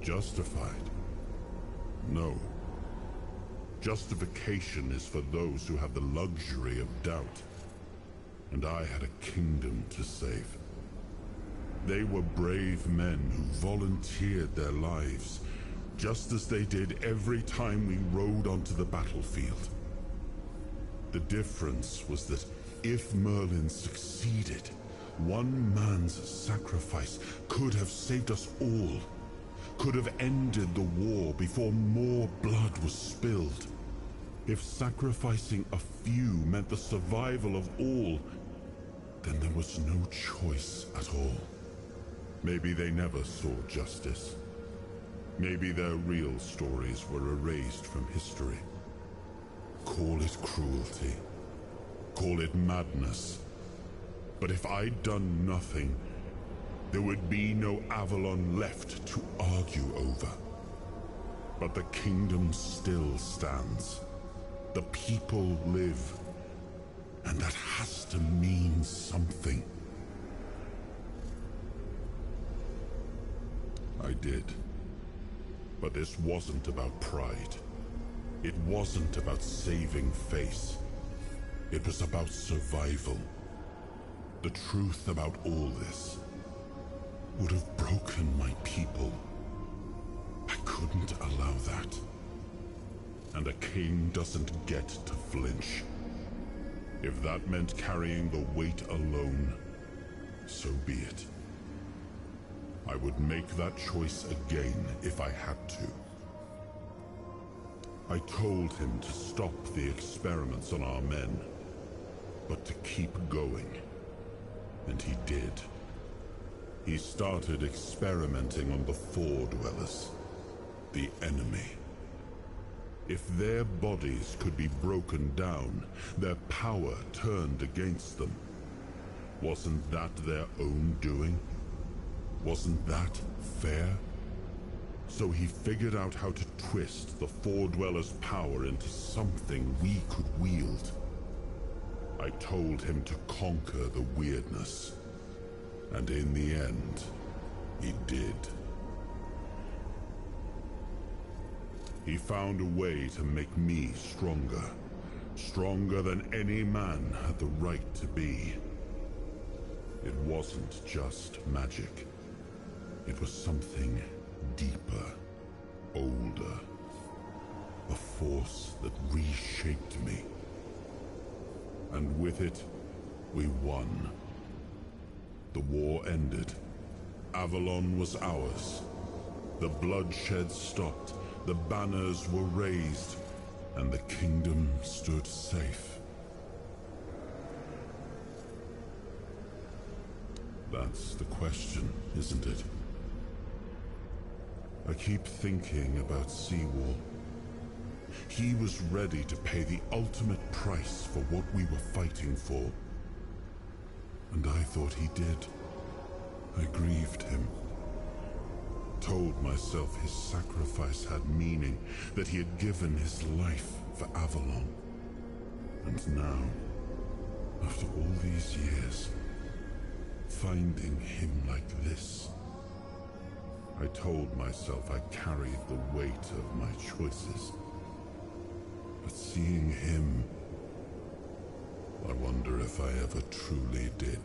Justified? No. Justification is for those who have the luxury of doubt. And I had a kingdom to save. They were brave men who volunteered their lives, just as they did every time we rode onto the battlefield. The difference was that if Merlin succeeded, one man's sacrifice could have saved us all, could have ended the war before more blood was spilled. If sacrificing a few meant the survival of all, then there was no choice at all. Maybe they never saw justice. Maybe their real stories were erased from history. Call it cruelty. Call it madness. But if I'd done nothing, there would be no Avalon left to argue over. But the kingdom still stands. The people live. And that has to mean something. I did. But this wasn't about pride. It wasn't about saving face. It was about survival. The truth about all this would have broken my people. I couldn't allow that. And a king doesn't get to flinch. If that meant carrying the weight alone, so be it. I would make that choice again if I had to. I told him to stop the experiments on our men, but to keep going. And he did. He started experimenting on the Four Dwellers, the enemy. If their bodies could be broken down, their power turned against them, wasn't that their own doing? Wasn't that fair? So he figured out how to twist the Four Dwellers' power into something we could wield. I told him to conquer the weirdness. And in the end, he did. He found a way to make me stronger. Stronger than any man had the right to be. It wasn't just magic. It was something deeper, older. A force that reshaped me. And with it, we won. The war ended. Avalon was ours. The bloodshed stopped. The banners were raised, and the kingdom stood safe. That's the question, isn't it? I keep thinking about Seawall. He was ready to pay the ultimate price for what we were fighting for. And I thought he did. I grieved him. Told myself his sacrifice had meaning, that he had given his life for Avalon. And now, after all these years, finding him like this, I told myself I carried the weight of my choices. But seeing him, I wonder if I ever truly did.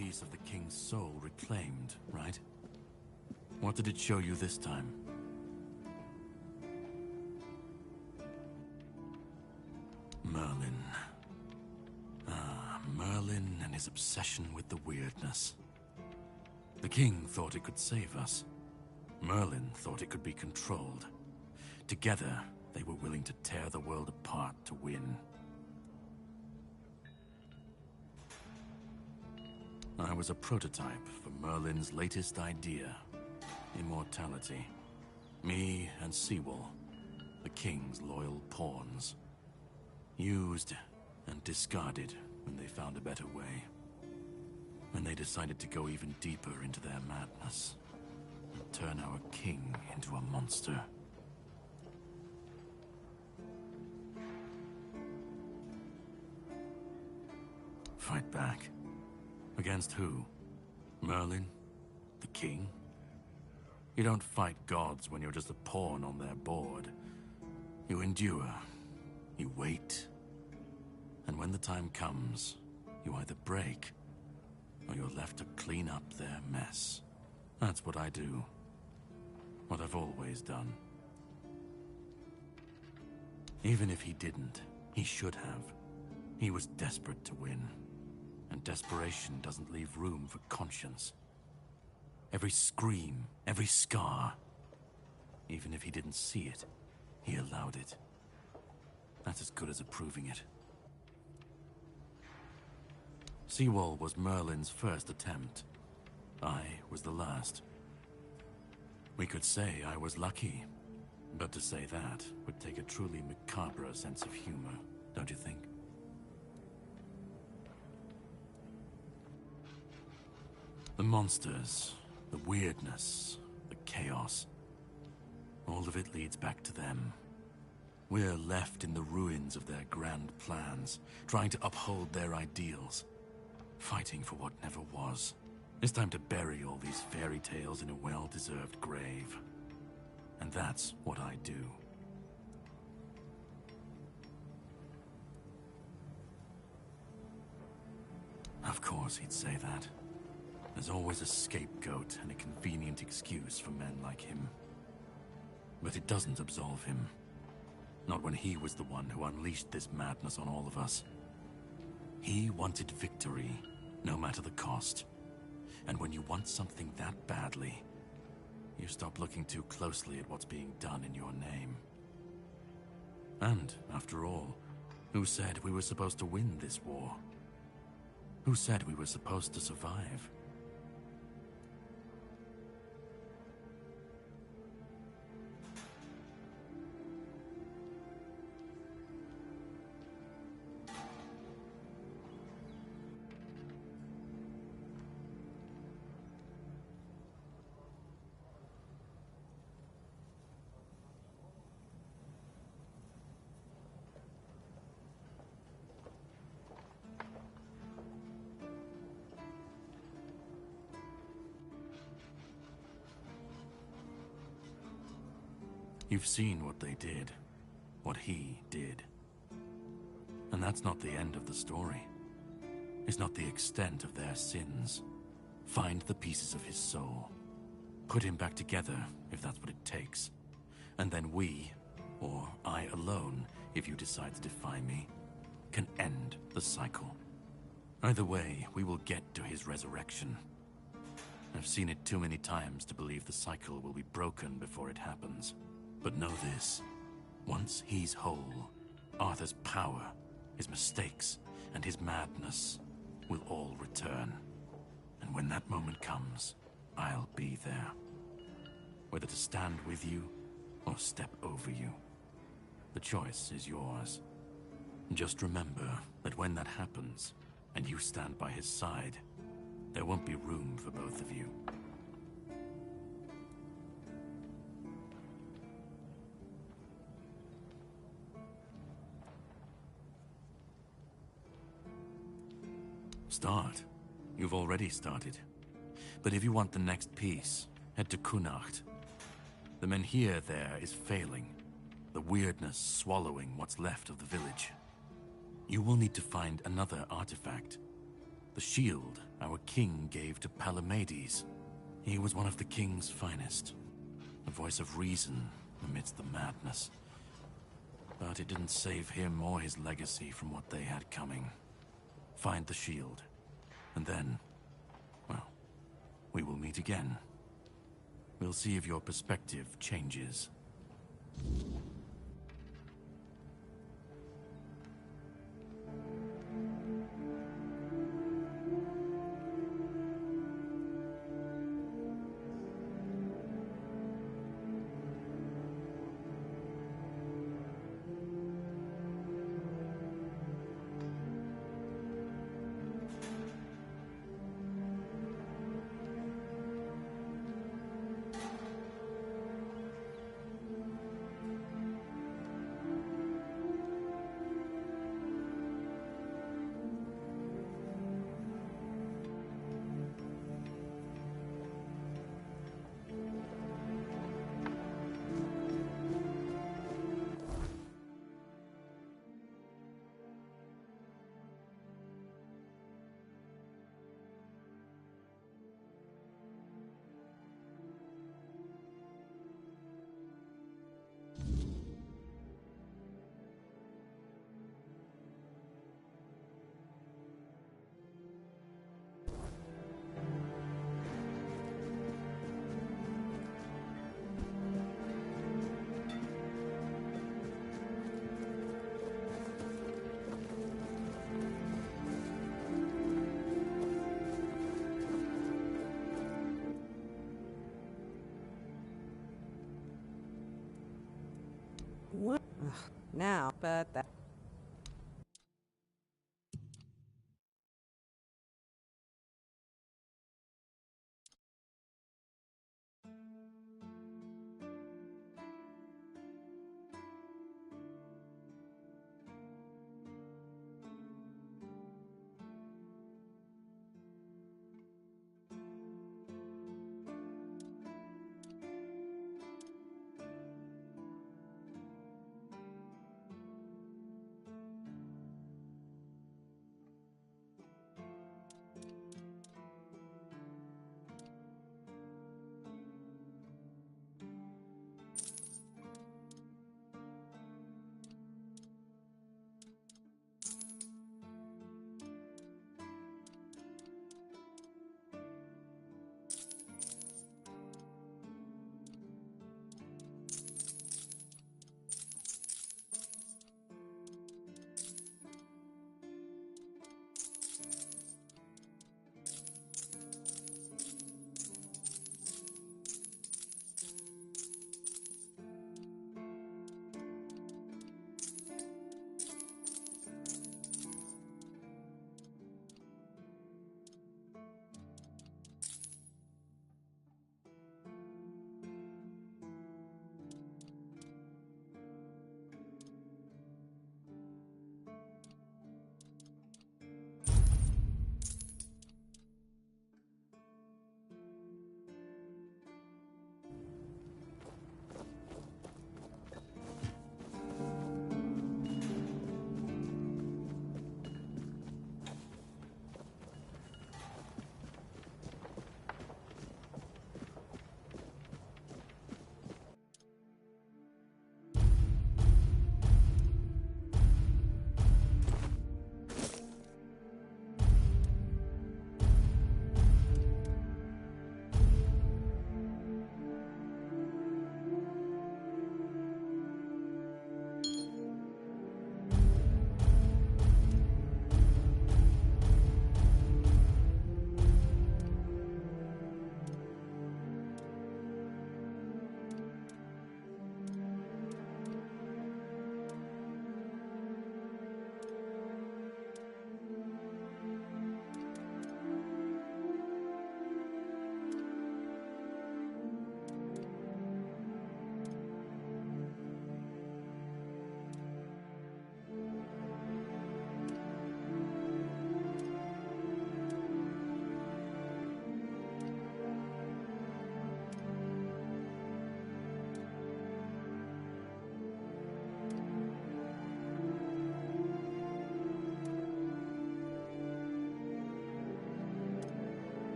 piece of the king's soul reclaimed, right? What did it show you this time? Merlin. Ah, Merlin and his obsession with the weirdness. The king thought it could save us. Merlin thought it could be controlled. Together, they were willing to tear the world apart to win. I was a prototype for Merlin's latest idea, immortality. Me and Seawall, the king's loyal pawns. Used and discarded when they found a better way. When they decided to go even deeper into their madness and turn our king into a monster. Fight back. Against who? Merlin? The king? You don't fight gods when you're just a pawn on their board. You endure. You wait. And when the time comes, you either break, or you're left to clean up their mess. That's what I do. What I've always done. Even if he didn't, he should have. He was desperate to win. And desperation doesn't leave room for conscience. Every scream, every scar. Even if he didn't see it, he allowed it. That's as good as approving it. Seawall was Merlin's first attempt. I was the last. We could say I was lucky, but to say that would take a truly macabre sense of humor, don't you think? The monsters, the weirdness, the chaos. All of it leads back to them. We're left in the ruins of their grand plans, trying to uphold their ideals. Fighting for what never was. It's time to bury all these fairy tales in a well-deserved grave. And that's what I do. Of course he'd say that. There's always a scapegoat and a convenient excuse for men like him. But it doesn't absolve him. Not when he was the one who unleashed this madness on all of us. He wanted victory, no matter the cost. And when you want something that badly, you stop looking too closely at what's being done in your name. And, after all, who said we were supposed to win this war? Who said we were supposed to survive? You've seen what they did, what he did. And that's not the end of the story. It's not the extent of their sins. Find the pieces of his soul. Put him back together, if that's what it takes. And then we, or I alone, if you decide to defy me, can end the cycle. Either way, we will get to his resurrection. I've seen it too many times to believe the cycle will be broken before it happens. But know this, once he's whole, Arthur's power, his mistakes, and his madness will all return. And when that moment comes, I'll be there. Whether to stand with you, or step over you. The choice is yours. Just remember that when that happens, and you stand by his side, there won't be room for both of you. Start. You've already started. But if you want the next piece, head to Kunacht. The Menhir there is failing. The weirdness swallowing what's left of the village. You will need to find another artifact. The The shield our king gave to Palamedes. He was one of the king's finest. A voice of reason amidst the madness. But it didn't save him or his legacy from what they had coming. Find the shield. And then, well, we will meet again. We'll see if your perspective changes. What? Ugh, now, but that.